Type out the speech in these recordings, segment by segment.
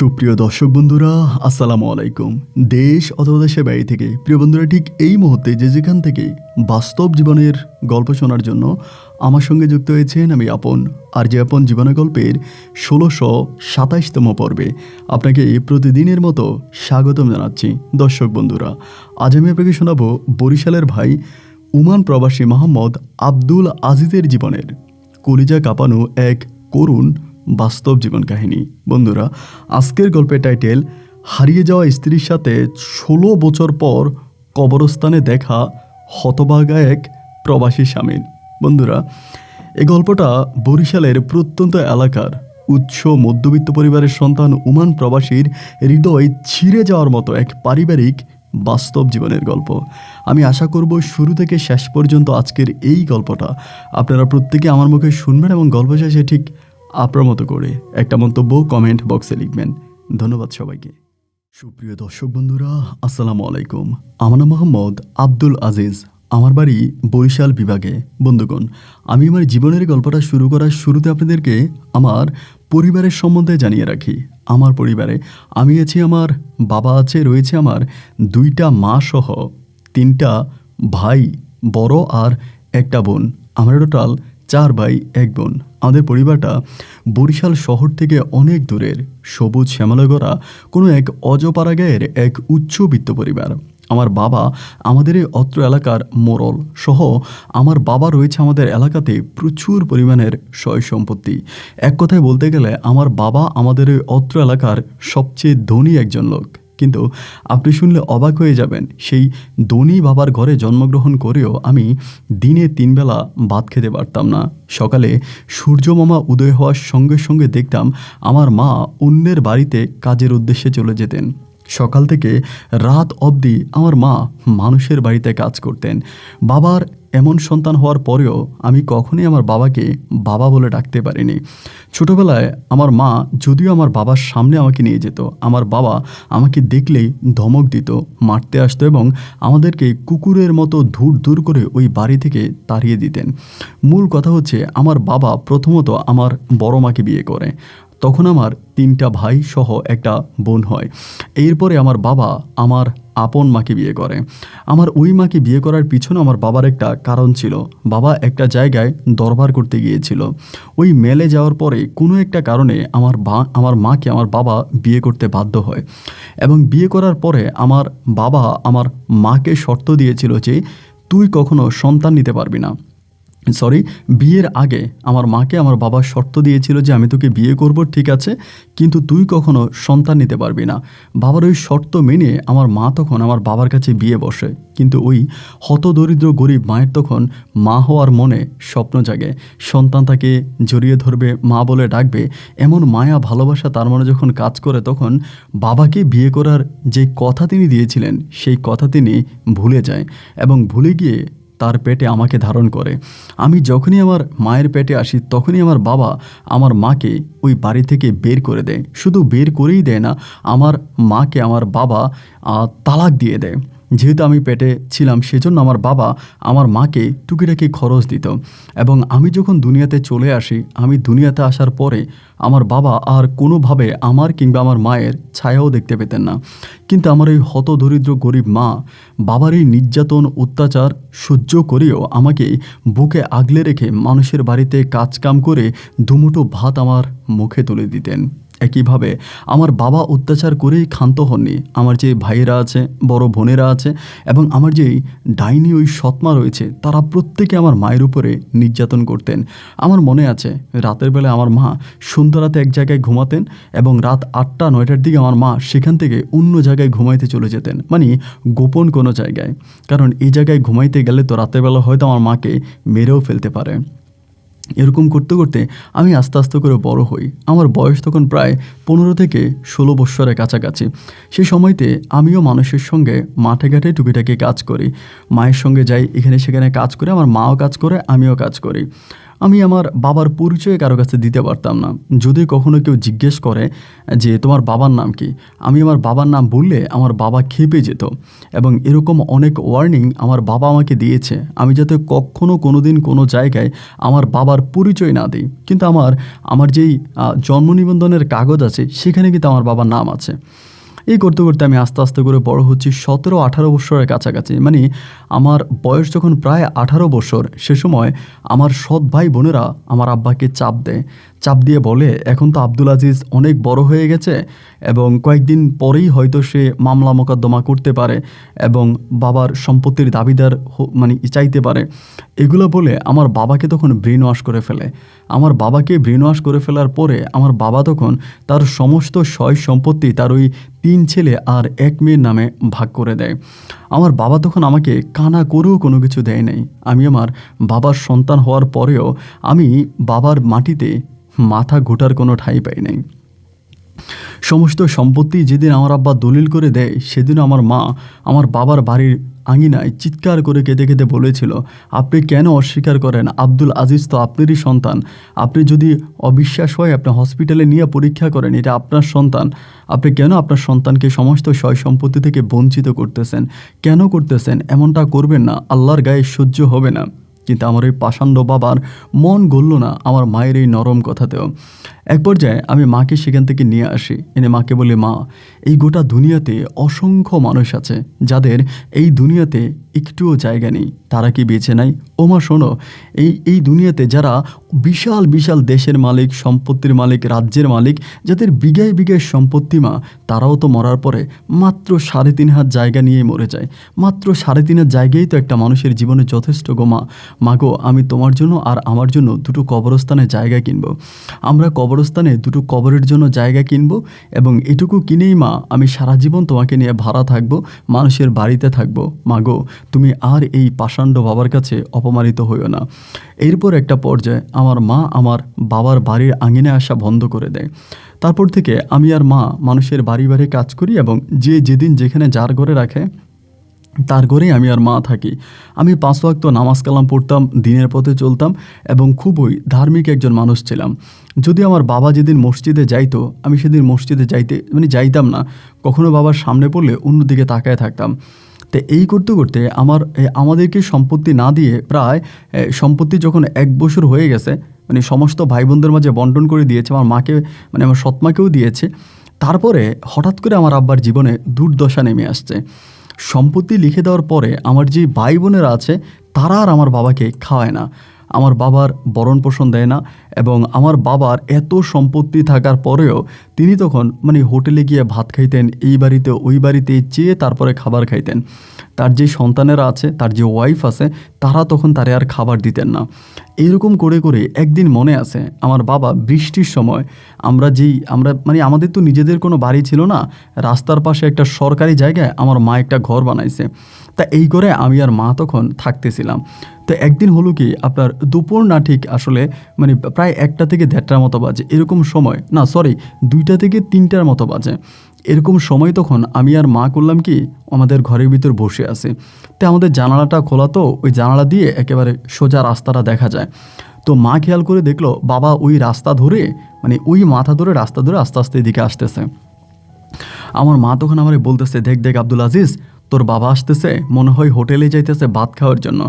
সুপ্রিয় দর্শক বন্ধুরা, আসসালামু আলাইকুম। দেশ অথবা দেশের বাইরে থেকে প্রিয় বন্ধুরা, ঠিক এই মুহূর্তে যে যেখান থেকে বাস্তব জীবনের গল্প শোনার জন্য আমার সঙ্গে যুক্ত হয়েছেন, আমি আপন। আর যে আপন জীবনের গল্পের ১৬২৭তম পর্বে আপনাকে প্রতিদিনের মতো স্বাগতম জানাচ্ছি। দর্শক বন্ধুরা, আজ আমি আপনাকে শোনাবো বরিশালের ভাই ওমান প্রবাসী মোহাম্মদ আব্দুল আজিজের জীবনের কলিজা কাঁপানো এক করুণ বাস্তব জীবন কাহিনী। বন্ধুরা, আজকের গল্পের টাইটেল হারিয়ে যাওয়া স্ত্রীর সাথে ১৬ বছর পর কবরস্থানে দেখা হতভাগা এক প্রবাসী স্বামী। বন্ধুরা, এই গল্পটা বরিশালের প্রত্যন্ত এলাকার উচ্চ মধ্যবিত্ত পরিবারের সন্তান ওমান প্রবাসীর হৃদয় ছিঁড়ে যাওয়ার মতো এক পারিবারিক বাস্তব জীবনের গল্প। আমি আশা করব শুরু থেকে শেষ পর্যন্ত আজকের এই গল্পটা আপনারা প্রত্যেকে আমার মুখে শুনবেন এবং গল্প শেষে ঠিক আপনার মতো করে একটা মন্তব্য কমেন্ট বক্সে লিখবেন। ধন্যবাদ সবাইকে। সুপ্রিয় দর্শক বন্ধুরা, আসসালামু আলাইকুম। আমার নাম মোহাম্মদ আব্দুল আজিজ। আমার বাড়ি বরিশাল বিভাগে। বন্ধুগণ, আমি আমার জীবনের গল্পটা শুরু করার শুরুতে আপনাদেরকে আমার পরিবারের সম্বন্ধে জানিয়ে রাখি। আমার পরিবারে আমি আছি, আমার বাবা আছে, রয়েছে আমার 2টা মা সহ 3টা ভাই, বড় আর একটা বোন। আমরা টোটাল 4 ভাই 1 বোন। আমাদের পরিবারটা বরিশাল শহর থেকে অনেক দূরের সবুজ শ্যামলে গড়া কোনো এক অজপাড়া গাঁয়ের এক উচ্চবিত্ত পরিবার। আমার বাবা আমাদের এই অত্র এলাকার মোড়ল সহ আমার বাবা রয়েছে আমাদের এলাকাতে প্রচুর পরিমাণের সয় সম্পত্তি। এক কথায় বলতে গেলে আমার বাবা আমাদের এই অত্র এলাকার সবচেয়ে ধনী একজন লোক। কিন্তু আপনি শুনলে অবাক হয়ে যাবেন, সেই ধনী বাবার ঘরে জন্মগ্রহণ করেও আমি দিনে 3 বেলা ভাত খেতে পারতাম না। সকালে সূর্যমামা উদয় হওয়ার সঙ্গে সঙ্গে দেখতাম আমার মা অন্যের বাড়িতে কাজের উদ্দেশ্যে চলে যেতেন। সকাল থেকে রাত অবধি আমার মা মানুষের বাড়িতে কাজ করতেন। বাবার এমন সন্তান হওয়ার পরেও আমি কখনোই আমার বাবাকে বাবা বলে ডাকতে পারিনি। ছোটোবেলায় আমার মা যদিও আমার বাবার সামনে আমাকে নিয়ে যেত, আমার বাবা আমাকে দেখলেই ধমক দিত, মারতে আসতো এবং আমাদেরকে কুকুরের মতো ধুর ধুর করে ওই বাড়ি থেকে তাড়িয়ে দিতেন। মূল কথা হচ্ছে, আমার বাবা প্রথমত আমার বড় মাকে বিয়ে করে। তখন আমার 3টা ভাই সহ একটা বোন হয়। এরপরে আমার বাবা আমার আপন মাকে বিয়ে করে। আমার ওই মাকে বিয়ে করার পিছনে আমার বাবার একটা কারণ ছিল। বাবা একটা জায়গায় দরবার করতে গিয়েছিল। ওই মেলে যাওয়ার পরে কোনো একটা কারণে আমার মাকে আমার বাবা বিয়ে করতে বাধ্য হয় এবং বিয়ে করার পরে আমার বাবা আমার মাকে শর্ত দিয়েছিল যে তুই কখনো সন্তান নিতে পারবি না। বিয়ের আগে আমার মাকে আমার বাবা শর্ত দিয়েছিল যে আমি তোকে বিয়ে করব, ঠিক আছে, কিন্তু তুই কখনো সন্তান নিতে পারবি না। বাবার ওই শর্ত মেনে আমার মা তখন আমার বাবার কাছে বিয়ে বসে। কিন্তু ওই হতদরিদ্র গরিব মায়ের তখন মা হওয়ার মনে স্বপ্ন জাগে, সন্তান তাকে জড়িয়ে ধরবে, মা বলে ডাকবে, এমন মায়া ভালোবাসা তার মনে যখন কাজ করে, তখন বাবাকে বিয়ে করার যে কথা তিনি দিয়েছিলেন সেই কথা তিনি ভুলে যায় এবং ভুলে গিয়ে তার পেটে আমাকে ধারণ করে। আমি যখনই আমার মায়ের পেটে আসি তখনই আমার বাবা আমার মাকে ওই বাড়ি থেকে বের করে দেয়। শুধু বের করেই দেয় না, আমার মাকে আমার বাবা তালাক দিয়ে দেয়। যেহেতু আমি পেটে ছিলাম সেজন্য আমার বাবা আমার মাকে টুকিটাকি খরচ দিত এবং আমি যখন দুনিয়াতে চলে আসি, আমি দুনিয়াতে আসার পরে আমার বাবা আর কোনোভাবে আমার কিংবা আমার মায়ের ছায়াও দেখতে পেতেন না। কিন্তু আমার এই হতদরিদ্র গরিব মা বাবার এই নির্যাতন অত্যাচার সহ্য করেও আমাকে বুকে আগলে রেখে মানুষের বাড়িতে কাজকাম করে দুমুঠো ভাত আমার মুখে তুলে দিতেন। একইভাবে আমার বাবা অত্যাচার করেই ক্ষান্ত হননি। আমার যে ভাইয়েরা আছে, বড় বোনেরা আছে এবং আমার যে ডাইনি ওই সৎমা রয়েছে, তারা প্রত্যেকে আমার মায়ের উপরে নির্যাতন করতেন। আমার মনে আছে রাতের বেলা আমার মা সন্ধ্যা রাতে এক জায়গায় ঘুমাতেন এবং রাত 8টা 9টার দিকে আমার মা সেখান থেকে অন্য জায়গায় ঘুমাইতে চলে যেতেন, মানে গোপন কোনো জায়গায়। কারণ এই জায়গায় ঘুমাইতে গেলে তো রাতের বেলা হয়তো আমার মাকে মেরেও ফেলতে পারে। এরকম করতে করতে আমি আস্তে আস্তে করে বড় হই। আমার বয়স তখন প্রায় 15 থেকে 16 বৎসরের কাছাকাছি। সেই সময়তে আমিও মানুষের সঙ্গে মাঠে ঘাটে টুকিটাকি কাজ করি। মায়ের সঙ্গে যাই, এখানে সেখানে কাজ করে, আমার মাও কাজ করে, আমিও কাজ করি। আমি আমার বাবার পরিচয় কারো কাছে দিতে পারতাম না। যদি কখনো কেউ জিজ্ঞেস করে যে তোমার বাবার নাম কি, আমি আমার বাবার নাম বললে আমার বাবা ক্ষেপে যেত। এবং এরকম অনেক ওয়ার্নিং আমার বাবা আমাকে দিয়েছে, আমি যাতে কখনো কোনো দিন কোনো জায়গায় আমার বাবার পরিচয় না দিই। কিন্তু আমার যেই জন্ম নিবন্ধনের কাগজ আছে সেখানে কিন্তু আমার বাবার নাম আছে। এই করতে করতে আমি আস্তে আস্তে করে বড় হচ্ছি 17-18 বছরের কাছাকাছি। মানে আমার বয়স যখন প্রায় 18 বছর, সে সময় আমার সৎ ভাই বোনেরা আমার আব্বাকে চাপ দেয়। চাপ দিয়ে বলে এখন তো আব্দুল আজিজ অনেক বড় হয়ে গেছে এবং কয়েকদিন পরেই হয়তো সে মামলা মোকদ্দমা করতে পারে এবং বাবার সম্পত্তির দাবিদার মানে চাইতে পারে। এগুলো বলে আমার বাবাকে তখন ব্রেন ওয়াশ করে ফেলে। আমার বাবাকে ব্রেন ওয়াশ করে ফেলার পরে আমার বাবা তখন তার সমস্ত সয় সম্পত্তি তার ওই 3 ছেলে আর 1 মেয়ের নামে ভাগ করে দেয়। আমার বাবা তখন আমাকে কানা করেও কোনো কিছু দেয় নাই। আমি আমার বাবার সন্তান হওয়ার পরেও আমি বাবার মাটিতে মাথা ঘোটার কোনো ঠাঁই পাই নাই। সমস্ত সম্পত্তি যেদিন আমার আব্বা দলিল করে দেয়, সেদিন আমার মা আমার বাবার বাড়ির আঙিনায় চিৎকার করে কেঁদে কেঁদে বলেছিল, আপনি কেন অস্বীকার করেন? আব্দুল আজিজ তো আপনারই সন্তান। আপনি যদি অবিশ্বাস হয় আপনি হসপিটালে নিয়ে পরীক্ষা করেন, এটা আপনার সন্তান। আপনি কেন আপনার সন্তানকে সমস্ত সয় সম্পত্তি থেকে বঞ্চিত করতেছেন? কেন করতেছেন? এমনটা করবেন না, আল্লাহর গায়ে সহ্য হবে না। কিন্তু আমার ওই পাষাণ্ড বাবার মন গলল না আমার মায়ের এই নরম কথাতেও। এক পর্যায়ে আমি মাকে সেখান থেকে নিয়ে আসি, এনে মাকে বলি, মা, এই গোটা দুনিয়াতে অসংখ্য মানুষ আছে যাদের এই দুনিয়াতে একটুও জায়গা নেই, তারা কি বেঁচে নাই? ও মা শোনো, এই দুনিয়াতে যারা বিশাল বিশাল দেশের মালিক, সম্পত্তির মালিক, রাজ্যের মালিক, যাদের বিঘায় বিঘায় সম্পত্তি মা, তারাও তো মরার পরে মাত্র 3.5 হাত জায়গা নিয়েই মরে যায়। মাত্র 3.5 হাত জায়গাই তো একটা মানুষের জীবনে যথেষ্ট গো মা। মাগো, আমি তোমার জন্য আর আমার জন্য 2টো কবরস্থানে জায়গা কিনবো। আমরা কবরস্থানে 2টো কবরের জন্য জায়গা কিনবো এবং এটুকু কিনেই মা আমি সারা জীবন তোমাকে নিয়ে ভাড়া থাকবো, মানুষের বাড়িতে থাকবো। মাগো, তুমি আর এই পাষাণ্ড বাবার কাছে অপমানিত হইও না। এরপর একটা পর্যায়ে আমার মা আমার বাবার বাড়ির আঙিনায় আসা বন্ধ করে দেয়। তারপর থেকে আমি আর মা মানুষের বাড়ি বাড়ি কাজ করি এবং যে যেদিন যেখানে যার ঘরে রাখে তার ঘরেই আমি আর মা থাকি। আমি 5 ওয়াক্ত নামাজ কালাম পড়তাম, দিনের পথে চলতাম এবং খুবই ধার্মিক একজন মানুষ ছিলাম। যদি আমার বাবা যেদিন মসজিদে যাইতো, আমি সেদিন মসজিদে যাইতাম না। কখনো বাবার সামনে পড়লে অন্যদিকে তাকায় থাকতাম। তো এই করতে করতে আমাদেরকে সম্পত্তি না দিয়ে প্রায় সম্পত্তি যখন 1 বছর হয়ে গেছে, মানে সমস্ত ভাই বোনদের মাঝে বন্টন করে দিয়েছে, আমার মাকে মানে আমার সৎমাকেও দিয়েছে। তারপরে হঠাৎ করে আমার আব্বার জীবনে দুর্দশা নেমে আসছে। সম্পত্তি লিখে দেওয়ার পরে আমার যে ভাই বোনেরা আছে তারা আর আমার বাবাকে খাওয়ায় না, আমার বাবার ভরণ পোষণ দেয় না। এবং আমার বাবার এত সম্পত্তি থাকার পরেও তিনি তখন মানে হোটেলে গিয়ে ভাত খাইতেন, এই বাড়িতে ওই বাড়িতে চেয়ে তারপরে খাবার খাইতেন। তার যে সন্তানেরা আছে, তার যে ওয়াইফ আছে, তারা তখন তারে আর খাবার দিতেন না। এরকম করে করে একদিন মনে আছে আমার বাবা বৃষ্টির সময় আমরা মানে আমাদের তো নিজেদের কোনো বাড়ি ছিল না, রাস্তার পাশে একটা সরকারি জায়গায় আমার মা একটা ঘর বানাইছে। তা এই করে আমি আর মা তখন থাকতেছিলাম। তো একদিন হলো কি, আপনার দুপুর না ঠিক আসলে মানে প্রায় 1টা থেকে 1:30টার মতো বাজে, এরকম সময়, না সরি 2টা থেকে 3টার মতো বাজে। এরকম সময় তখন আমি আর মা করলাম কি, আমাদের ঘরের ভিতর বসে আছি। তো আমাদের জানালাটা খোলা, তো ওই জানালা দিয়ে একেবারে সোজা রাস্তাটা দেখা যায়। তো মা খেয়াল করে দেখলো বাবা ওই রাস্তা ধরে মানে ওই মাথা ধরে রাস্তা ধরে আস্তে আস্তে এদিকে আসতেছে। আমার মা তখন আমারে বলতেছে, দেখ দেখ আব্দুল আজিজ, তোর বাবা আসতেছে, মনে হয় হোটেলে যাইতেছে ভাত খাওয়ার জন্য।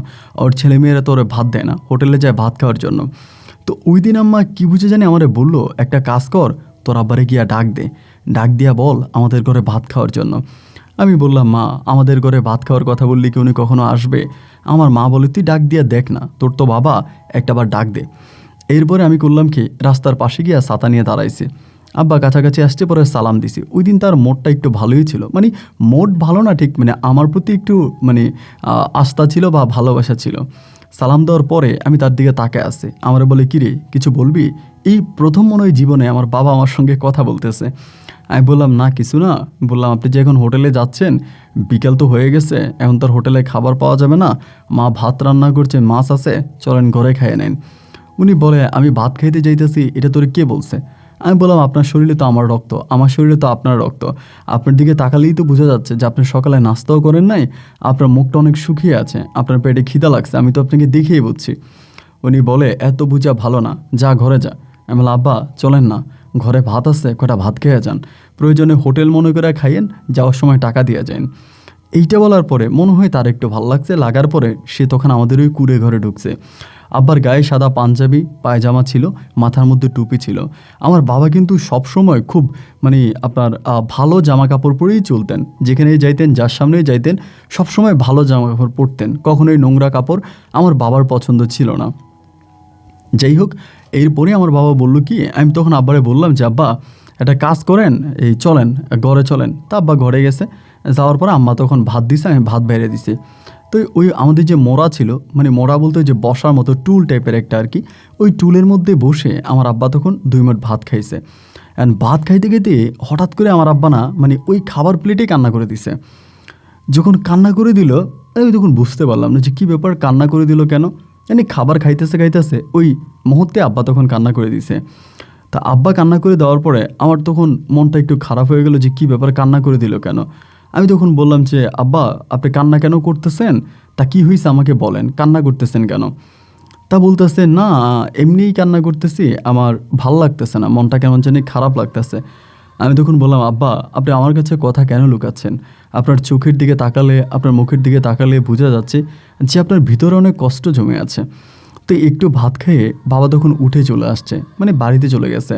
ওর ছেলেমেয়েরা তোরে ভাত দেয় না, হোটেলে যায় ভাত খাওয়ার জন্য। তো ওই দিন আম্মা কি বুঝে জানি আমারে বললো, একটা কাজ কর, তোর আব্বারে গিয়া ডাক দে, ডাক দিয়া বল আমাদের ঘরে ভাত খাওয়ার জন্য। আমি বললাম, মা, আমাদের ঘরে ভাত খাওয়ার কথা বললি কি উনি কখনো আসবে? আমার মা বলে, তুই ডাক দিয়া দেখ না, তোর তো বাবা, একটাবার ডাক দে। এরপরে আমি করলাম কি, রাস্তার পাশে গিয়া ছাতা নিয়ে দাঁড়াইছি। আব্বা কাছাকাছি আসছে, পরে সালাম দিছি। ওই দিন তার মোডটা একটু ভালোই ছিল, মানে মোড ভালো না ঠিক, মানে আমার প্রতি একটু মানে আস্থা ছিল বা ভালোবাসা ছিল। সালাম দেওয়ার পরে আমি তার দিকে তাকায় আসছি। আমার বলে, কিরে কিছু বলবি? এই প্রথম মনে হয় জীবনে আমার বাবা আমার সঙ্গে কথা বলতেছে। আমি বললাম, না কিছু না। বললাম, আপনি যে এখন হোটেলে যাচ্ছেন, বিকেল তো হয়ে গেছে, এখন তার হোটেলে খাবার পাওয়া যাবে না, মা ভাত রান্না করছে, মাছ আছে, চলেন ঘরে খাইয়ে নেন। উনি বলে, আমি ভাত খাইতে যাইতেছি, এটা তোর কে বলছে? আমি বললাম, আপনার শরীরে তো আমার রক্ত, আমার শরীরে তো আপনার রক্ত, আপনার দিকে তাকালেই তো বোঝা যাচ্ছে যে আপনি সকালে নাস্তাও করেন নাই, আপনার মুখটা অনেক শুকিয়ে আছে, আপনার পেটে খিদা লাগছে, আমি তো আপনাকে দেখেই বুঝছি। উনি বলে, এত বুঝা ভালো না, যা ঘরে যা। আমি বললাম, আব্বা চলেন না, ঘরে ভাত আছে, কটা ভাত খেয়ে যান, প্রয়োজনে হোটেল মনে করে খাইয়েন, যাওয়ার সময় টাকা দিয়ে যান। এইটা বলার পরে মনে হয় তার একটু ভালো লাগছে, লাগার পরে সে তখন আমাদের ওই কুড়ে ঘরে ঢুকছে। আব্বার গায়ে সাদা পাঞ্জাবি পায়জামা ছিল, মাথার মধ্যে টুপি ছিল। আমার বাবা কিন্তু সবসময় খুব মানে আপনার ভালো জামা কাপড় পরেই চলতেন, যেখানেই যাইতেন, যার সামনেই যাইতেন, সবসময় ভালো জামা কাপড় পরতেন, কখনোই নোংরা কাপড় আমার বাবার পছন্দ ছিল না। যাই হোক, এরপরে আমার বাবা বলল কি, আমি তখন আব্বারে বললাম যে আব্বা একটা কাজ করেন, এই চলেন ঘরে চলেন। তা আব্বা ঘরে গেছে, যাওয়ার পরে আম্মা তখন ভাত দিছে, আমি ভাত বাইরে দিছি। তো ওই আমাদের যে মোড়া ছিল, মানে মোড়া বলতে যে বসার মতো টুল টাইপের একটা আর কি, ওই টুলের মধ্যে বসে আমার আব্বা তখন 2 মিনিট ভাত খাইছে। অ্যান্ড ভাত খাইতে খাইতে হঠাৎ করে আমার আব্বা না মানে ওই খাবার প্লেটে কান্না করে দিছে। যখন কান্না করে দিল, আমি তখন বুঝতে পারলাম না যে কী ব্যাপার, কান্না করে দিল কেন। মানে খাবার খাইতেছে খাইতেছে ওই মুহূর্তে আব্বা তখন কান্না করে দিছে। তা আব্বা কান্না করে দেওয়ার পরে আমার তখন মনটা একটু খারাপ হয়ে গেল যে কী ব্যাপার, কান্না করে দিল কেন। আমি তখন বললাম যে আব্বা আপনি কান্না কেন করতেছেন, তা কী হয়েছে আমাকে বলেন, কান্না করতেছেন কেন। তা বলতেছে, না এমনিই কান্না করতেছি, আমার ভাল লাগতেছে না, মনটা কেমন জানি খারাপ লাগতেছে। আমি তখন বললাম, আব্বা আপনি আমার কাছে কথা কেন লুকাচ্ছেন, আপনার চোখের দিকে তাকালে, আপনার মুখের দিকে তাকালে বোঝা যাচ্ছে যে আপনার ভিতরে অনেক কষ্ট জমে আছে। তো একটু ভাত খেয়ে বাবা তখন উঠে চলে আসছে, মানে বাড়িতে চলে গেছে।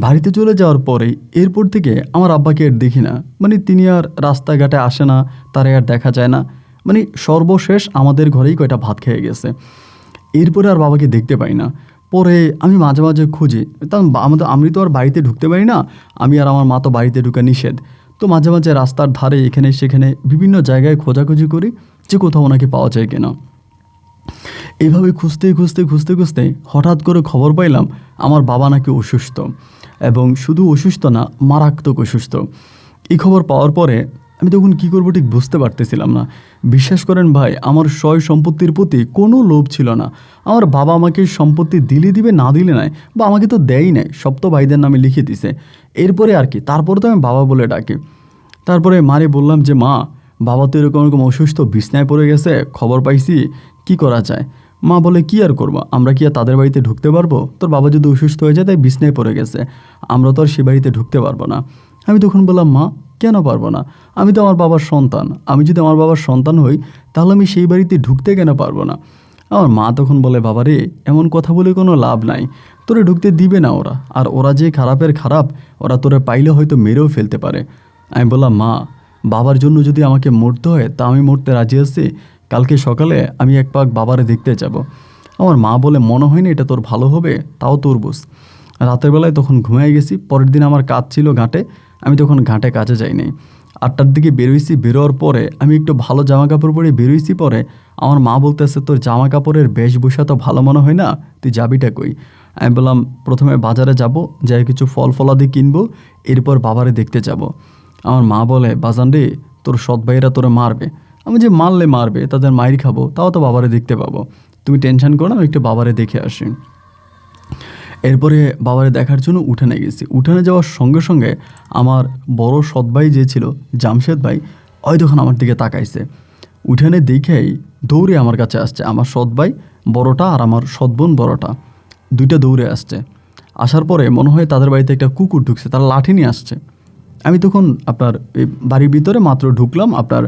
বাড়িতে চলে যাওয়ার পরেই এরপর থেকে আমার আব্বাকে আর দেখি না, মানে তিনি আর রাস্তাঘাটে আসে না, তারে আর দেখা যায় না। মানে সর্বশেষ আমাদের ঘরেই কয়টা ভাত খেয়ে গেছে, এরপরে আর বাবাকে দেখতে পাই না। পরে আমি মাঝে মাঝে খুঁজি, তা আমি তো আর বাড়িতে ঢুকতে পারি না, আমি আর আমার মা তো বাড়িতে ঢুকা নিষেধ। তো মাঝে মাঝে রাস্তার ধারে এখানে সেখানে বিভিন্ন জায়গায় খোঁজাখুঁজি করি যে কোথাও ওনাকে পাওয়া যায় কিনা। এইভাবে খুঁজতে খুঁজতে খুঁজতে খুঁজতে হঠাৎ করে খবর পাইলাম আমার বাবা নাকি অসুস্থ, এবং শুধু অসুস্থ না, মারাত্মক অসুস্থ। এই খবর পাওয়ার পরে আমি তখন কী করবো ঠিক বুঝতে পারতেছিলাম না। বিশ্বাস করেন ভাই, আমার সয় সম্পত্তির প্রতি কোনো লোভ ছিল না। আমার বাবা আমাকে সম্পত্তি দিলে দিবে, না দিলে নাই, বা আমাকে তো দেয়ই নাই, সব তো ভাইদের নামে লিখে দিছে। এরপরে আর কি, তারপরে তো আমি বাবা বলে ডাকি। তারপরে মারে বললাম যে মা, বাবা তো এরকম এরকম অসুস্থ, বিছনায় পড়ে গেছে, খবর পাইছি, কি করা যায়। মা বলে, কি আর করবো, আমরা কি আর তাদের বাড়িতে ঢুকতে পারবো, তোর বাবা যদি অসুস্থ হয়ে যায় তাই বিছনায় পড়ে গেছে, আমরা তো আর সে বাড়িতে ঢুকতে পারবো না। আমি তখন বললাম, মা কেন পারবো না, আমি তো আমার বাবার সন্তান, আমি যদি আমার বাবার সন্তান হই তাহলে আমি সেই বাড়িতে ঢুকতে কেন পারবো না। আমার মা তখন বলে, বাবা রে, এমন কথা বলে কোনো লাভ নাই, তোরে ঢুকতে দিবে না ওরা, আর ওরা যে খারাপের খারাপ, ওরা তোরে পাইলে হয়তো মেরেও ফেলতে পারে। আমি বললাম, মা বাবার জন্য যদি আমাকে মরতে হয় তা আমি মরতে রাজি আছি, কালকে সকালে আমি এক পাক বাবারে দেখতে যাব। আমার মা বলে, মনে হয় না এটা তোর ভালো হবে, তাও তোর বুঝ। রাতের বেলায় তখন ঘুমিয়ে গেছি। পরের দিন আমার কাজ ছিল ঘাটে, আমি তখন ঘাটে কাজে যাইনি। 8টার দিকে বেরোইছি, বেরোয়ার পরে আমি একটু ভালো জামা কাপড় পরে বেরোইছি। পরে আমার মা বলতেছে, তোর জামা কাপড়ের বেশভূষা তো ভালো মনে হয় না, তুই যাবিটা কই। আমি বললাম, প্রথমে বাজারে যাব, যাই কিছু ফল ফলাদি কিনবো, এরপর বাবারে দেখতে যাব। আমার মা বলে, বাজান রে, তোর সৎ ভাইয়েরা তোরে মারবে। আমি যে মারলে মারবে, তাদের মাইর খাবো, তাও তো বাবারে দেখতে পাবো, তুমি টেনশন করো না, আমি একটু বাবারে দেখে আসি। এরপরে বাবারে দেখার জন্য উঠানে গেছি। উঠানে যাওয়ার সঙ্গে সঙ্গে আমার বড় সৎ ভাই যে ছিল, জামশেদ ভাই, ওই তখন আমার দিকে তাকাইছে। উঠানে দেখেই দৌড়ে আমার কাছে আসছে। আমার সৎ ভাই বড়টা আর আমার সৎ বোন বড়টা, দুইটা দৌড়ে আসছে। আসার পরে মনে হয় তাদের বাড়িতে একটা কুকুর ঢুকছে, তারা লাঠি নিয়ে আসছে। আমি তখন আপনার এই বাড়ির ভিতরে মাত্র ঢুকলাম, আপনার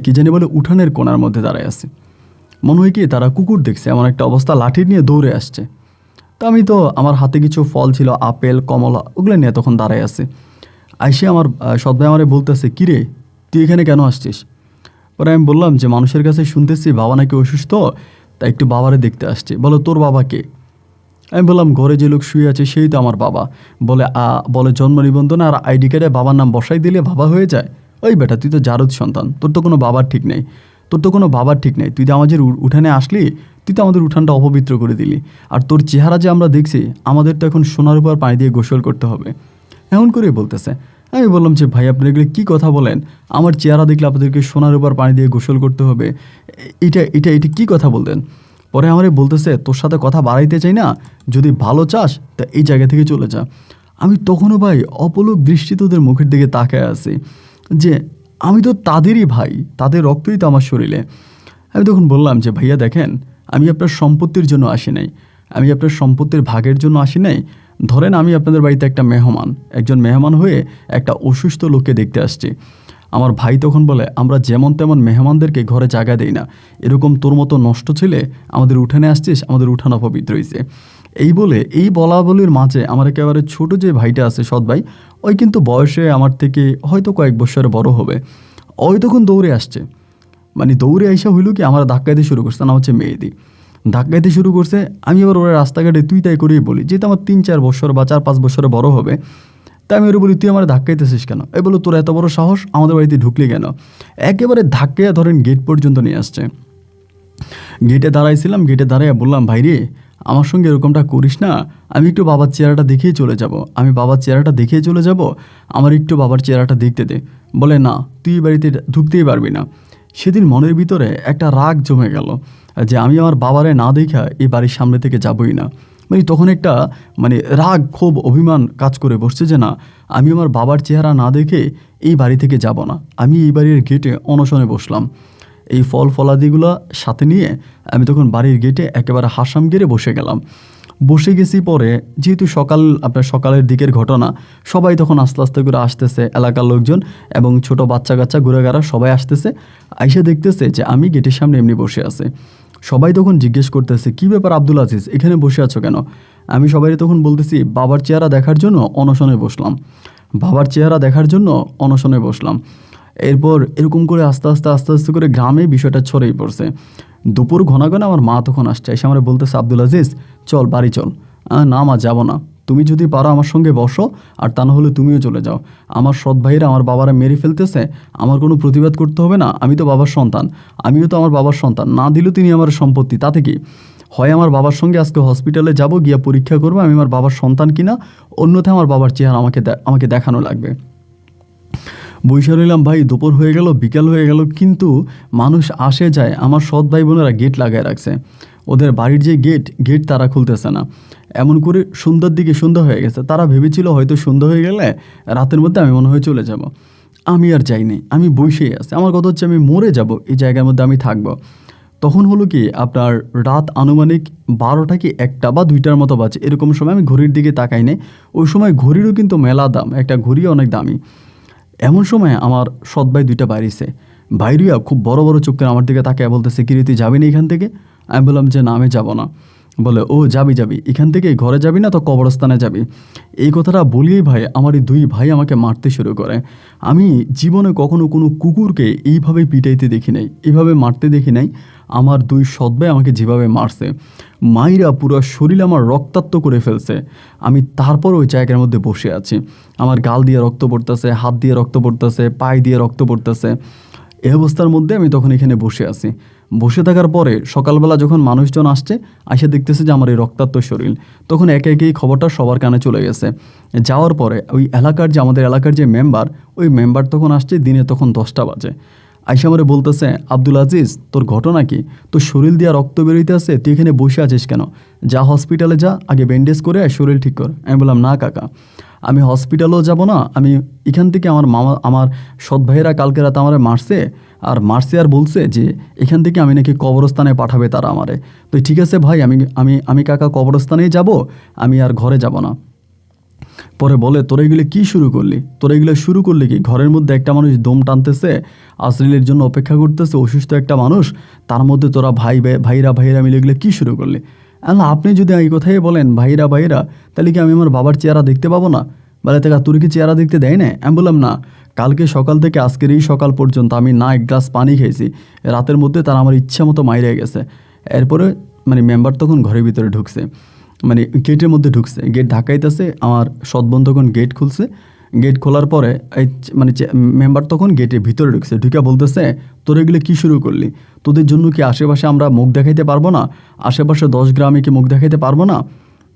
কী জানি বলে উঠানের কোণার মধ্যে দাঁড়ায় আছে। মনে হয় কি তারা কুকুর দেখছে, এমন একটা অবস্থা, লাঠি নিয়ে দৌড়ে আসছে। তো আমি তো, আমার হাতে কিছু ফল ছিল, আপেল কমলা, ওগুলো নিয়ে তখন দাঁড়ায় আছে। আইসে আমার সৎ ভাই আমারে বলতেছে, কিরে তুই এখানে কেন আসছিস। পরে আমি বললাম যে মানুষের কাছে শুনতেছি বাবা নাকি অসুস্থ, তাই একটু বাবারে দেখতে আসছি। বলো, তোর বাবা কে? আমি বললাম, ঘরে যে লোক শুয়ে আছে সেই তো আমার বাবা। বলে জন্ম নিবন্ধনে আর আইডি কার্ডে বাবার নাম বসাই দিলে বাবা হয়ে যায়। ওই বেটা, তুই তো জারদ সন্তান, তোর তো কোনো বাবার ঠিক নেই, তুই তো আমাদের উঠানে আসলি, তুই তো আমাদের উঠানটা অপবিত্র করে দিলি। আর তোর চেহারা যে আমরা দেখছি, আমাদের তো এখন সোনার উপর পানি দিয়ে গোসল করতে হবে, এমন করে বলতেছে। আমি বললাম যে ভাই, আপনি এগুলো কী কথা বলেন, আমার চেহারা দেখলে আপনাদেরকে সোনার উপর পানি দিয়ে গোসল করতে হবে, এটা কী কথা বলতেন। পরে আমারে বলতেছে, তোর সাথে কথা বাড়াইতে চাই না, যদি ভালো চাস তা এই জায়গা থেকে চলে যা। আমি তখনও ভাই অপলক দৃষ্টিতে ওদের মুখের দিকে তাকায় আছি, যে আমি তো তাদেরই ভাই, তাদের রক্তই তো আমার শরীরে। আমি তখন বললাম যে ভাইয়া দেখেন, আমি আপনার সম্পত্তির জন্য আসি নাই, আমি আপনার সম্পত্তির ভাগের জন্য আসি নাই। ধরেন আমি আপনাদের বাড়িতে একটা মেহমান, একজন মেহমান হয়ে একটা অসুস্থ লোককে দেখতে আসছি। আমার ভাই তখন বলে, আমরা যেমন তেমন মেহমানদেরকে ঘরে জায়গা দেই না, এরকম তোর মতো নষ্ট ছেলে আমাদের উঠানে আসছিস, আমাদের উঠান অপবিত্র হয়েছে। এই বলে এই বলা বলির মাঝে আমার একেবারে ছোট যে ভাইটা আছে, সৎ ভাই, ওই কিন্তু বয়সে আমার থেকে হয়তো কয়েক বছরে বড় হবে। ওই তখন দৌড়ে আসছে, মানে দৌড়ে আইসা হইল কি আমার ধাক্কাইতে শুরু করছে, না হচ্ছে মেহেদি। ধাক্কাইতে শুরু করছে, আমি এবার ওরা রাস্তাঘাটে তুই তাই করেই বলি, যেহেতু আমার 3-4 বছর বা 4-5 বছরে বড় হবে। তাই আমি ওরা বলি, তুই আমার ধাক্কাইতেছিস কেন? এই বলো, তোর এত বড় সাহস, আমাদের বাড়িতে ঢুকলি কেন? একেবারে ধাক্কাইয়া ধরেন গেট পর্যন্ত নিয়ে আসছে। গেটে দাঁড়াইছিলাম, গেটে দাঁড়াইয়া বললাম, ভাই রে, আমার সঙ্গে এরকমটা করিস না, আমি একটু বাবার চেহারাটা দেখেই চলে যাব, আমি বাবার চেহারাটা দেখেই চলে যাব, আমার একটু বাবার চেহারাটা দেখতে দে। বলে, না, তুই বাড়িতে ঢুকতেই পারবি না। সেদিন মনের ভিতরে একটা রাগ জমে গেল যে আমি আমার বাবারে না দেখা এই বাড়ির সামনে থেকে যাবই না। মানে তখন একটা রাগ, ক্ষোভ, অভিমান কাজ করে বসছে যে না, আমি আমার বাবার চেহারা না দেখে এই বাড়ি থেকে যাব না। আমি এই বাড়ির গেটে অনশনে বসলাম, এই ফল ফলাদিগুলো সাথে নিয়ে আমি তখন বাড়ির গেটে একেবারে হাসাম গেড়ে বসে গেলাম। বসে গেছি, পরে যেহেতু আপনার সকালের দিকের ঘটনা, সবাই তখন আস্তে আস্তে করে আসতেছে, এলাকার লোকজন এবং ছোট বাচ্চা কাচ্চা ঘুরেগারা সবাই আসতেছে, আইসে দেখতেছে যে আমি গেটের সামনে এমনি বসে আছে। সবাই তখন জিজ্ঞেস করতেছে, কী ব্যাপার আব্দুল আজিজ, এখানে বসে আছো কেন? আমি সবাই তখন বলতেছি, বাবার চেহারা দেখার জন্য অনশনে বসলাম, বাবার চেহারা দেখার জন্য অনশনে বসলাম। এরপর এরকম করে আস্তে আস্তে আস্তে আস্তে করে গ্রামে বিষয়টা ছড়িয়ে পড়ছে। দুপুর ঘনাঘনে আমার মা তখন আসছে, এসে আমার বলতেছে, আব্দুল আজিজ চল বাড়ি চল। না মা, যাবো না, তুমি যদি পারো আমার সঙ্গে বসো, আর তা না হলে তুমিও চলে যাও। আমার সৎ ভাইরা আমার বাবারা মেরে ফেলতেছে, আমার কোনো প্রতিবাদ করতে হবে না, আমি তো বাবার সন্তান, আমিও তো আমার বাবার সন্তান, না দিলেও তিনি আমার সম্পত্তি, তাতে কি? হয় আমার বাবার সঙ্গে আজকে হসপিটালে যাব, গিয়া পরীক্ষা করবো আমি আমার বাবার সন্তান কিনা, অন্যথায় আমার বাবার চেহারা আমাকে দেখানো লাগবে। বইসা রইলাম ভাই, দুপুর হয়ে গেল, বিকাল হয়ে গেল, কিন্তু মানুষ আসে যায়। আমার সৎ ভাই বোনেরা গেট লাগায় রাখছে, ওদের বাড়ির যে গেট তারা খুলতেছে না। এমন করে সন্ধ্যার দিকে, সন্ধ্যা হয়ে গেছে, তারা ভেবেছিল হয়তো সন্ধ্যা হয়ে গেলে রাতের মধ্যে আমি মনে হয় চলে যাব। আমি আর যাইনি, আমি বসেই আছি। আমার কথা হচ্ছে আমি মরে যাব, এই জায়গার মধ্যে আমি থাকবো। তখন হলো কি, আপনার রাত আনুমানিক 12টা কি 1টা বা 2টার মতো বাজে, এরকম সময় আমি ঘড়ির দিকে তাকাই নাই। ওই সময় ঘড়িরও কিন্তু মেলা দাম, একটা ঘড়ি অনেক দামি। এমন সময় আমার সৎ ভাই 2টা বাইরেছে, বাইরিয়া খুব বড় বড় চোখ করে আমার দিকে তাকায় বলতেছে, কি রে, তুই যাবি না এখান থেকে? আমি বললাম যে না, আমি যাবো না। বলে, ও যাবি, এখান থেকে ঘরে যাবি না তো কবরস্থানে যাবি। এই কথাটা বলিয়েই ভাই আমার এই 2 ভাই আমাকে মারতে শুরু করে। আমি জীবনে কখনো কোনো কুকুরকে এইভাবে পিটাইতে দেখি নাই, এইভাবে মারতে দেখি নাই। আমার 2 সৎ ভাই আমাকে যেভাবে মারছে, মাইরা পুরো শরীর আমার রক্তাক্ত করে ফেলছে। আমি তারপর ওই জায়গার মধ্যে বসে আছি, আমার গাল দিয়ে রক্ত পড়তেছে, হাত দিয়ে রক্ত পড়তেছে, পায়ে দিয়ে রক্ত পড়তেছে। এই অবস্থার মধ্যে আমি তখন এখানে বসে আছি। বসে থাকার পরে সকালবেলা যখন মানুষজন আসছে, আসে দেখতেছে যে আমার এই রক্তাক্ত শরীর, তখন একে একে এই খবরটা সবার কানে চলে গেছে। যাওয়ার পরে ওই আমাদের এলাকার যে মেম্বার, ওই মেম্বার তখন আসছে, দিনে তখন 10টা বাজে। আইসা আমারে বলতেছে, আব্দুল আজিজ, তোর ঘটনা কি? তোর শরীর দিয়ে রক্ত বেরোইতে আছে, তুই এখানে বসে আছিস কেন? যা হসপিটালে যা, আগে ব্যান্ডেজ করে শরীর ঠিক কর। আমি বললাম, না কাকা, আমি হসপিটালেও যাব না, আমি এখান থেকে আমার সৎ ভাইয়েরা কালকে রাতে আমারে মারছে, আর বলছে যে এখান থেকে আমি নাকি কবরস্থানে পাঠাবে তারা আমারে। তো ঠিক আছে ভাই, আমি কাকা কবরস্থানেই যাব, আমি আর ঘরে যাব না। পরে বলে, তোরা এগুলো কী শুরু করলি কি? ঘরের মধ্যে একটা মানুষ দম টানতেছে, আজরিলের জন্য অপেক্ষা করতেছে, অসুস্থ একটা মানুষ, তার মধ্যে তোরা ভাইরা মিলে এগুলো কী শুরু করলি? আপনি যদি এই কথাই বলেন ভাইরা, তাহলে কি আমি আমার বাবার চেহারা দেখতে পাবো না? বলে, দেখা তোর কি চেহারা দেখতে দেয় না? আমি বললাম, না, কালকে সকাল থেকে আজকের এই সকাল পর্যন্ত আমি না 1 গ্লাস পানি খেয়েছি, রাতের মধ্যে তারা আমার ইচ্ছা মতো মাইরে গেছে। এরপরে মেম্বার তখন ঘরের ভিতরে ঢুকছে, গেটের মধ্যে ঢুকছে, গেট ঢাকাইতেছে। আমার সৎবোন তখন গেট খুলছে। গেট খোলার পরে মেম্বার তখন গেটের ভিতরে ঢুকছে, ঢুকে বলতেছে, তোরা এগুলো কী শুরু করলি? তোদের জন্য কি আশেপাশে আমরা মুখ দেখাইতে পারবো না? আশেপাশে 10 গ্রামে কি মুখ দেখাইতে পারবো না?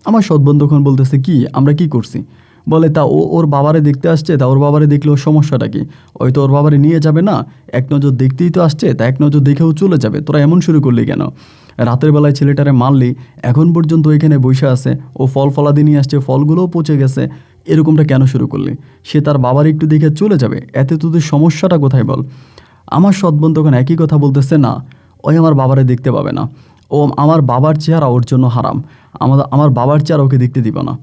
আমার সৎবোন তখন বলতেছে, কি আমরা কি করছি? বলে, তা ওর বাবারে দেখতে আসছে, তা ওর বাবারে দেখলে ওর সমস্যাটা কি? ওই তো ওর বাবারে নিয়ে যাবে না, এক নজর দেখতেই তো আসছে, তা এক নজর দেখেও চলে যাবে, তোরা এমন শুরু করলি কেন? রাতের বেলায় ছেলেটারে মারলি, এখন পর্যন্ত ওইখানে বসে আছে, ও ফলাদি নিয়ে আসছে, ফলগুলোও পচে গেছে, এরকমটা কেন শুরু করলি? সে তার বাবার একটু দেখে চলে যাবে, এতে তোদের সমস্যাটা কোথায় বল? আমার সৎবোন তখন একই কথা বলতেছে, না, ওই আমার বাবারে দেখতে পাবে না, ও আমার বাবার চেহারা ওর জন্য হারাম, আমার বাবার চেহারা ওকে দেখতে দিব না।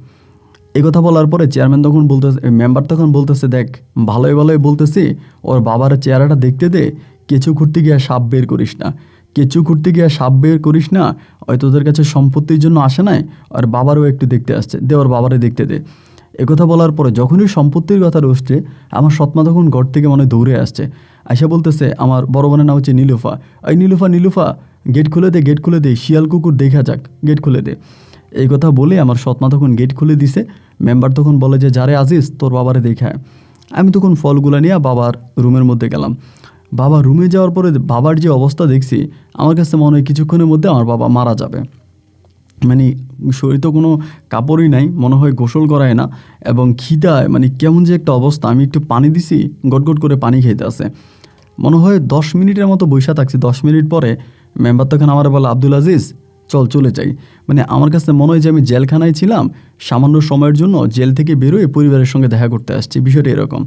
এই কথা বলার পরে চেয়ারম্যান তখন বলতেছে, মেম্বার তখন বলতেছে, দেখ ভালোই ভালোই বলতেছি, ওর বাবার চেহারাটা দেখতে দে, কেঁচু খুঁড়তে গিয়ে সাপ বের করিস না, কেঁচু খুঁড়তে গিয়ে সাপ বের করিস না, ওই তোদের কাছে সম্পত্তির জন্য আসে নাই, আর বাবারও একটু দেখতে আসছে, দে ওর বাবারে দেখতে দে। একথা বলার পরে যখনই সম্পত্তির কথা উঠছে, আমার সৎমা তখন ঘর থেকে মনে দৌড়ে আসছে, আয়সা বলতেছে, আমার বড় বোনের নাম হচ্ছে নীলুফা, এই নীলুফা নীলুফা গেট খুলে দে, গেট খুলে দে, শিয়াল কুকুর দেখা যাক, গেট খুলে দে। এই কথা বলে আমার সৎমা তখন গেট খুলে দিছে। মেম্বার তখন বলে যে, যারে আজিজ তোর বাবারে দেখায়। আমি তখন ফলগুলো নিয়ে বাবার রুমের মধ্যে গেলাম। বাবা রুমে যাওয়ার পরে বাবার যে অবস্থা দেখছি, আমার কাছে মনে হয় কিছুক্ষণের মধ্যে আমার বাবা মারা যাবে। মানে শরীর তো কোনো কাপড়ই নাই, মনে হয় গোসল করায় না, এবং খিদায় মানে কেমন যে একটা অবস্থা। আমি একটু পানি দিছি, গটগট করে পানি খেতে আছে। মনে হয় 10 মিনিটের মতো বৈশা থাকছি। 10 মিনিট পরে মেম্বার তখন আমার বলে, আব্দুল আজিজ চল চলে যাই। মানে আমার কাছে মনে হয় যে আমি জেলখানায় ছিলাম, সামান্য সময়ের জন্য জেল থেকে বেরোয় পরিবারের সঙ্গে দেখা করতে আসছি, বিষয়টা এরকম।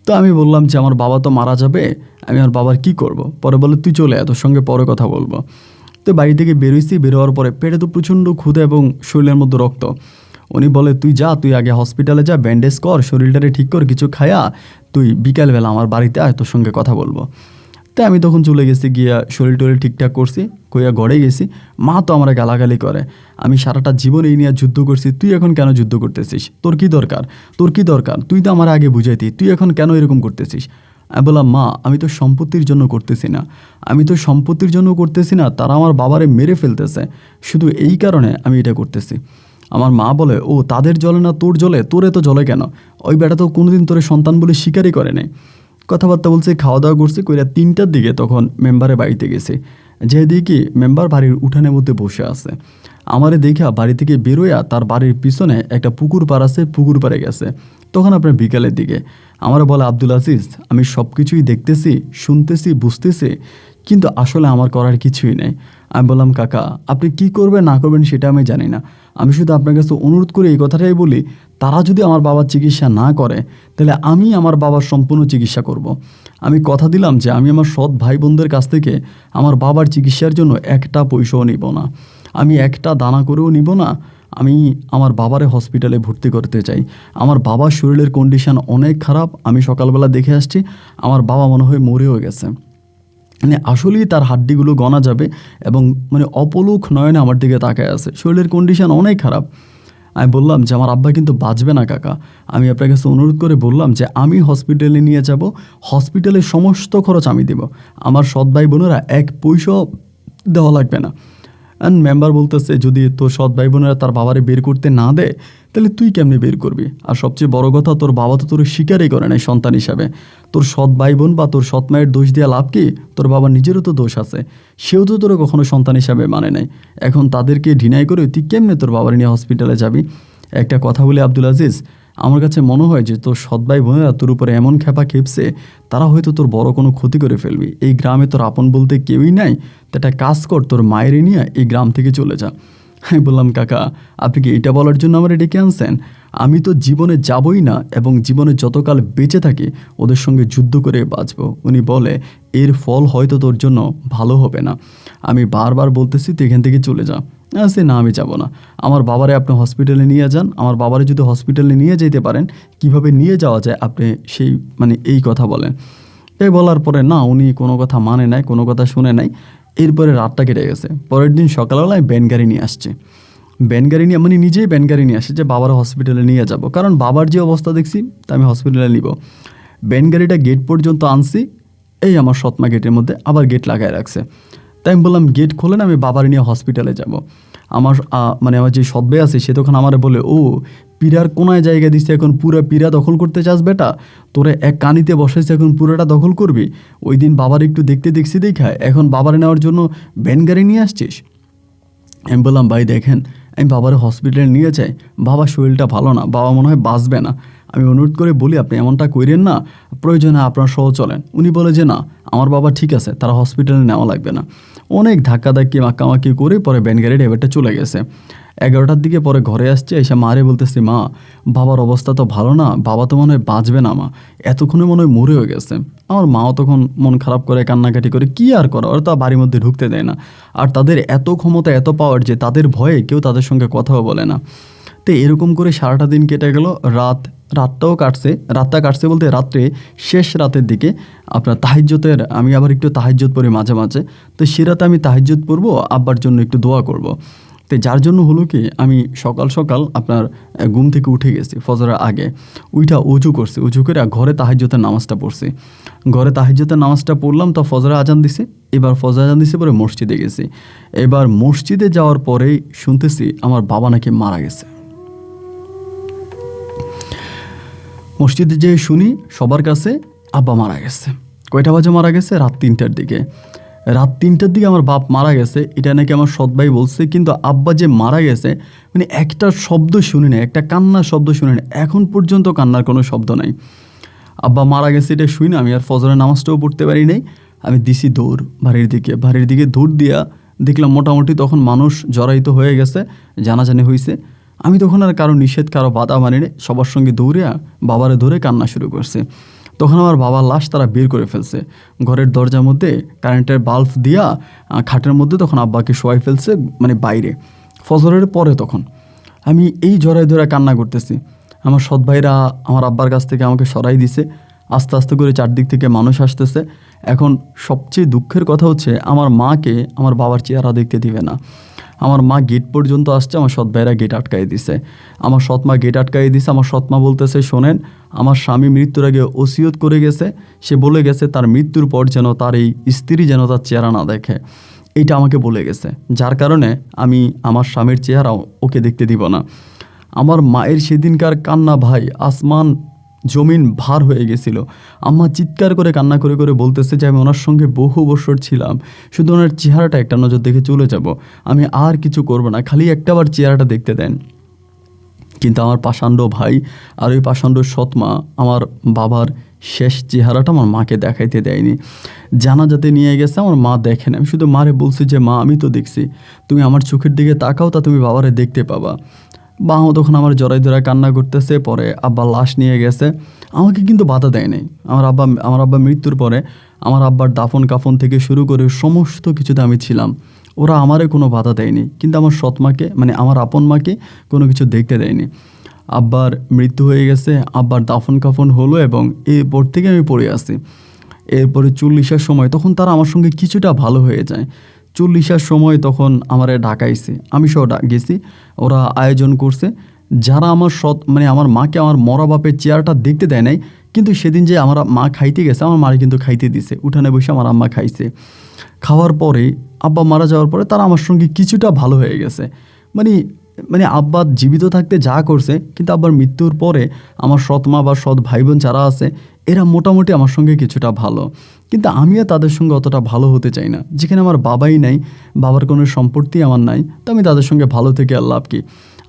তো আমি বললাম যে আমার বাবা তো মারা যাবে, আমি আমার বাবার কি করব। পরে বলে, তুই চলে আয়, তোর সঙ্গে পরে কথা বলবো। তো বাড়ি থেকে বেরোইছি, বেরোয়ার পরে পেটে তো প্রচণ্ড ক্ষুধা এবং শরীরের মধ্যে রক্ত। উনি বলে, তুই যা, তুই আগে হসপিটালে যা, ব্যান্ডেজ কর, শরীরটারে ঠিক কর, কিছু খায়া তুই বিকালবেলা আমার বাড়িতে আয়, তোর সঙ্গে কথা বলবো। তাই আমি তখন চলে গেছি, গিয়া শরীর টরীর ঠিকঠাক করছি, কইয়া ঘরে গেছি। মা তো আমরা গালাগালি করে, আমি সারাটা জীবন এই নিয়ে যুদ্ধ করছি, তুই এখন কেন যুদ্ধ করতেছিস, তোর কি দরকার, তোর কি দরকার, তুই তো আমার আগে বুঝাইতি, তুই এখন কেন এরকম করতেছিস। আমি বললাম, মা আমি তো সম্পত্তির জন্য করতেছি না, আমি তো সম্পত্তির জন্য করতেছি না, তারা আমার বাবারে মেরে ফেলতেছে, শুধু এই কারণে আমি এটা করতেছি। আমার মা বলে, ও তাদের জলে না তোর জলে, তোরে তো জলে কেন, ওই বেটা তো কোনোদিন তোরে সন্তান বলে স্বীকারই করে নাই। কথাবার্তা বলছে, খাওয়া দাওয়া করছে, কইরা 3টার দিকে তখন মেম্বারে বাড়িতে গেছে। যে দেখি মেম্বার বাড়ির উঠানের মধ্যে বসে আছে। আমারে দেখা বাড়ি থেকে বেরোয়া তার বাড়ির পিছনে একটা পুকুর পাড় আছে, পুকুর পাড়ে গেছে। তখন আপনার বিকালের দিকে আমার বলে, আব্দুল আজিজ আমি সব কিছুই দেখতেছি, শুনতেছি, বুঝতেছি, কিন্তু আসলে আমার করার কিছুই নেই। আমি বললাম, কাকা আপনি কি করবেন না করবেন সেটা আমি জানি না, আমি শুধু আপনার কাছে অনুরোধ করে এই কথাটাই বলি, তারা যদি আমার বাবার চিকিৎসা না করে তাহলে আমি আমার বাবার সম্পূর্ণ চিকিৎসা করব। আমি কথা দিলাম যে আমি আমার সৎ ভাই বোনদের কাছ থেকে আমার বাবার চিকিৎসার জন্য একটা পয়সাও নিব না, আমি একটা দানা করেও নিব না। আমি আমার বাবারে হসপিটালে ভর্তি করতে চাই। আমার বাবার শরীরের কন্ডিশন অনেক খারাপ, আমি সকালবেলা দেখে আসছি, আমার বাবা মনে হয় মরেও গেছে। মানে আসলেই তার হাড্ডিগুলো গনা যাবে, এবং মানে অপলক নয়নে আমার দিকে তাকায় আছে, শরীরের কন্ডিশন অনেক খারাপ। আমি বললাম যে আমার আব্বা কিন্তু বাঁচবে না কাকা, আমি আপনার কাছে অনুরোধ করে বললাম যে আমি হসপিটালে নিয়ে যাব, হসপিটালের সমস্ত খরচ আমি দেব, আমার সৎ ভাই বোনেরা এক পয়সাও দেওয়া লাগবে না। অ্যান্ড মেম্বার বলতেছে, যদি তোর সৎ ভাই বোনেরা তার বাবারে বের করতে না দেয় তাহলে তুই কেমনি বের করবি, আর সবচেয়ে বড় কথা তোর বাবা তো তোর স্বীকারই করে নাই সন্তান হিসাবে, তোর সৎ ভাই বোন বা তোর সৎ মায়ের দোষ দেওয়া লাভ কি, তোর বাবার নিজেরও তো দোষ আছে, সেও তো তোর কখনো সন্তান হিসাবে মানে নাই, এখন তাদেরকে ডিনাই করে তুই কেমনে তোর বাবার নিয়ে হসপিটালে যাবি। একটা কথা বলি আব্দুল আজিজ, আমার কাছে মনে হয় যে তোর সৎ ভাই বোনেরা তোর উপরে এমন খেপা খেপছে, তারা হয়তো তোর বড় কোনো ক্ষতি করে ফেলবি, এই গ্রামে তোর আপন বলতে কেউই নাই, তো একটা কাজ কর, তোর মায়ের নিয়ে এই গ্রাম থেকে চলে যা। আমি বললাম, কাকা আপনি কি এটা বলার জন্য আমার ডেকে আনছেন, আমি তো জীবনে যাবই না, এবং জীবনে যতকাল বেঁচে থাকি ওদের সঙ্গে যুদ্ধ করে বাঁচবো। উনি বলে, এর ফল হয়তো তোর জন্য ভালো হবে না, আমি বারবার বলতেছি তুই এখান থেকে চলে যা। সে না আমি যাব না, আমার বাবারে আপনি হসপিটালে নিয়ে যান, আমার বাবারে যদি হসপিটালে নিয়ে যেতে পারেন, কিভাবে নিয়ে যাওয়া যায় আপনি সেই মানে এই কথা বলেন। এই বলার পরে না উনি কোনো কথা মানে নাই, কোনো কথা শুনে নাই। এরপরে রাতটা কেটে গেছে। পরের দিন সকালবেলায় ব্যান গাড়ি নিয়ে আসছে, ব্যান গাড়ি নিয়ে মানে নিজেই ব্যান গাড়ি নিয়ে আসে যে বাবার হসপিটালে নিয়ে যাব, কারণ বাবার যে অবস্থা দেখছি তা আমি হসপিটালে নিব। ব্যান গাড়িটা গেট পর্যন্ত আনছি, এই আমার সৎমা গেটের মধ্যে আবার গেট লাগায় রাখছে। তাই আমি বললাম, গেট খোলেন, আমি বাবার নিয়ে হসপিটালে যাব। আমার মানে আমার যে সৎ ভাই আছে সে তখন আমার বলে, ও পীড়ার কোনায় জায়গা দিচ্ছে, এখন পুরা পীড়া দখল করতে চাস বেটা, তোরে এক কানিতে বসাইছে, এখন পুরোটা দখল করবি, ওই দিন বাবার একটু দেখতে দেখছি দেখায়, এখন বাবার নেওয়ার জন্য ভ্যান গাড়ি নিয়ে আসছিস। আমি বললাম, ভাই দেখেন আমি বাবার হসপিটালে নিয়ে যাই, বাবার শরীরটা ভালো না, বাবা মনে হয় বাঁচবে না, আমি অনুরোধ করে বলি আপনি এমনটা করেন না, প্রয়োজনে আপনার সহ চলেন। উনি বলে যে না আমার বাবা ঠিক আছে, তারা হসপিটালে নেওয়া লাগবে না। অনেক ধাক্কাধাক্কি মাক্কামাক্কি করে পরে ভ্যান গাড়ি ড্রাইভারটা চলে গেছে। 11টার দিকে পরে ঘরে আসছে, এসে মারে বলতেছি, মা বাবার অবস্থা তো ভালো না, বাবা তো মনে হয় বাঁচবে না, মা এতক্ষণে মনে হয় মরেও গেছে। আমার মাও তখন মন খারাপ করে কান্নাকাটি করে, কি আর করা, ওরা তো বাড়ির মধ্যে ঢুকতে দেয় না। আর তাদের এত ক্ষমতা, এত পাওয়ার যে তাদের ভয়ে কেউ তাদের সঙ্গে কথাও বলে না। তো এরকম করে সারাটা দিন কেটে গেল। রাতটা কাটছে বলতে রাত্রে শেষ রাতের দিকে আপনার তাহাজ্জুদের, আমি আবার একটু তাহাজ্জুদ পড়ি মাঝে মাঝে। তো সে রাতে আমি তাহাজ্জুদ পড়বো, আব্বার জন্য একটু দোয়া করব। তো যার জন্য হলো কি, আমি সকাল সকাল আপনার ঘুম থেকে উঠে গেছি ফজরের আগে, উইঠা উজু করছি, উজু করে ঘরে তাহাজ্জুদের নামাজটা পড়ছি। ঘরে তাহাজ্জুদের নামাজটা পড়লাম, তো ফজরে আজান দিছে। এবার ফজর আজান দিছে পরে মসজিদে গেছি। এবার মসজিদে যাওয়ার পরেই শুনতেছি আমার বাবা নাকি মারা গেছে। মসজিদে যেয়ে শুনি সবার কাছে আব্বা মারা গেছে। কয়টা বাজে মারা গেছে? রাত 3টার দিকে। রাত 3টার দিকে আমার বাপ মারা গেছে, এটা নাকি আমার সৎ ভাই বলছে। কিন্তু আব্বা যে মারা গেছে মানে একটা শব্দ শুনি না, একটা কান্নার শব্দ শুনি না, এখন পর্যন্ত কান্নার কোনো শব্দ নাই। আব্বা মারা গেছে এটা শুই না, আমি আর ফজরের নামাজটাও পড়তে পারি নাই। আমি দিছি দৌড় বাড়ির দিকে দৌড় দিয়া দেখলাম মোটামুটি তখন মানুষ জড়াইত হয়ে গেছে, জানাজানি হয়েছে। আমি তখন আর কারো নিষেধ, কারো বাধা মানি না, সবার সঙ্গে দৌড়িয়া বাবারে ধরে কান্না শুরু করছে। তখন আমার বাবার লাশ তারা বের করে ফেলছে ঘরের দরজার মধ্যে, কারেন্টের বাল্ব দিয়া খাটের মধ্যে তখন আব্বাকে শোয়াই ফেলছে, মানে বাইরে ফজরের পরে। তখন আমি এই জড়াই ধরে কান্না করতেছি। আমার সৎ ভাইরা আমার আব্বার কাছ থেকে আমাকে সরাই দিছে। আস্তে আস্তে করে চারদিক থেকে মানুষ আসতেছে। এখন সবচেয়ে দুঃখের কথা হচ্ছে আমার মাকে আমার বাবার চেহারা দেখতে দিবে না। আমার মা গেট পর্যন্ত আসছে, আমার সৎ ভাইরা গেট আটকাই দিছে। আমার সৎ মা গেট আটকাই দিছে। আমার সৎ মা বলতেছে, শোনেন, আমার স্বামী মৃত্যুর আগে ওসিয়ত করে গেছে, সে বলে গেছে তার মৃত্যুর পর যেন তার এই স্ত্রী যেন তার চেহারা না দেখে, এইটা আমাকে বলে গেছে। যার কারণে আমি আমার স্বামীর চেহারা ওকে দেখতে দিব না। আমার মায়ের সেদিনকার কান্না ভাই আসমান জমিন ভার হয়ে গেছিল। আম্মা চিৎকার করে কান্না করে করে বলতেছে যে আমি ওনার সঙ্গে বহু বছর ছিলাম, শুধু ওনার চেহারাটা একটা নজর দেখে চলে যাব, আমি আর কিছু করব না, খালি একটাবার চেহারাটা দেখতে দেন। কিন্তু আমার পাষাণ্ড ভাই আর ওই পাষাণ্ড সৎমা আমার বাবার শেষ চেহারাটা আমার মাকে দেখাইতে দেয়নি। জানাজাতে নিয়ে গেছে, আমার মা দেখেন। আমি শুধু মারে বলছি যে মা আমি তো দেখছি, তুমি আমার চোখের দিকে তাকাও, তা তুমি বাবারে দেখতে পাবা। বাবা তখন আমার জড়াই ধরা কান্না করতেছে। পরে আব্বা লাশ নিয়ে গেছে, আমাকে কিন্তু বাধা দেয় নাই। আমার আব্বা মৃত্যুর পরে আমার আব্বার দাফন কাফন থেকে শুরু করে সমস্ত কিছুতে আমি ছিলাম, ওরা আমারে কোনো বাধা দেয়নি। কিন্তু আমার সৎ মাকে, মানে আমার আপন মাকে কোনো কিছু দেখতে দেয়নি। আব্বার মৃত্যু হয়ে গেছে, আব্বার দাফন কাফন হলো এবং এরপর থেকে আমি পড়ে আসি। এরপরে 40-এর সময় তখন তারা আমার সঙ্গে কিছুটা ভালো হয়ে যায়। 40-এর সময় তখন আমারে ডাকাইছে, আমি সহ গেছি, ওরা আয়োজন করছে। যারা আমার মানে আমার মাকে আমার মরা বাপের চেয়ারটা দেখতে দেয় নাই, কিন্তু সেদিন যে আমার মা খাইতে গেছে, আমার মারে কিন্তু খাইতে দিছে। উঠানে বসে আমার আম্মা খাইছে। খাওয়ার পরে আব্বা মারা যাওয়ার পরে তারা আমার সঙ্গে কিছুটা ভালো হয়ে গেছে। মানে মানে আব্বা জীবিত থাকতে যা করছে, কিন্তু আব্বার মৃত্যুর পরে আমার সৎ মা বা সৎ ভাই বোন যারা আছে এরা মোটামুটি আমার সঙ্গে কিছুটা ভালো। কিন্তু আমিও তাদের সঙ্গে অতটা ভালো হতে চাই না। যেখানে আমার বাবাই নাই, বাবার কোনো সম্পত্তি আমার নাই, তো আমি তাদের সঙ্গে ভালো থেকে আর লাভ কি?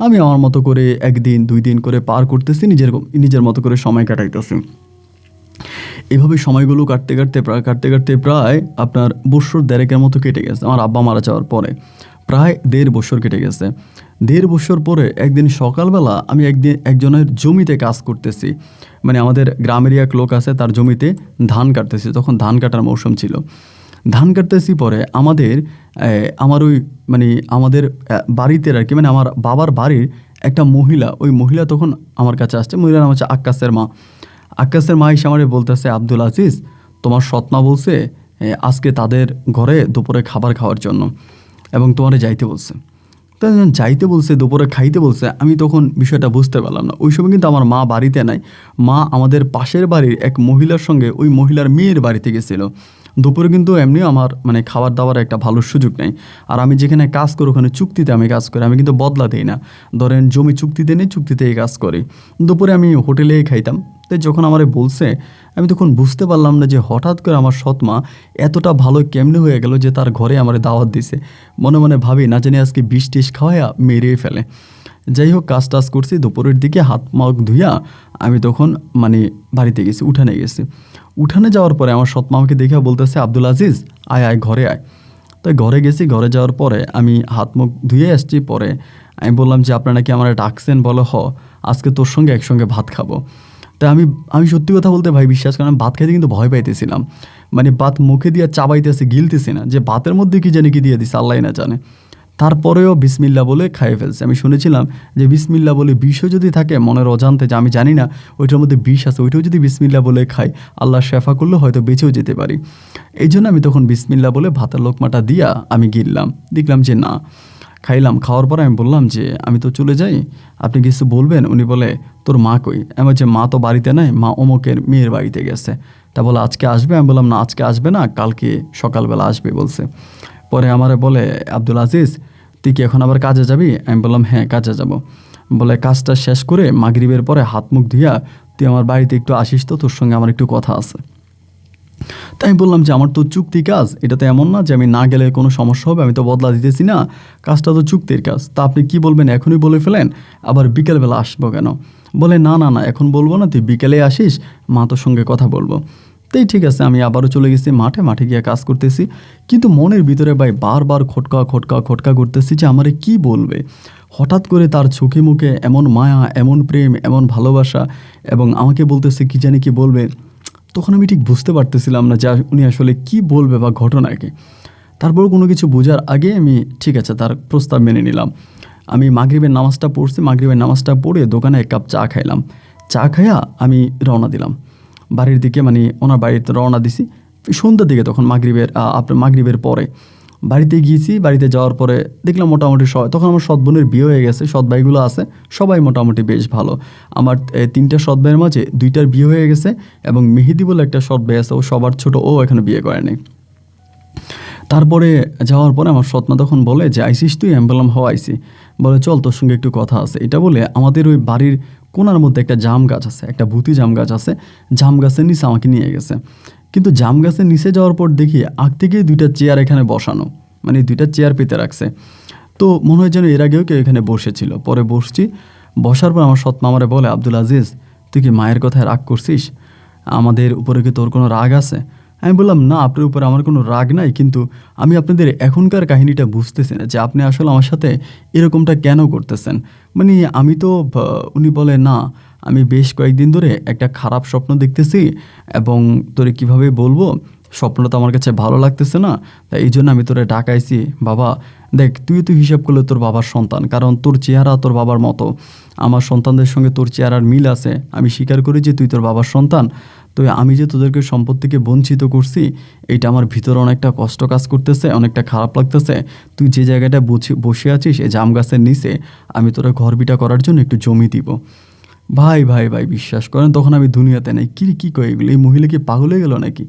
আমি আমার মতো করে 1 দিন 2 দিন করে পার করতেছি, নিজের মতো করে সময় কাটাইতেছি। এভাবে সময়গুলো কাটতে কাটতে প্রায় আপনার বছর 1.5 মতো কেটে গেছে। আমার আব্বা মারা যাওয়ার পরে প্রায় 1.5 বছর কেটে গেছে। 1.5 বছর পরে একদিন সকালবেলা আমি একজনের জমিতে কাজ করতেছি, মানে আমাদের গ্রামেরই এক লোক আছে, তার জমিতে ধান কাটতেছি। তখন ধান কাটার মৌসুম ছিল। ধান কাটতেছি পরে আমার ওই মানে আমাদের বাড়িতে আর কি, মানে আমার বাবার বাড়ির একটা মহিলা, ওই মহিলা তখন আমার কাছে আসছে। মহিলার নাম হচ্ছে আক্কাসের মা। আক্কাসের মা এসে আমারে বলতেছে, আব্দুল আজিজ, তোমার সৎমা বলছে আজকে তাদের ঘরে দুপুরে খাবার খাওয়ার জন্য এবং তোমারে যাইতে বলছে। তো যাইতে বলছে, দুপুরে খাইতে বলছে। আমি তখন বিষয়টা বুঝতে পারলাম না। ওই সময় কিন্তু আমার মা বাড়িতে নাই, মা আমাদের পাশের বাড়ির এক মহিলার সঙ্গে ওই মহিলার মেয়ের বাড়িতে গেছিলো। দুপুরে কিন্তু এমনিও আমার মানে খাবার দাবার একটা ভালো সুযোগ নেই। আর আমি যেখানে কাজ করি ওখানে চুক্তিতে আমি কাজ করি, আমি কিন্তু বদলা দিই না। ধরেন জমি চুক্তিতে নেই, চুক্তিতেই কাজ করি। দুপুরে আমি হোটেলেই খাইতাম। তাই যখন আমারে বলছে, আমি তখন বুঝতে পারলাম না যে হঠাৎ করে আমার সৎমা এতটা ভালো কেমনে হয়ে গেল যে তার ঘরে আমার দাওয়াত দিছে। মনে মনে ভাবি না জানি আজকে বিষ টিস খাওয়াইয়া মেরেই ফেলে। যাই হোক, কাজ টাজ করছি। দুপুরের দিকে হাত মুখ ধুইয়া আমি তখন মানে বাড়িতে গেছি, উঠানে গেছি। উঠানে যাওয়ার পরে আমার সৎমা আমাকে দেখে বলতেছে, আব্দুল আজিজ, আয় আয় ঘরে আয়। তাই ঘরে গেছি, ঘরে যাওয়ার পরে আমি হাত মুখ ধুয়ে আসছি। পরে আমি বললাম যে আপনারা কি আমার ডাকছেন? বলো হ, আজকে তোর সঙ্গে একসঙ্গে ভাত খাবো। তাই আমি আমি সত্যি কথা বলতে ভাই বিশ্বাস করেন, ভাত খাইতে কিন্তু ভয় পাইতেছিলাম। মানে ভাত মুখে দিয়ে চাবাইতেছি, গিলতেছি না, যে ভাতের মধ্যে কি জানি কি দিয়ে দিছে আল্লাহ না জানে। তারপরেও বিসমিল্লা বলে খাইয়ে ফেলছে। আমি শুনেছিলাম যে বিসমিল্লা বলে বিষও যদি থাকে মনের অজান্তে, যে আমি জানি না ওইটার মধ্যে বিষ আছে, ওইটাও যদি বিসমিল্লা বলে খাই আল্লাহ শেফা করলে হয়তো বেঁচেও যেতে পারি। এই জন্য আমি তখন বিসমিল্লা বলে ভাতের লোকমাটা দিয়া আমি গিললাম, দেখলাম যে না, খাইলাম। খাওয়ার পরে আমি বললাম যে আমি তো চলে যাই, আপনি কিছু বলবেন? উনি বলে তোর মা কই? আমি যে মা তো বাড়িতে নাই, মা অমুকের মেয়ের বাড়িতে গেছে। তা বলে আজকে আসবে? আমি বললাম না, আজকে আসবে না, কালকে সকালবেলা আসবে বলছে। পরে আমারে বলে আব্দুল আজিজ, তুই কি এখন আবার কাজে যাবি? আমি বললাম হ্যাঁ, কাজে যাব। বলে কাজটা শেষ করে মাগরিবের পরে হাত মুখ ধুইয়া তুই আমার বাড়িতে একটু আসিস তো, তোর সঙ্গে আমার একটু কথা আছে। তাই আমি বললাম যে আমার তো চুক্তি কাজ, এটা তো এমন না যে আমি না গেলে কোনো সমস্যা হবে, আমি তো বদলা দিতেছি না, কাজটা তো চুক্তির কাজ। তা আপনি কি বলবেন এখনই বলে ফেলেন, আবার বিকেলবেলা আসবো কেন? বলে না না না, এখন বলবো না, তুই বিকেলে আসিস, মা তোর সঙ্গে কথা বলবো। তাই ঠিক আছে, আমি আবারও চলে গেছি মাঠে গিয়ে কাজ করতেছি। কিন্তু মনের ভিতরে ভাই বারবার খটকা খটকা খটকা করতেছি যে আমারে কি বলবে। হঠাৎ করে তার চোখে মুখে এমন মায়া, এমন প্রেম, এমন ভালোবাসা, এবং আমাকে বলতেছে কি জানি কি বলবে। তখন আমি ঠিক বুঝতে পারতেছিলাম না যে উনি আসলে কি বলবে বা ঘটনা কি। তারপর কোনো কিছু বোঝার আগে আমি ঠিক আছে তার প্রস্তাব মেনে নিলাম। আমি মাগরিবের নামাজটা পড়ছি, মাগরিবের নামাজটা পড়ে দোকানে 1 কাপ চা খাইলাম। চা খাইয়া আমি রওনা দিলাম বাড়ির দিকে, মানে ওনার বাড়িতে রওনা দিছি সন্ধ্যার দিকে, তখন আপনার মাগরিবের পরে বাড়িতে গিয়েছি। বাড়িতে যাওয়ার পরে দেখলাম মোটামুটি সবাই, তখন আমার সৎ বোনের বিয়ে হয়ে গেছে, সৎ ভাইগুলো আছে, সবাই মোটামুটি বেশ ভালো। আমার 3টা সৎ ভাইয়ের মাঝে 2টার বিয়ে হয়ে গেছে, এবং মেহেদি বলে একটা সৎ ভাই আছে, ও সবার ছোট, ও এখনো বিয়ে করেনি। তারপরে যাওয়ার পরে আমার সৎমা তখন বলে যে আইসিস তুই? আমি বললাম হ আইসি। বলে চল তোর সঙ্গে একটু কথা আছে। এটা বলে আমাদের ওই বাড়ির কোনার মধ্যে একটা জাম গাছ আছে, একটা ভূতি জাম গাছ আছে, জাম গাছের নিচে আমাকে নিয়ে গেছে। কিন্তু জাম গাছের নিচে যাওয়ার পর দেখি আগ থেকেই 2টা চেয়ার এখানে বসানো, মানে 2টা চেয়ার পেতে রাখছে। তো মনে হয় যেন এর আগেও কেউ এখানে বসেছিল। পরে বসছি, বসার পর আমার সৎমা আমারে বলে আব্দুল আজিজ, তুই কি মায়ের কথায় রাগ করছিস? আমাদের উপরে কি তোর কোনো রাগ আছে? আমি বললাম না, আপনার উপরে আমার কোনো রাগ নাই, কিন্তু আমি আপনাদের এখনকার কাহিনীটা বুঝতেছি না যে আপনি আসলে আমার সাথে এরকমটা কেন করতেছেন। মানে আমি তো উনি বলে না, আমি বেশ কয়েকদিন ধরে একটা খারাপ স্বপ্ন দেখতেছি, এবং তোরে কিভাবে বলবো, স্বপ্নটা তো আমার কাছে ভালো লাগতেছে না, তাই এই জন্য আমি তোরে ডাকাইছি। বাবা দেখ, তুই তো হিসাব করলে তোর বাবার সন্তান, কারণ তোর চেহারা তোর বাবার মতো, আমার সন্তানদের সঙ্গে তোর চেহারার মিল আছে। আমি স্বীকার করি যে তুই তোর বাবার সন্তান। তো আমি যে তোদেরকে সম্পদ থেকে বঞ্চিত করছি, এইটা আমার ভিতরে অনেকটা কষ্ট কাজ করতেছে, অনেকটা খারাপ লাগতেছে। তুই যে জায়গাটা বসে আছিস এই জাম গাছের নিচে, আমি তোরা ঘর বিটা করার জন্য একটু জমি দিব। ভাই ভাই ভাই বিশ্বাস করেন, তখন আমি দুনিয়াতে নেই। কী কয় এগুলো, এই মহিলা কি পাগল হয়ে গেল নাকি?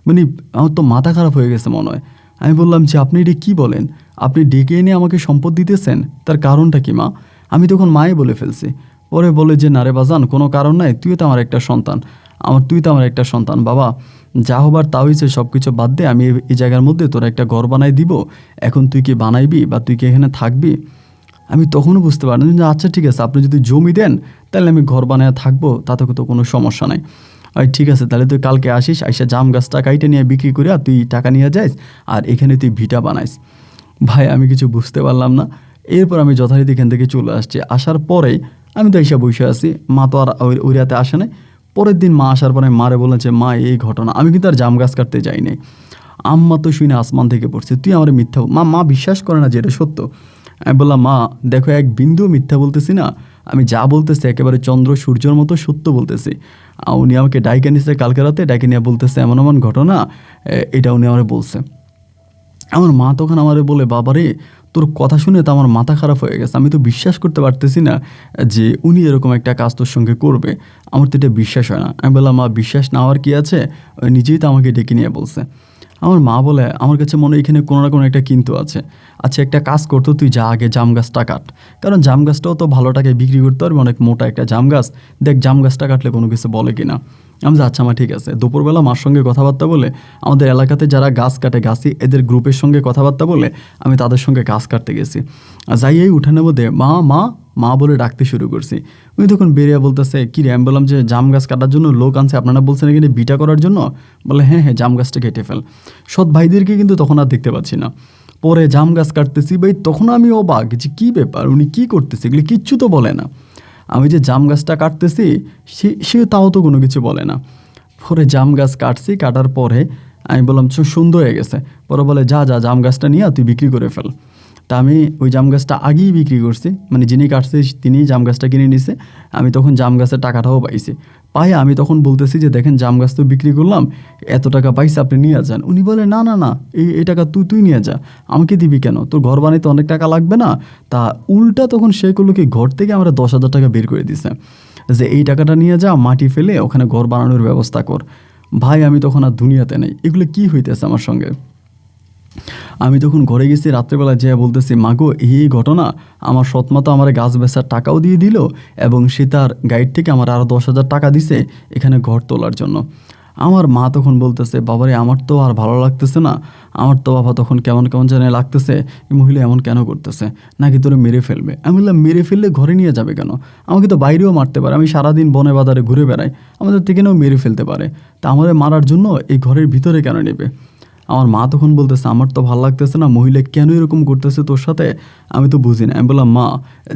মানে আমার তো মাথা খারাপ হয়ে গেছে মনে হয়। আমি বললাম যে আপনি এটা কী বলেন? আপনি ডেকে এনে আমাকে সম্পদ দিতেছেন, তার কারণটা কি মা? আমি তখন মায়ে বলে ফেলছি। পরে বলে যে না রে বাজান, কোনো কারণ নাই, তুই তো আমার একটা সন্তান, তুই তো আমার একটা সন্তান বাবা। যা হবার তা হয়েছে, সব কিছু বাদ দে, আমি এই জায়গার মধ্যে তোর একটা ঘর বানাই দিব। এখন তুই কি বানাইবি বা তুই কি এখানে থাকবি? আমি তখনও বুঝতে পারলাম যে আচ্ছা ঠিক আছে, আপনি যদি জমি দেন তাহলে আমি ঘর বানায় থাকবো, তাতে তো কোনো সমস্যা নাই। আর ঠিক আছে, তাহলে তুই কালকে আসিস, আইসা জাম গাছটা কাইটে নিয়ে বিক্রি করে আর তুই টাকা নিয়ে যাইস, আর এখানে তুই ভিটা বানাইস। ভাই আমি কিছু বুঝতে পারলাম না। এরপর আমি যথারীতি এখান থেকে চলে আসছি। আসার পরেই আমি তো এসে বসে আছি, মা তো আর ওই রাতে আসে নাই। পরের দিন মা আসার পরে মারে বললেন যে মা এই ঘটনা। আমি কিন্তু আর জাম গাছ কাটতে যাই নাই। আম্মা তো শুনে আসমান থেকে পড়ছে, তুই আমার মিথ্যা মা বিশ্বাস করে না যে এটা সত্য। আমি বললাম মা দেখো, এক বিন্দুও মিথ্যা বলতেছি না, আমি যা বলতেছি একেবারে চন্দ্র সূর্যের মতো সত্য বলতেছি। উনি আমাকে ডাইকে নিছে কালকে রাতে, ডাইকে নিয়ে বলতেছে এমন এমন ঘটনা, এটা উনি আমার বলছে। আমার মা তখন আমারে বলে বাবারে, তোর কথা শুনে তো আমার মাথা খারাপ হয়ে গেছে, আমি তো বিশ্বাস করতে পারতেছি না যে উনি এরকম একটা কাজ তোর সঙ্গে করবে। আমার তো এটা বিশ্বাস হয় না। আমি বললাম মা বিশ্বাস না হওয়ার কী আছে, নিজেই তো আমাকে ডেকে নিয়ে বলছে। আমার মা বলে আমার কাছে মনে হয় এখানে কোনো না কোনো একটা কিন্তু আছে। আচ্ছা একটা কাজ করতো, তুই যা আগে জাম গাছটা কাট, কারণ জাম গাছটাও তো ভালো টাকায় বিক্রি করতে পারবে, অনেক মোটা একটা জাম গাছ, দেখ জাম গাছটা কাটলে কোনো কিছু বলে কিনা। আমি যে আচ্ছা মা ঠিক আছে। দুপুরবেলা মার সঙ্গে কথাবার্তা বলে, আমাদের এলাকাতে যারা গাছ কাটে গাছি এদের গ্রুপের সঙ্গে কথাবার্তা বলে আমি তাদের সঙ্গে গাছ কাটতে গেছি। যাই এই উঠানের মধ্যে মা মা মা বলে ডাকতে শুরু করছি। উনি তখন বেরিয়ে বলতেছে কী রে? আমি বললাম যে জাম গাছ কাটার জন্য লোক আনছে, আপনারা বলছেন এখানে বিটা করার জন্য? বলে হ্যাঁ হ্যাঁ জাম গাছটা কেটে ফেল। সৎ ভাইদেরকে কিন্তু তখন আর দেখতে পাচ্ছি না। পরে জাম গাছ কাটতেছি ভাই, তখন আমি অবাক যে কী ব্যাপার, উনি কী করতেছে, এগুলি কিচ্ছু তো বলে না। আমি যে জাম গাছটা কাটতেছি সে তাও তো কোনো কিছু বলে না। পরে জাম গাছ কাটছি, কাটার পরে আমি বললাম সুন্দর হয়ে গেছে। পরে বলে যা যা জাম গাছটা নিয়ে তুই বিক্রি করে ফেল। তা আমি ওই জাম গাছটা আগেই বিক্রি করছি, মানে যিনি কাটছে তিনি জাম গাছটা কিনে নিছে। আমি তখন জাম গাছের টাকাটাও পাইছি। পাই আমি তখন বলতেছি যে দেখেন জাম গাছ তো বিক্রি করলাম, এত টাকা পাইছি, আপনি নিয়ে যান। উনি বলে না না না, এই টাকা তুই নিয়ে যা, আমাকে দিবি কেন, তোর ঘর বানাইতে অনেক টাকা লাগবে না। তা উল্টা তখন সে করলো কি, ঘর থেকে আমরা 10,000 টাকা বের করে দিছে যে এই টাকাটা নিয়ে যা, মাটি ফেলে ওখানে ঘর বানানোর ব্যবস্থা কর। ভাই আমি তখন আর দুনিয়াতে নেই, এগুলো কি হইতেছে আমার সঙ্গে। আমি তখন ঘরে গেছি, রাত্রেবেলা যেয়ে বলতেছি মাগো এই ঘটনা, আমার সৎমা তো আমার গাছ বেচার টাকাও দিয়ে দিল এবং সে তার গাইড থেকে আমার আরও 10,000 টাকা দিছে এখানে ঘর তোলার জন্য। আমার মা তখন বলতেছে বাবারে আমার তো আর ভালো লাগতেছে না, আমার তো বাবা তখন কেমন কেমন জানে লাগতেছে, এই মহিলা এমন কেন করতেছে, নাকি তোরে মেরে ফেলবে। আমি বললাম মেরে ফেললে ঘরে নিয়ে যাবে কেন, আমাকে তো বাইরেও মারতে পারে, আমি সারাদিন বনে বাজারে ঘুরে বেড়াই, আমাদের থেকেও মেরে ফেলতে পারে, তা আমাদের মারার জন্য এই ঘরের ভিতরে কেন নেবে। আমার মা তখন বলতেছে আমার তো ভালো লাগতেছে না, মহিলা কেন এরকম করতেছে তোর সাথে, আমি তো বুঝি না। আমি বললাম মা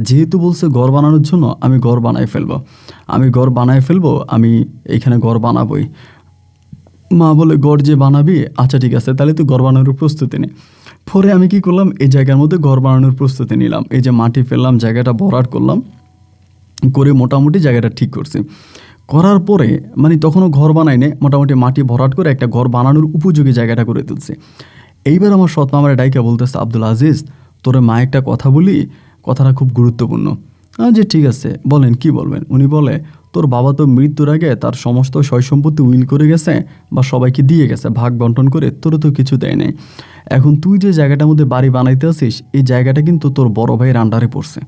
যেহেতু বলছে ঘর বানানোর জন্য, আমি ঘর বানাই ফেলবো, আমি এইখানে ঘর বানাবোই। মা বলে ঘর যে বানাবি, আচ্ছা ঠিক আছে তাহলে তুই ঘর বানানোর প্রস্তুতি নে। পরে আমি কি করলাম, এই জায়গার মধ্যে ঘর বানানোর প্রস্তুতি নিলাম, এই যে মাটি ফেললাম, জায়গাটা ভরাট করলাম, করে মোটামুটি জায়গাটা ঠিক করছি। করার পরে মানে তখনও ঘর বানাই নে, মোটামুটি মাটি ভরাট করে একটা ঘর বানানোর উপযোগী জায়গাটা করে তুলছি। এইবার আমার সৎমা আমার ডাইকা বলতেছে আব্দুল আজিজ তোরে মা একটা কথা বলি, কথাটা খুব গুরুত্বপূর্ণ। যে ঠিক আছে বলেন, কি বলবেন। উনি বলে তোর বাবা তো মৃত্যুর আগে তার সমস্ত সয় সম্পত্তি উইল করে গেছে বা সবাইকে দিয়ে গেছে ভাগ বন্টন করে, তোরও তো কিছু দেয় নাই। এখন তুই যে জায়গাটার মধ্যে বাড়ি বানাইতে আসিস, এই জায়গাটা কিন্তু তোর বড় ভাইয়ের আন্ডারে পড়ছে,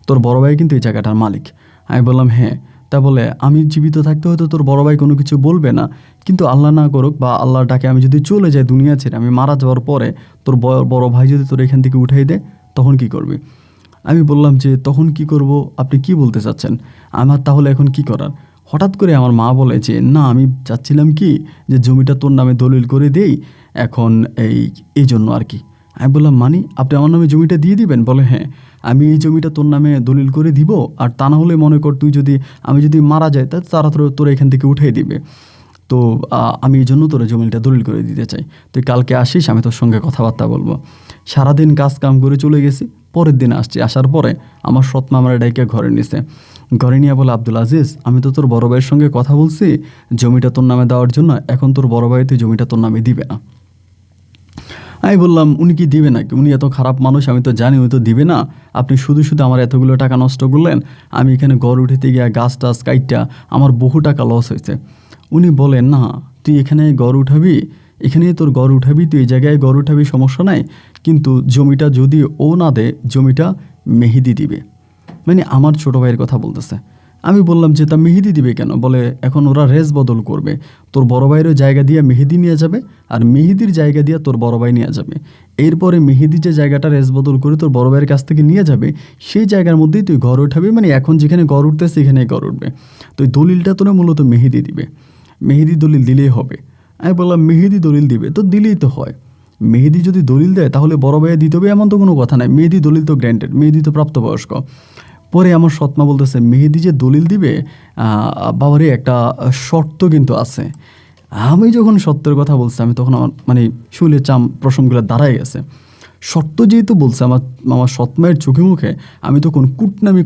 তোর বড় ভাই কিন্তু এই জায়গাটার মালিক। আমি বললাম হ্যাঁ। তা বলে আমি জীবিত থাকতে হয়তো তোর বড় ভাই কোনো কিছু বলবে না, কিন্তু আল্লাহ না করুক বা আল্লাহর ডাকে আমি যদি চলে যাই দুনিয়া ছেড়ে, আমি মারা যাওয়ার পরে তোর বড় ভাই যদি তোর এখান থেকে উঠাই দেয় তখন কি করবি। আমি বললাম যে তখন কি করব, আপনি কি বলতে চাচ্ছেন, আমার তাহলে এখন কি করার। হঠাৎ করে আমার মা বলে যে না আমি চাচ্ছিলাম কি যে জমিটা তোর নামে দলিল করে দেই, এখন এই জন্য আর কি। আমি বললাম মানে আপনি আমার নামে জমিটা দিয়ে দিবেন। বলে হ্যাঁ আমি এই জমিটা তোর নামে দলিল করে দিব, আর তা না হলে মনে কর আমি যদি মারা যাই তা তারা তোর এখান থেকে উঠিয়ে দিবে। তো আমি এই জন্য তোর জমিটা দলিল করে দিতে চাই, তুই কালকে আসিস, আমি তোর সঙ্গে কথাবার্তা বলবো। সারাদিন কাজ কাম করে চলে গেছি, পরের দিন আসছি, আসার পরে আমার সৎমা আমার ডাইকে ঘরে নিছে। ঘরে নিয়ে বলে আব্দুল আজিজ আমি তো তোর বড় ভাইয়ের সঙ্গে কথা বলছি জমিটা তোর নামে দেওয়ার জন্য, এখন তোর বড় ভাই তুই জমিটা তোর নামে দিবে না। আমি বললাম উনি কি দিবে নাকি, উনি এত খারাপ মানুষ আমি তো জানি, উনি তো দিবে না, আপনি শুধু শুধু আমার এতগুলো টাকা নষ্ট করলেন, আমি এখানে ঘর উঠেতে গিয়ে গাছ টাছ কাইটটা আমার বহু টাকা লস হয়েছে। উনি বলেন না তুই এখানে ঘর উঠাবি, এখানেই তোর ঘর উঠাবি, তুই এই জায়গায় ঘর উঠাবি সমস্যা নাই, কিন্তু জমিটা যদি ও না দেয় জমিটা মেহেদি দিবে। মানে আমার ছোটো ভাইয়ের কথা বলতেছে। আমি বললাম যে তা মেহেদি দিবে কেন। বলে এখন ওরা রেস বদল করবে, তোর বড় ভাইয়েরও জায়গা দিয়ে মেহেদি নিয়ে যাবে আর মেহেদির জায়গা দিয়ে তোর বড় ভাই নিয়ে যাবে। এরপরে মেহেদি যে জায়গাটা রেস বদল করে তোর বড় ভাইয়ের কাছ থেকে নিয়ে যাবে, সেই জায়গার মধ্যেই তুই ঘর উঠাবি, মানে এখন যেখানে ঘর উঠতে সেখানেই ঘর উঠবে। তো ওই দলিলটা তোরা মূলত মেহেদি দিবে, মেহেদি দলিল দিলেই হবে। আমি বললাম মেহেদি দলিল দিবে তো দিলেই তো হয়, মেহেদি যদি দলিল দেয় তাহলে বড় ভাইয়া দিতে হবে এমন তো কোনো কথা নাই, মেহেদি দলিল তো গ্র্যান্টেড, মেহেদি তো প্রাপ্তবয়স্ক। পরে আমার সৎমা বলতেছে মেহেদি যে দলিল দিবে বাবারে একটা শর্ত কিন্তু আছে। আমি যখন সত্যের কথা বলছি আমি তখন আমার মানে শুলে চাম প্রসঙ্গগুলো দাঁড়ায় গেছে। শর্ত যেহেতু বলছে আমার সৎমায়ের চোখে মুখে আমি তখন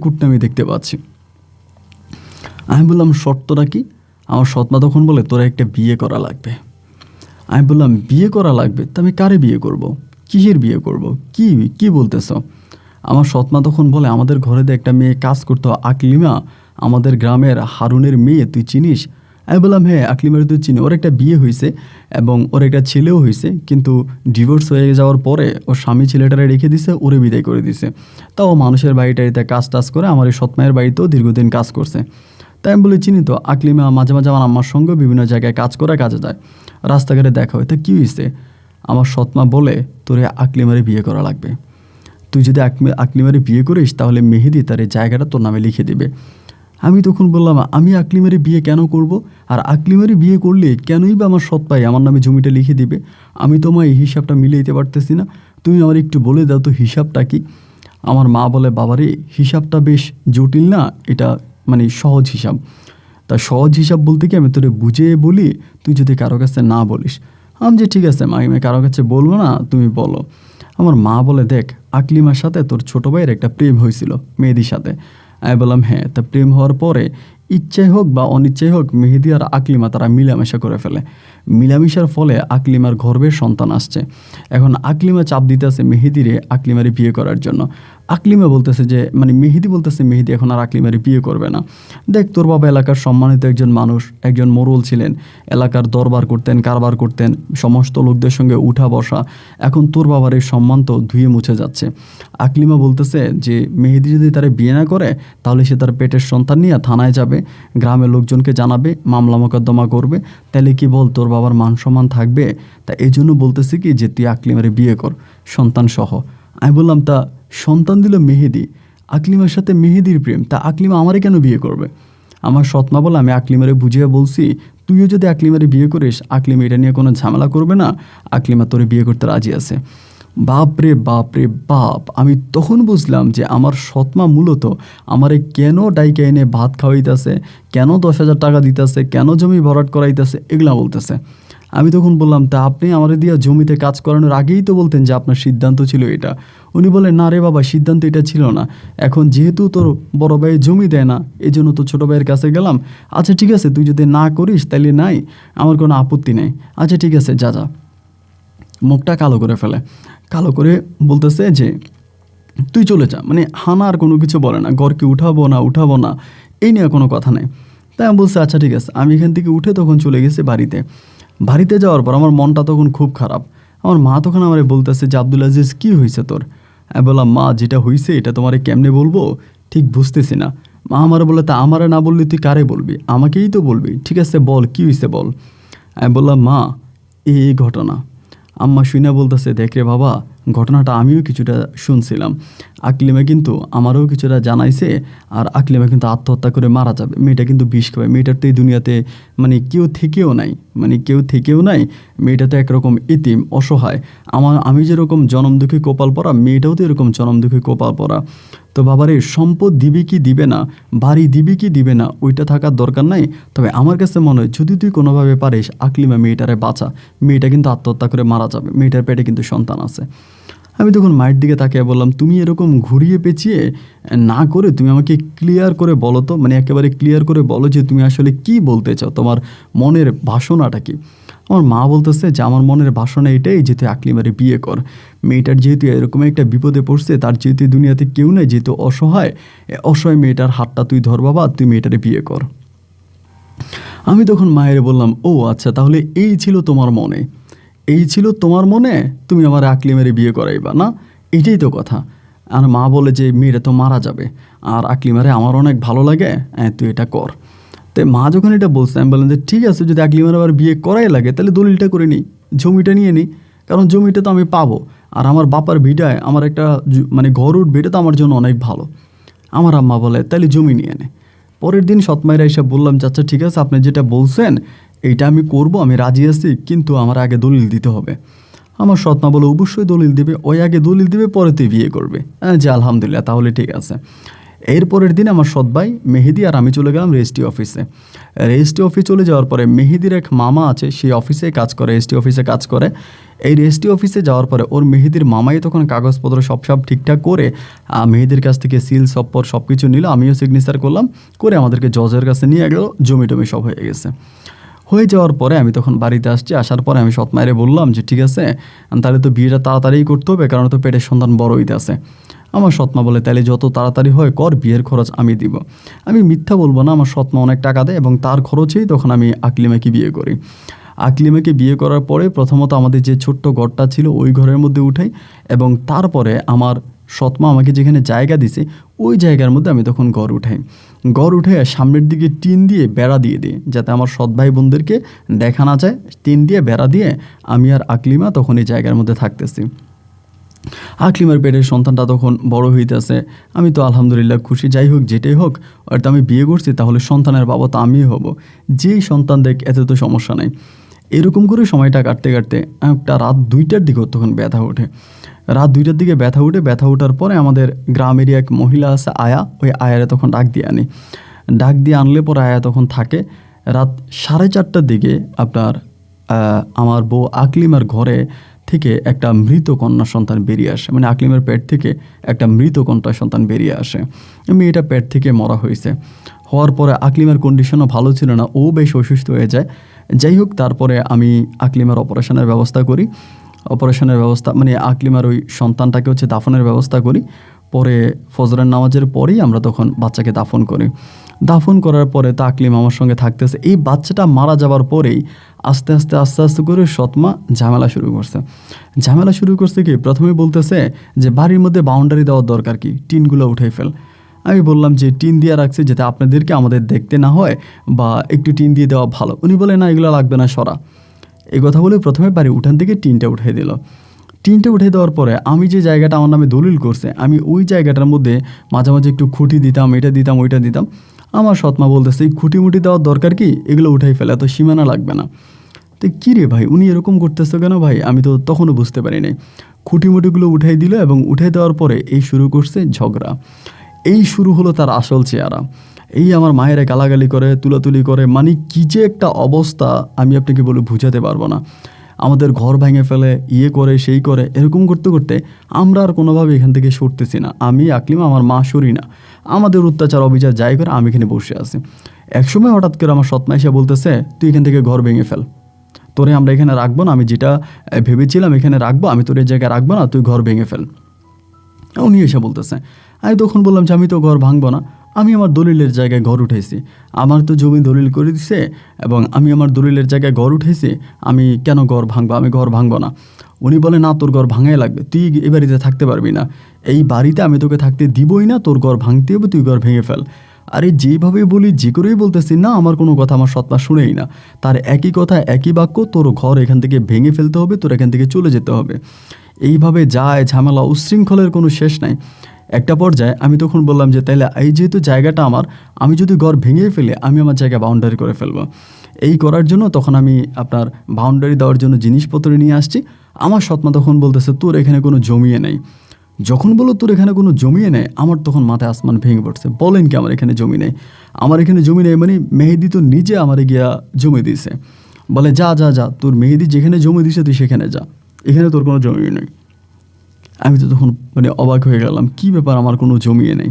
কুটনামি দেখতে পাচ্ছি। আমি বললাম শর্তটা কি। আমার সৎমা তখন বলে তোরা একটা বিয়ে করা লাগবে। আমি বললাম বিয়ে করা লাগবে, তা আমি কারে বিয়ে করব, কিসের বিয়ে করব, কি বলতেছ। আমার সৎমা তখন বলে আমাদের ঘরেতে একটা মেয়ে কাজ করতো আকলিমা, আমাদের গ্রামের হারুনের মেয়ে, তুই চিনিস। আমি বললাম হ্যাঁ আকলিমার তুই চিনি, ওর একটা বিয়ে হয়েছে এবং ওর একটা ছেলেও হয়েছে, কিন্তু ডিভোর্স হয়ে যাওয়ার পরে ওর স্বামী ছেলেটারে রেখে দিছে, ওরে বিদায় করে দিছে। তাও মানুষের বাড়িটারিতে কাজ টাজ করে আমার এই সৎমায়ের বাড়িতেও দীর্ঘদিন কাজ করছে। তাই আমি বলে চিনি তো, আকলিমা মাঝে মাঝে আমার আম্মার সঙ্গে বিভিন্ন জায়গায় কাজ করে কাজে যায়, রাস্তাঘাটে দেখা হয়। তা কী হয়েছে। আমার সৎমা বলে তোরে আকলিমারে বিয়ে করা লাগবে, তুই যদি আকলিমারে বিয়ে করিস তাহলে মেহেদি তার এই জায়গাটা তোর নামে লিখে দিবে। আমি তখন বললাম আমি আকলিমারে বিয়ে কেন করব, আর আকলিমারে বিয়ে করলে কেনই বা আমার সৎ ভাই আমার নামে জমিটা লিখে দিবে, আমি তো এই হিসাবটা মিলে দিতে পারতেছি না। তুমি আমার একটু বলে দাও তো হিসাবটা কি। আমার মা বলে, বাবারে হিসাবটা বেশ জটিল না, এটা মানে সহজ হিসাব। তা সহজ হিসাব বলতে কি আমি তোরে বুঝিয়ে বলি, তুই যদি কারো কাছে না বলিস। আমি যে ঠিক আছে মা, আমি কারো কাছে বলবো না, তুমি বলো। আমার মা বলে, দেখ আকলিমার সাথে তোর ছোটো ভাইয়ের একটা প্রেম হয়েছিল মেহেদির সাথে। আমি বললাম হ্যাঁ। তা প্রেম হওয়ার পরে ইচ্ছাই হোক বা অনিচ্ছাই হোক মেহেদি আর আকলিমা তারা মিলামেশা করে ফেলে। মিলামেশার ফলে আকলিমার গর্ভের সন্তান আসছে। এখন আকলিমা চাপ দিতেছে মেহেদিরে আকলিমারে বিয়ে করার জন্য। আকলিমা বলতেছে যে মানে মেহেদি বলতেছে মেহেদি এখন আর আকলিমারে বিয়ে করবে না। দেখ তোর বাবা এলাকার সম্মানিত একজন মানুষ, একজন মোড়ল ছিলেন, এলাকার দরবার করতেন, কারবার করতেন, সমস্ত লোকদের সঙ্গে উঠা বসা। এখন তোর বাবার এই সম্মান তো ধুয়ে মুছে যাচ্ছে। আকলিমা বলতেছে যে মেহেদি যদি তারে বিয়ে না করে তাহলে সে তার পেটের সন্তান নিয়ে থানায় যাবে, গ্রামের লোকজনকে জানাবে, মামলা মোকদ্দমা করবে। তাহলে কি বল তোর বাবার মান সম্মান থাকবে? তা এই জন্য বলতেছি কি যে তুই আকলিমারে বিয়ে কর সন্তান সহ। আমি বললাম তা সন্তান দিল মেহেদি, আকলিমার সাথে মেহেদির প্রেম, তা আকলিমা আমারে কেন বিয়ে করবে? আমার সৎমা বলে, আমি আকলিমারে বুঝিয়ে বলছি তুইও যদি আকলিমারে বিয়ে করিস আকলিমা এটা নিয়ে কোনো ঝামেলা করবে না, আকলিমা তোরে বিয়ে করতে রাজি আছে। বাপ রে বাপ রে বাপ! আমি তখন বুঝলাম যে আমার সৎমা মূলত আমারে কেন ডাইকা এনে ভাত খাওয়াইতেছে, কেন 10,000 টাকা দিতেছে, কেন জমি ভরাট করাইতেছে, এগুলা বলতেছে। আমি তখন বললাম, তা আপনি আমারে দিয়া জমিতে কাজ করানোর আগেই তো বলতেন যে আপনার সিদ্ধান্ত ছিল এটা। উনি বলেন, না রে বাবা, সিদ্ধান্ত এটা ছিল না, এখন যেহেতু তোর বড় ভাই জমি দেয় না এই জন্য তো ছোটো ভাইয়ের কাছে গেলাম। আচ্ছা ঠিক আছে, তুই যদি না করিস তাইলে নাই, আমার কোনো আপত্তি নেই। আচ্ছা ঠিক আছে, যা যা। মুখটা কালো করে ফেলে, কালো করে বলতেছে যে তুই চলে যা। মানে হানা আর কোনো কিছু বলে না, ঘরকে উঠাবো না উঠাবো না এই নিয়ে কোনো কথা নেই। তাই আমি বলছি আচ্ছা ঠিক আছে। আমি এখান থেকে উঠে তখন চলে গেছি বাড়িতে। বাড়িতে যাওয়ার পর আমার মনটা তখন খুব খারাপ। আমার মা তখন আমারে বলতেছে যে আব্দুল আজিজ কী হয়েছে তোর? আমি বললাম, মা যেটা হয়েছে এটা তোমারে কেমনে বলবো ঠিক বুঝতেছি না। মা আমারে বলে, তা আমারে না বললে তুই কারে বলবি? আমাকেই তো বলবি। ঠিক আছে বল কী হয়েছে বল। আমি বললাম, মা এই ঘটনা। আম্মা শুনে বলতেছে, দেখ রে বাবা, ঘটনাটা আমিও কিছুটা শুনছিলাম। আকলিমা কিন্তু আমারও কিছুটা জানাইছে, আর আকলিমা কিন্তু আত্মহত্যা করে মারা যাবে। মেয়েটা কিন্তু বিষ খাবে। মেয়েটার তো এই দুনিয়াতে মানে কেউ থেকেও নাই। মেয়েটা তো একরকম ইতিম, অসহায়। আমি যেরকম জনম দুঃখী কপাল পরা, মেয়েটাও তো এরকম জনম দুঃখী কপাল পরা। তো বাবারে সম্পদ দিবি কি দিবে না, বাড়ি দিবি কি দিবে না, ওইটা থাকার দরকার নাই। তবে আমার কাছে মনে হয় যদি তুই কোনোভাবে পারিস আকলিমা মেয়েটারে বাঁচা। মেয়েটা কিন্তু আত্মহত্যা করে মারা যাবে, মেয়েটার পেটে কিন্তু সন্তান আছে। আমি তখন মায়ের দিকে তাকিয়ে বললাম, তুমি এরকম ঘুরিয়ে পেঁচিয়ে না করে তুমি আমাকে ক্লিয়ার করে বলো তো, মানে একেবারে ক্লিয়ার করে বলো যে তুমি আসলে কি বলতে চাও, তোমার মনের বাসনাটা কি। আমার মা বলতেছে যে আমার মনের বাসনা এটাই যে তুই আকলিমারে বিয়ে কর। মেয়েটার যেহেতু এরকম একটা বিপদে পড়ছে, তার যেহেতু দুনিয়াতে কেউ নেই, যেহেতু অসহায় মেয়েটার হাতটা তুই ধর বাবা, তুই মেয়েটারে বিয়ে কর। আমি তখন মায়ের বললাম, ও আচ্ছা তাহলে এই ছিল তোমার মনে, তুমি আমার আকলিমারে বিয়ে করাইবা না, এটাই তো কথা। আর মা বলে যে মেয়েটা তো মারা যাবে, আর আকলিমারে আমার অনেক ভালো লাগে, তুই এটা কর। তো মা যখন এটা বলছে আমি বললাম যে ঠিক আছে, যদি আকলিমার আবার বিয়ে করাই লাগে তাহলে দলিলটা করে নিই, জমিটা নিয়ে নিই, কারণ জমিটা তো আমি পাবো। আর আমার বাপার ভিটায় আমার একটা মানে ঘর উঠবে, এটা তো আমার জন্য অনেক ভালো। আমার আম্মা বলে তাহলে জমি নিয়ে নে। পরের দিন সৎমায়েরা এসে বললাম, চাচা ঠিক আছে আপনি যেটা বলছেন এইটা আমি করব, আমি রাজি আছি, কিন্তু আমার আগে দলিল দিতে হবে। আমার সৎমা বলে অবশ্যই দলিল দিবে, ওই আগে দলিল দিবে পরে তুই বিয়ে করবে। যে আলহামদুলিল্লাহ, তাহলে ঠিক আছে। এরপরের দিন আমার সৎ ভাই মেহেদি আর আমি চলে গেলাম রেজিস্ট্রি অফিসে। রেজিস্ট্রি অফিস চলে যাওয়ার পরে মেহেদির এক মামা আছে, সেই অফিসে কাজ করে, রেজিস্ট্রি অফিসে কাজ করে। এই রেজিস্ট্রি অফিসে যাওয়ার পরে ওর মেহেদির মামাই তখন কাগজপত্র সব ঠিকঠাক করে মেহেদির কাছ থেকে সিল সপ্পর সব কিছু নিল, আমিও সিগনেচার করলাম, করে আমাদেরকে জজের কাছে নিয়ে গেল। জমি টমি সব হয়ে গেছে। হয়ে যাওয়ার পরে আমি তখন বাড়িতে আসছি। আসার পরে আমি সৎমায়েরে বললাম যে ঠিক আছে তাহলে তো বিয়েটা তাড়াতাড়ি করতে হবে, কারণ তো পেটের সন্তান বড় হইতে আছে। আমার সৎমা বলে তাহলে যত তাড়াতাড়ি হয় কর, বিয়ের খরচ আমি দিব। আমি মিথ্যা বলবো না, আমার সৎমা অনেক টাকা দেয় এবং তার খরচেই তখন আমি আকলিমাকে বিয়ে করি। আকলিমাকে বিয়ে করার পরে প্রথমত আমাদের যে ছোট্ট ঘরটা ছিল ওই ঘরের মধ্যে উঠাই, এবং তারপরে আমার সৎমা আমাকে যেখানে জায়গা দিছে ওই জায়গার মধ্যে আমি তখন ঘর উঠে সামনের দিকে টিন দিয়ে বেড়া দিয়ে দিই, যাতে আমার সৎ ভাই বোনদেরকে দেখা না যায়। টিন দিয়ে বেড়া দিয়ে আমি আর আকলিমা তখন এই জায়গার মধ্যে থাকতেছি। আকলিমার পেটের সন্তানটা তখন বড় হইতেছে। আমি তো আলহামদুলিল্লাহ খুশি। যাই হোক যেটাই হোক, হয়তো আমি বিয়ে করছি তাহলে সন্তানের বাবা তো আমিই হব। যেই সন্তান দেখ এতে তো সমস্যা নেই। এরকম করে সময়টা কাটতে কাটতে একটা রাত 2টার দিকে তখন ব্যথা ওঠে। রাত 2টার দিকে ব্যথা ওঠার পরে আমাদের গ্রামেরই এক মহিলা আছে আয়া, ওই আয়ারে তখন ডাক দিয়ে আনলে পরে আয়া তখন থাকে। রাত 4:30টার দিকে আপনার আমার বউ আকলিমার ঘরে থেকে একটা মৃত কন্যা সন্তান বেরিয়ে আসে, মানে আকলিমের পেট থেকে একটা মৃত কন্যা সন্তান বেরিয়ে আসে। মেয়েটা পেট থেকে মরা হওয়ার পরে আকলিমার কন্ডিশনও ভালো ছিল না, ও বেশ অসুস্থ হয়ে যায়। যাই হোক, তারপরে আমি আকলিমার অপারেশনের ব্যবস্থা করি। মানে আকলিমার ওই সন্তানটাকে দাফনের ব্যবস্থা করি। পরে ফজরের নামাজের পরেই আমরা তখন বাচ্চাকে দাফন করি। দাফন করার পরে তাকলিম আমার সঙ্গে থাকতেছে। এই বাচ্চাটা মারা যাওয়ার পরেই আস্তে আস্তে করে সৎমা ঝামেলা শুরু করছে কি, প্রথমে বলতেছে যে বাড়ির মধ্যে বাউন্ডারি দেওয়ার দরকার কি, টিনগুলো উঠাই ফেল। আমি বললাম যে টিন দিয়ে রাখছি যাতে আপনাদেরকে আমাদের দেখতে না হয়, বা একটু টিন দিয়ে দেওয়া ভালো। উনি বলে না, এগুলো লাগবে না, সরা। এই কথা বলে প্রথমে বাড়ি উঠান থেকে টিনটা উঠিয়ে দিল। টিনটা উঠে দেওয়ার পরে আমি যে জায়গাটা আমার নামে দলিল করছে, আমি ওই জায়গাটার মধ্যে মাঝে মাঝে একটু খুঁটি দিতাম, এটা দিতাম, ওইটা দিতাম। আমার সৎমা বলতেছে এই খুঁটিমুটি দেওয়ার দরকার কি, এগুলো উঠাই ফেলে, এত সীমানা লাগবে না। তো কী রে ভাই, উনি এরকম করতেছে কেন ভাই, আমি তো তখনও বুঝতে পারি নাই। খুঁটিমুটিগুলো উঠাই দিল এবং উঠে দেওয়ার পরে এই শুরু করছে ঝগড়া। এই শুরু হলো তার আসল চেহারা। এই আমার মায়েরা গালাগালি করে, তুলাতুলি করে, মানে কী যে একটা অবস্থা আমি আপনাকে বলে বুঝাতে পারবো না। আমাদের ঘর ভেঙে ফেলে, করে সেই করে, এরকম করতে করতে আমরা আর কোনোভাবে এখান থেকে সরতেছি না। আমি আকলিমা, আমার মা সরি না। আমাদের অত্যাচার অবিচার যাই করে আমি এখানে বসে আছি। একসময় হঠাৎ করে আমার সৎমা এসে বলতেছে, তুই এখান থেকে ঘর ভেঙে ফেল, তোরে আমরা এখানে রাখবো না, আমি যেটা ভেবেছিলাম এখানে রাখবো, আমি তোর এই জায়গায় রাখবো না, তুই ঘর ভেঙে ফেল। উনি এসে বলতেছে। আমি তখন বললাম যে আমি তো ঘর ভাঙবো না, আমি আমার দলিলের জায়গায় ঘর উঠেছি, আমার তো জমি দলিল করে দিছে এবং আমি আমার দলিলের জায়গায় ঘর উঠেছি, আমি কেন ঘর ভাঙবো, আমি ঘর ভাঙবো না। উনি বলে না, তোর ঘর ভাঙাই লাগবে, তুই এই বাড়িতে থাকতে পারবি না, এই বাড়িতে আমি তোকে থাকতে দিবই না, তোর ঘর ভাঙতে হবে, তুই ঘর ভেঙে ফেল। আরে যেভাবে বলি, যে করেই বলতেছি না, আমার কোনো কথা আমার সৎমা শুনেই না। তার একই কথা, একই বাক্য, তোর ঘর এখান থেকে ভেঙে ফেলতে হবে, তোর এখান থেকে চলে যেতে হবে। এইভাবে যায় ঝামেলা, উচ্ছৃঙ্খলের কোনো শেষ নাই। একটা পর্যায়ে আমি তখন বললাম যে তাইলে এই যেহেতু জায়গাটা আমার, আমি যদি ঘর ভেঙে ফেলে আমি আমার জায়গায় বাউন্ডারি করে ফেলবো। এই করার জন্য তখন আমি আপনার বাউন্ডারি দেওয়ার জন্য জিনিসপত্র নিয়ে আসছি। আমার সৎমা তখন বলতেছে তোর এখানে কোনো জমিয়ে নেই। যখন বলো তোর এখানে কোনো জমিয়ে নেই, আমার তখন মাথায় আসমান ভেঙে পড়ছে। বলেন কি আমার এখানে জমি নেই? আমার এখানে জমি নেই মানে মেহেদি তো নিজে আমারে গিয়া জমি দিয়েছে। বলে যা যা যা, তোর মেহেদি যেখানে জমি দিছে তুই সেখানে যা, এখানে তোর কোনো জমি নেই। আমি তো তখন মানে অবাক হয়ে গেলাম, কি ব্যাপার, আমার কোনো জমিয়ে নেই।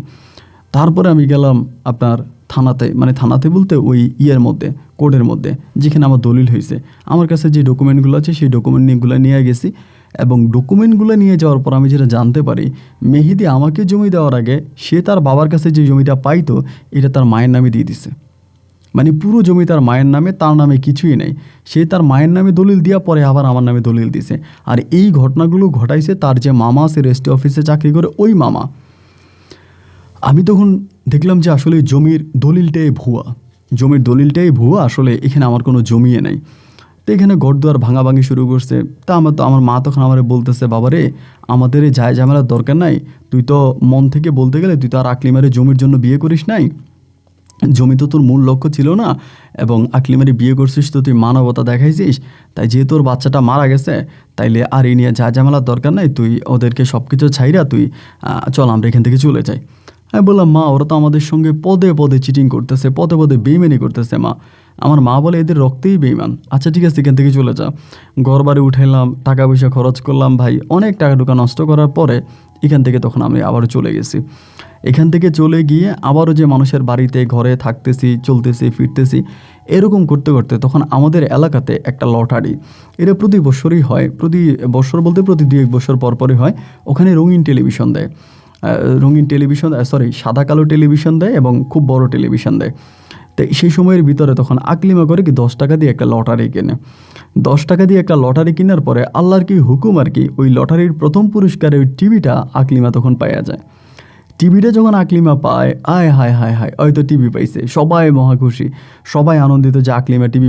তারপরে আমি গেলাম আপনার থানাতে, মানে থানাতে বলতে ওই মধ্যে, কোর্টের মধ্যে, যেখানে আমার দলিল হয়েছে। আমার কাছে যে ডকুমেন্টগুলো আছে সেই ডকুমেন্টগুলো নিয়ে গেছি এবং ডকুমেন্টগুলো নিয়ে যাওয়ার পর আমি যেটা জানতে পারি, মেহেদি আমাকে জমি দেওয়ার আগে সে তার বাবার কাছে যে জমিটা পাইতো এটা তার মায়ের নামে দিয়ে দিছে। মানে পুরো জমি তার মায়ের নামে, তার নামে কিছুই নেই। সে তার মায়ের নামে দলিল দিয়া পরে আবার আমার নামে দলিল দিছে। আর এই ঘটনাগুলো ঘটাইছে তার যে মামা আছে রেজিস্ট্রি অফিসে চাকরি করে, ওই মামা। আমি তখন দেখলাম যে আসলে জমির দলিলটাই ভুয়া, আসলে এখানে আমার কোনো জমিয়ে নেই। তো এখানে ঘরদুয়ার ভাঙাভাঙি শুরু করছে। তা আমার মা তখন আমার বলতেছে, বাবারে আমাদের এই যায় ঝামেলার দরকার নাই, তুই তো মন থেকে বলতে গেলে তুই তো আর আকলিমারে জমির জন্য বিয়ে করিস নাই, জমি তো তোর মূল লক্ষ্য ছিল না, এবং আকলিমারি বিয়ে করছিস তো তুই মানবতা দেখাইছিস, তাই যেহেতু তোর বাচ্চাটা মারা গেছে তাইলে আর এই নিয়ে যা ঝামেলার দরকার নাই, তুই ওদেরকে সব কিছু ছাইরা তুই চল আমরা এখান থেকে চলে যাই। আমি বললাম মা, ওরা তো আমাদের সঙ্গে পদে পদে চিটিং করতেছে, পদে পদে বেইমানি করতেছে মা। আমার মা বলে এদের রক্তেই বেইমান। আচ্ছা ঠিক আছে, এখান থেকে চলে যা। ঘর বাড়ি উঠাইলাম, টাকা পয়সা খরচ করলাম ভাই, অনেক টাকা টুকা নষ্ট করার পরে এখান থেকে তখন আমি আবারও চলে গেছি। এখান থেকে চলে গিয়ে আবারও যে মানুষের বাড়িতে ঘরে থাকতেছি, চলতেছি, ফিরতেছি, এরকম করতে করতে তখন আমাদের এলাকাতে একটা লটারি, এটা প্রতি বছরই হয়, প্রতি বছর বলতে প্রতি 2-1 বছর পরপরই হয়। ওখানে রঙিন টেলিভিশন দেয়, সাদা কালো টেলিভিশন দেয় এবং খুব বড় টেলিভিশন দেয়। তো সেই সময়ের ভিতরে তখন আকলিমা করে কি 10 টাকা দিয়ে একটা লটারি কেনে। 10 টাকা দিয়ে একটা লটারি কেনার পরে আল্লাহর কি হুকুম আর কি, ওই লটারির প্রথম পুরস্কারে ওই টিভিটা আকলিমা তখন পাওয়া যায়। টিভিটা যখন আকলিমা পায়, আয় হায় হায় হায়, হয়তো টিভি পাইছে, সবাই মহা খুশি, সবাই আনন্দিত যে আকলিমা টিভি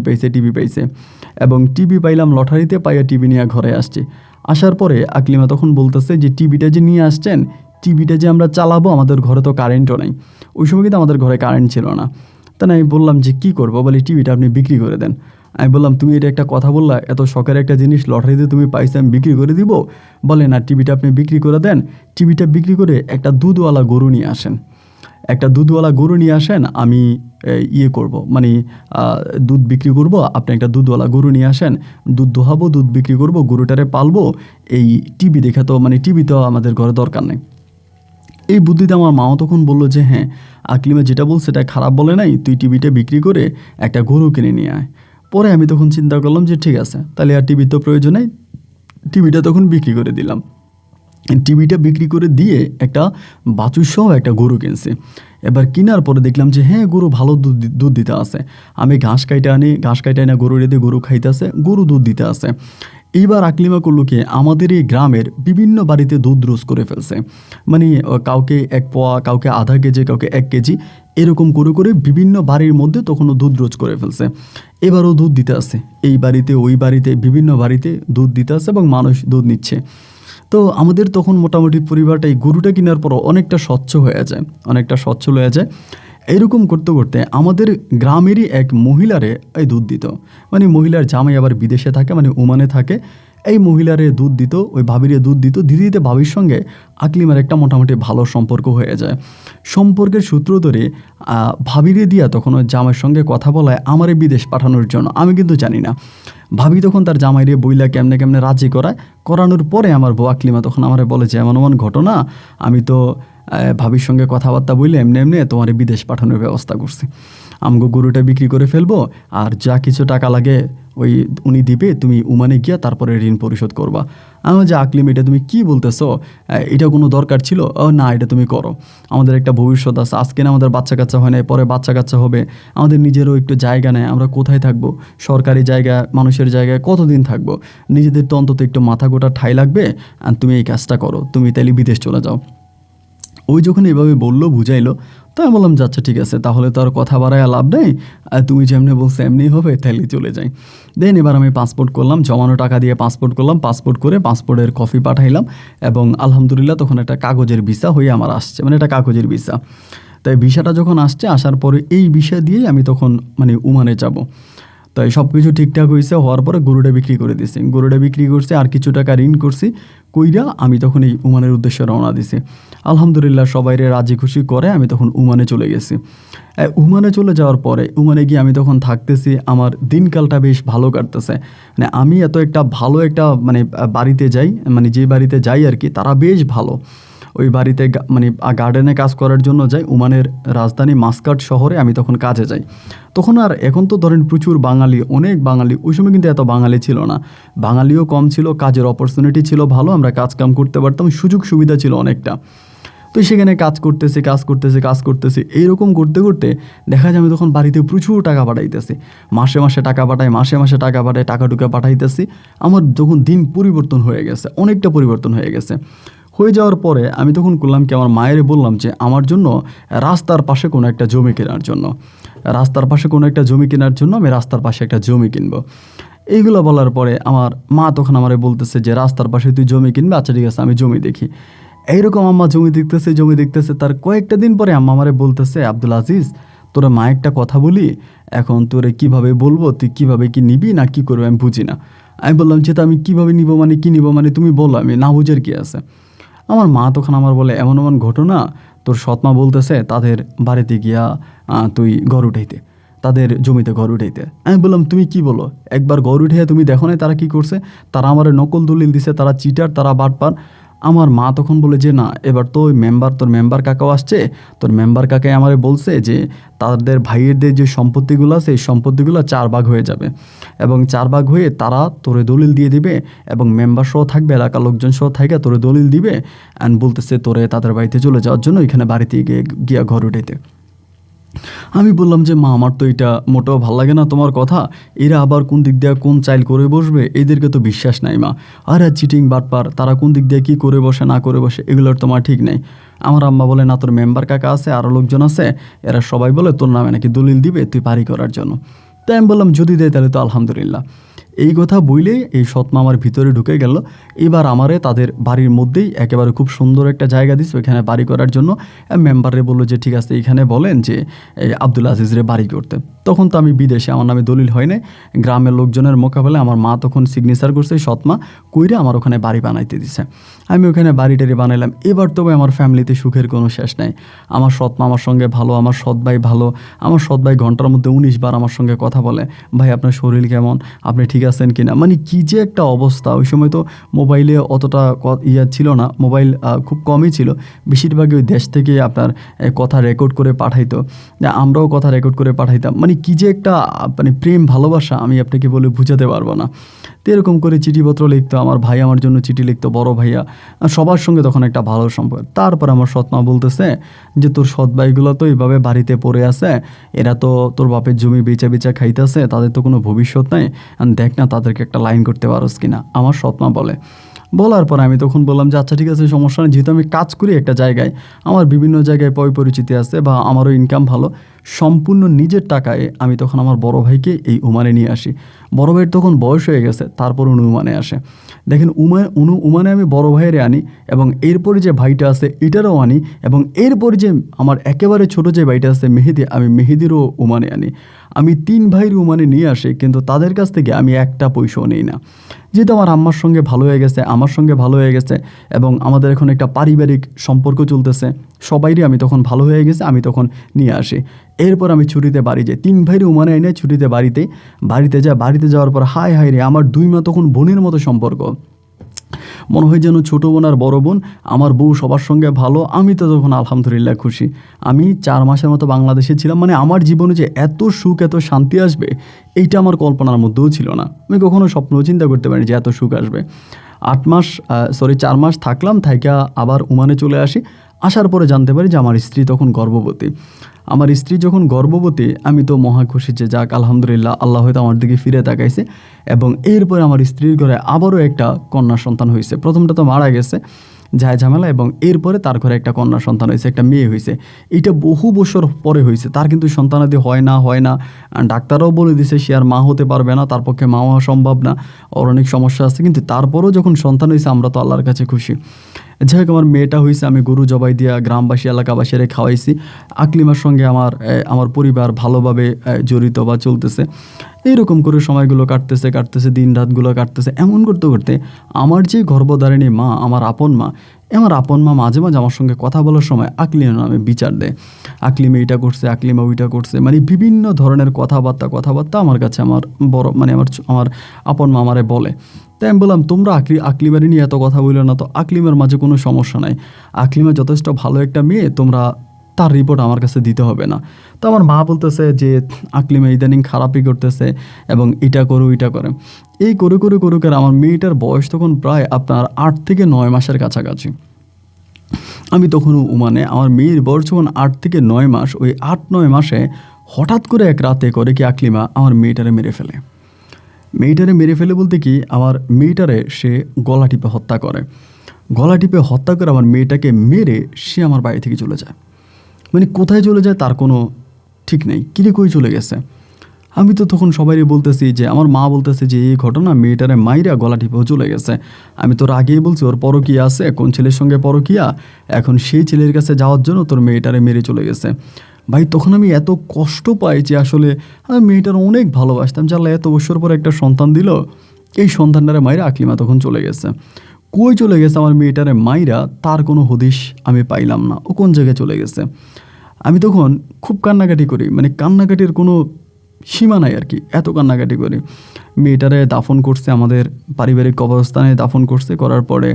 পাইছে। এবং টিভি পাইলাম, লটারিতে পাইয়া টিভি নিয়ে ঘরে আসছি। আসার পরে আকলিমা তখন বলতেছে যে টিভিটা যে নিয়ে আসছেন, টিভিটা যে আমরা চালাবো, আমাদের ঘরে তো কারেন্টও নেই। ওই সময় কিন্তু আমাদের ঘরে কারেন্ট ছিল না। তা আমি বললাম যে কী করবো, বলি টিভিটা আপনি বিক্রি করে দেন। আমি বললাম, তুমি এটা একটা কথা বললা, এত শখের একটা জিনিস লটারিতে তুমি পাইছো, আমি বিক্রি করে দিব? বলে, না, টিভিটা আপনি বিক্রি করে দেন, টিভিটা বিক্রি করে একটা দুধওয়ালা গরু নিয়ে আসেন, একটা দুধওয়ালা গরু নিয়ে আসেন, আমি ইয়ে করব, মানে দুধ বিক্রি করব, আপনি একটা দুধওয়ালা গরু নিয়ে আসেন, দুধ দোহাবো, দুধ বিক্রি করব, গরুটারে পালবো, এই টিভি দেখা তো, মানে টিভি তো আমাদের ঘরে দরকার নেই। এই বুদ্ধিতে আমার মাও তখন বললো যে, হ্যাঁ, আকলিমা যেটা বলছে সেটা খারাপ বলে নাই, তুই টিভিটা বিক্রি করে একটা গরু কিনে নিয়ে আয়। পরে আমি তখন চিন্তা করলাম যে ঠিক আছে, তাহলে আর টিভির তো প্রয়োজন নেই, টিভিটা তখন বিক্রি করে দিলাম। টিভিটা বিক্রি করে দিয়ে একটা বাছুরসহ একটা গরু কিনছি। এবার কেনার পরে দেখলাম যে হ্যাঁ, গরু ভালো দুধ দিতে আছে। আমি ঘাস কাইটা আনি, ঘাস কাইটা এনে গরু রেঁধে গরু খাইতেছে, গরু দুধ দিতে আছে। এইবার আকলিমা করলো কি, আমাদের এই গ্রামের বিভিন্ন বাড়িতে দুধ রোজ করে ফেলছে, মানে কাউকে 1 পোয়া, কাউকে আধা কেজি, কাউকে 1 কেজি, এরকম করে করে বিভিন্ন বাড়ির মধ্যে তখনও দুধ রোজ করে ফেলছে। এবারও দুধ দিতে আছে, এই বাড়িতে ওই বাড়িতে বিভিন্ন বাড়িতে দুধ দিতে আছে এবং মানুষ দুধ নিচ্ছে। তো আমাদের তখন মোটামুটি পরিবারটা এই গরুটা কেনার পরও অনেকটা স্বচ্ছ হয়ে যায়, অনেকটা সচ্ছল হয়ে যায়। এরকম করতে করতে আমাদের গ্রামেরই এক মহিলারে এই দুধ দিত, মানে মহিলার জামাই আবার বিদেশে থাকে, মানে ওমানে থাকে। এই মহিলারে দুধ দিত, ওই ভাবিরে দুধ দিত, দিতে দিতে ভাবির সঙ্গে আকলিমার একটা মোটামুটি ভালো সম্পর্ক হয়ে যায়। সম্পর্কের সূত্র ধরে ভাবিরে দিয়া তখন ওই জামাইয়ের সঙ্গে কথা বলায় আমারে বিদেশ পাঠানোর জন্য। আমি কিন্তু জানি না, ভাবি তখন তার জামাইরে বইলা কেমনে কেমনে রাজি করানোর পরে আমার বউ আকলিমা তখন আমারে বলে যে এমন এমন ঘটনা, আমি তো ভাবির সঙ্গে কথাবার্তা বললে এমনি এমনি তোমার বিদেশ পাঠানোর ব্যবস্থা করছি। আমগো গরুটা বিক্রি করে ফেলবো, আর যা কিছু টাকা লাগে ওই উনি দিবে, তুমি উমানে গিয়া তারপরে ঋণ পরিশোধ করবা। আমি যে আকলিম, এটা তুমি কি বলতেছো, এটা কোনো দরকার ছিল? ও না, এটা তুমি করো, আমাদের একটা ভবিষ্যৎ আছে, আজকে না আমাদের বাচ্চা কাচ্চা হয় না, পরে বাচ্চা কাচ্চা হবে, আমাদের নিজেরও একটু জায়গা নেই, আমরা কোথায় থাকবো, সরকারি জায়গায়, মানুষের জায়গায় কতদিন থাকবো, নিজেদের তো অন্তত একটু মাথা গোটা ঠাই লাগবে, আর তুমি এই কাজটা করো, তুমি তাইলে বিদেশ চলে যাও। ওই যখন এইভাবে বললো, বুঝাইলো, তো আমি বললাম যে আচ্ছা ঠিক আছে, তাহলে তো আর কথা বাড়ায় লাভ নেই, আর তুমি যেমনি বলছো এমনি হবে, তাহলে চলে যাই। দেন এবার আমি পাসপোর্ট করলাম, জমানো টাকা দিয়ে পাসপোর্ট করলাম, পাসপোর্ট করে পাসপোর্টের কপি পাঠাইলাম, এবং আলহামদুলিল্লাহ তখন একটা কাগজের ভিসা হয়ে আমার আসছে, মানে একটা কাগজের ভিসা। তাই ভিসাটা যখন আসছে, আসার পরে এই ভিসা দিয়েই আমি তখন মানে ওমানে যাব। তাই সব কিছু ঠিকঠাক হয়েছে, হওয়ার পরে গরুটা বিক্রি করে দিছি, গরুটা বিক্রি করছে, আর কিছু টাকা ঋণ করছি, কইরা আমি তখন এই ওমানের উদ্দেশ্যে রওনা দিছি। আলহামদুলিল্লাহ সবাইরে রাজি খুশি করে আমি তখন ওমানে চলে গেছি। ওমানে চলে যাওয়ার পরে ওমানে গিয়ে আমি তখন থাকতেছি, আমার দিনকালটা বেশ ভালো কাটতেছে। মানে আমি এত একটা ভালো একটা মানে বাড়িতে যাই, মানে যে বাড়িতে যাই আর কি, তারা বেশ ভালো। ওই বাড়িতে মানে গার্ডেনে কাজ করার জন্য যাই, ওমানের রাজধানী মাস্কাট শহরে আমি তখন কাজে যাই। তখন আর এখন তো ধরেন প্রচুর বাঙালি, অনেক বাঙালি, ওই সময় কিন্তু এত বাঙালি ছিল না, বাঙালিও কম ছিল, কাজের অপরচুনিটি ছিল ভালো, আমরা কাজ কাম করতে পারতাম, সুযোগ সুবিধা ছিল অনেকটা। তো সেখানে কাজ করতেছি, এইরকম করতে করতে দেখা যায় আমি তখন বাড়িতে প্রচুর টাকা পাঠাইতেছি, মাসে মাসে টাকা পাঠাই, টাকা টুকা পাঠাইতেছি। আমার যখন দিন পরিবর্তন হয়ে গেছে, অনেকটা পরিবর্তন হয়ে গেছে। হয়ে যাওয়ার পরে আমি তখন করলাম কি, আমার মায়ের বললাম যে আমার জন্য রাস্তার পাশে কোনো একটা জমি কেনার জন্য, আমি রাস্তার পাশে একটা জমি কিনবো। এইগুলো বলার পরে আমার মা তখন আমারে বলতেছে যে রাস্তার পাশে তুই জমি কিনবে, আচ্ছা ঠিক আছে, আমি জমি দেখি। এইরকম আম্মা জমি দেখতেছে, তার কয়েকটা দিন পরে আম্মা আমারে বলতেছে, আব্দুল আজিজ, তোরা মা একটা কথা বলি, এখন তোরে কিভাবে বলবো, তুই কিভাবে কি নিবি না কি করবি আমি বুঝি না। আমি বললাম যে তা আমি কীভাবে নিব, মানে কী নিব, মানে তুমি বলো, আমি না বুঝের কী আছে। আমার মা তখন আমার বলে, এমন এমন ঘটনা, তোর সৎমা বলতেছে তাদের বাড়িতে গিয়া তুই ঘর উঠাইতে, তাদের জমিতে ঘর উঠাইতে। আমি বললাম তুমি কি বলো, একবার ঘর উঠে তুমি দেখো না তারা কি করছে, তারা আমার নকল দলিল দিছে, তারা চিটার, তারা বাটপার। আমার মা তখন বলে যে না, এবার তো ওই তোর মেম্বার কাকাও আসছে, তোর মেম্বার কাকাই আমারে বলছে যে তাদের ভাইয়েরদের যে সম্পত্তিগুলো আছে, এই সম্পত্তিগুলো 4 ভাগ হয়ে যাবে, এবং 4 ভাগ হয়ে তারা তোরে দলিল দিয়ে দিবে, এবং মেম্বার সহ থাকবে, এলাকার লোকজন সহ থাকে, তোরে দলিল দিবে, অ্যান্ড বলতেছে তোরে তাদের বাড়িতে চলে যাওয়ার জন্য, এখানে বাড়িতে গিয়া ঘর উঠাইতে। আমি বললাম যে মা, আমার তো এটা মোটেও ভাল লাগে না তোমার কথা, এরা আবার কোন দিক দিয়ে কোন চাইল করে বসবে, এদেরকে তো বিশ্বাস নাই মা, আর চিটিং বাটপার, তারা কোন দিক দিয়ে কী করে বসে না করে বসে, এগুলোর তোমার ঠিক নেই। আমার আম্মা বলে, না তোর মেম্বার কাকা আছে, আরও লোকজন আছে, এরা সবাই বলে তোর নামে নাকি দলিল দিবে তুই বাড়ি করার জন্য। তাই আমি বললাম যদি দেয় তাহলে তো আলহামদুলিল্লাহ। এই কথা বইলেই এই সৎমা আমার ভিতরে ঢুকে গেল। এবার আমারে তাদের বাড়ির মধ্যেই একেবারে খুব সুন্দর একটা জায়গা দিচ্ছে ওইখানে বাড়ি করার জন্য। মেম্বারে বললো যে ঠিক আছে এখানে বলেন যে আব্দুল আজিজরে বাড়ি করতে। তখন তো আমি বিদেশে, আমার নামে দলিল হয় নাই। গ্রামের লোকজনের মোকাবেলায় আমার মা তখন সিগনেচার করছে, সৎমা কইরে আমার ওখানে বাড়ি বানাইতে দিছে। আমি ওখানে বাড়ি টাড়ি বানাইলাম। এবার তবে আমার ফ্যামিলিতে সুখের কোনো শেষ নাই। আমার সৎমা আমার সঙ্গে ভালো, আমার সৎ ভাই ভালো। আমার সৎ ভাই ঘন্টার মধ্যে 19 বার আমার সঙ্গে কথা বলে, ভাই আপনার শরীর কেমন, আপনি ঠিক আছেন কিনা। মানে কী যে একটা অবস্থা। ওই সময় তো মোবাইলে অতটা ছিল না, মোবাইল খুব কমই ছিল। বেশিরভাগই ওই দেশ থেকে আপনার কথা রেকর্ড করে পাঠাইতো, আমরাও কথা রেকর্ড করে পাঠাইতাম। মানে কী যে একটা মানে প্রেম ভালোবাসা আমি আপনাকে বলে বুঝাতে পারবো না। তো এরকম করে চিঠিপত্র লিখতো, আমার ভাই আমার জন্য চিঠি লিখতো, বড় ভাইয়া, সবার সঙ্গে তখন একটা ভালো সম্পর্ক। তারপর আমার সৎমা বলতেছে যে তোর সৎ ভাইগুলো তো এইভাবে বাড়িতে পড়ে আছে, এরা তো তোর বাপের জমি বেচা বেচা খাইতেছে, তাদের তো কোনো ভবিষ্যৎ নাই, দেখ না তাদেরকে একটা লাইন করতে পারোস কিনা। আমার সৎমা বলে। বলার পর আমি তখন বললাম যে আচ্ছা ঠিক আছে, সমস্যা নেই, যেহেতু আমি কাজ করি একটা জায়গায়, আমার বিভিন্ন জায়গায় পরিচিতি আছে বা আমারও ইনকাম ভালো, সম্পূর্ণ নিজের টাকায় আমি তখন আমার বড় ভাইকে এই ওমানে নিয়ে আসি। বড় ভাইয়ের তখন বয়স হয়ে গেছে, তারপর উনি ওমানে আসে। দেখেন ওমানে আমি বড় ভাইয়েরে আনি, এবং এরপরে যে ভাইটা আছে এটারও আনি, এবং এরপরে যে আমার একেবারে ছোট যে ভাইটা আছে মেহেদি, আমি মেহেদিরও ওমানে আনি। আমি 3 ভাইয়ের ওমানে নিয়ে আসি, কিন্তু তাদের কাছ থেকে আমি একটা পয়সাও নিই না। যেহেতু আমার আম্মার সঙ্গে ভালো হয়ে গেছে, আমার সঙ্গে ভালো হয়ে গেছে, এবং আমাদের এখন একটা পারিবারিক সম্পর্ক চলতেছে, সবাইরই আমি তখন ভালো হয়ে গেছে, আমি তখন নিয়ে আসি। এরপর আমি ছুটিতে বাড়ি যাই, 3 ভাইয়ের ওমানে এনে ছুটিতে বাড়িতে যাওয়ার পর হায় হায় রে, আমার 2 মা তখন বোনের মতো সম্পর্ক। মনে হয় যেন ছোটো বোন আর বড় বোন। আমার বউ সবার সঙ্গে ভালো, আমি তো তখন আলহামদুলিল্লাহ খুশি। আমি 4 মাসের মতো বাংলাদেশে ছিলাম। মানে আমার জীবনে যে এত সুখ এত শান্তি আসবে এইটা আমার কল্পনার মধ্যেও ছিল না। আমি কখনো স্বপ্নও চিন্তা করতে পারিনি যে এত সুখ আসবে। 4 মাস থাকলাম, থাইকা আবার ওমানে চলে আসি। আসার পরে জানতে পারি যে আমার স্ত্রী তখন গর্ভবতী। আমার স্ত্রী যখন গর্ভবতী, আমি তো মহা খুশি যে যাক আলহামদুলিল্লাহ, আল্লাহ হয়তো আমার দিকে ফিরে তাকাইছে। এবং এরপরে আমার স্ত্রীর ঘরে আবারও একটা কন্যা সন্তান হয়েছে। প্রথমটা তো মারা গেছে, যায় ঝামেলা, এবং এরপরে তার ঘরে একটা কন্যা সন্তান হয়েছে, একটা মেয়ে হয়েছে। এটা বহু বছর পরে হয়েছে, তার কিন্তু সন্তানাদি হয় না। ডাক্তাররাও বলে দিছে সে আর মা হতে পারবে না, তার পক্ষে মা হওয়া সম্ভব না, ওর অনেক সমস্যা আছে। কিন্তু তারপরেও যখন সন্তান হয়েছে আমরা তো আল্লাহর কাছে খুশি। যাই হোক, আমার মেয়েটা হয়েছে, আমি গরু জবাই দিয়া গ্রামবাসী এলাকাবাসীরা খাওয়াইছি। আকলিমার সঙ্গে আমার পরিবার ভালোভাবে জড়িত বা চলতেছে। এইরকম করে সময়গুলো কাটতেছে, দিন রাতগুলো কাটতেছে। এমন করতে করতে আমার যে গর্ভধারিণী মা, আমার আপন মা মাঝে মাঝে আমার সঙ্গে কথা বলার সময় আকলিমা নামে বিচার দেয়। আকলিমা এইটা করছে, আকলিমা ওইটা করছে, মানে বিভিন্ন ধরনের কথাবার্তা আমার কাছে আমার বড় মানে আমার আপন মা আমারে বলে। তাই আমি বললাম তোমরা আকলিমারি নিয়ে এত কথা বললো না তো, আকলিমার মাঝে কোনো সমস্যা নাই, আকলিমা যথেষ্ট ভালো একটা মেয়ে, তোমরা তার রিপোর্ট আমার কাছে দিতে হবে না। তো আমার মা বলতেছে যে আকলিমা ইদানিং খারাপই করতেছে, এবং এটা করো ওইটা করে। এই করে আমার মেয়েটার বয়স তখন প্রায় আপনার 8 থেকে 9 মাসের কাছাকাছি। আমি তখনও ওমানে, আমার মেয়ের বয়স যখন 8 থেকে 9 মাস, ওই 8-9 মাসে হঠাৎ করে এক রাতে করে কি আকলিমা আমার মেয়েটারে মেরে ফেলে বলতে কি, আমার মেয়েটারে সে গলা টিপে হত্যা করে আমার মেয়েটাকে মেরে সে আমার বাড়ি থেকে চলে যায়। মানে কোথায় চলে যায় তার কোনো ঠিক নেই, কিরে কই চলে গেছে। আমি তো তখন সবাইই বলতেছি যে, আমার মা বলতেছে যে এই ঘটনা, মেয়েটারে মাইরা গলা টিপেও চলে গেছে। আমি তোর আগেই বলছি ওর পরকীয়া আছে, কোন ছেলের সঙ্গে পরকীয়া, এখন সেই ছেলের কাছে যাওয়ার জন্য তোর মেয়েটারে মেরে চলে গেছে। ভাই তখন আমি এত কষ্ট পাই যে আসলে আমি মেয়েটার অনেক ভালোবাসতাম, যে আল্লাহ এত বছর পর একটা সন্তান দিল, এই সন্তানটারে মাইরা আকলিমা তখন চলে গেছে। কই চলে গেছে আমার মেয়েটারে মাইরা তার কোনো হদিশ আমি পাইলাম না, ও কোন জায়গায় চলে গেছে। আমি তখন খুব কান্নাকাটি করি, মানে কান্নাকাটির কোনো সীমা নাই আর কি, এত কান্নাকাটি করি। মেয়েটারে দাফন করছে আমাদের পারিবারিক কবরস্থানে, দাফন করার পরে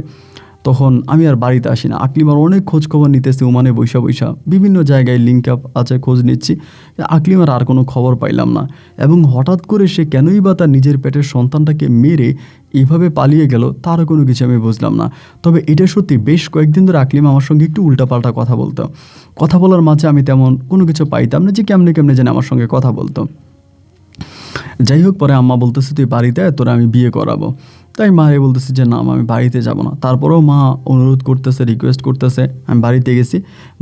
তখন আমি আর বাড়িতে আসি না। আকলিমার অনেক খোঁজখবর নিতেছি, ওমানে বৈশা বিভিন্ন জায়গায় লিঙ্ক আপ আছে, খোঁজ নিচ্ছি। আকলিমার আর কোনো খবর পাইলাম না, এবং হঠাৎ করে সে কেনই বা তার নিজের পেটের সন্তানটাকে মেরে এইভাবে পালিয়ে গেল তারও কোনো কিছু আমি বুঝলাম না। তবে এটা সত্যি, বেশ কয়েকদিন ধরে আকলিমা আমার সঙ্গে একটু উল্টাপাল্টা কথা বলার মাঝে আমি তেমন কোনো কিছু পাইতাম না যে কেমনে যেন আমার সঙ্গে কথা বলতো। যাই হোক, পরে আম্মা বলতেছে তুই বাড়িতে তোরা আমি বিয়ে করাবো। তাই মারে বলতেছি যে না আমি বাড়িতে যাব না। তারপরেও মা অনুরোধ করতেছে, রিকোয়েস্ট করতেছে, আমি বাড়িতে গেছি।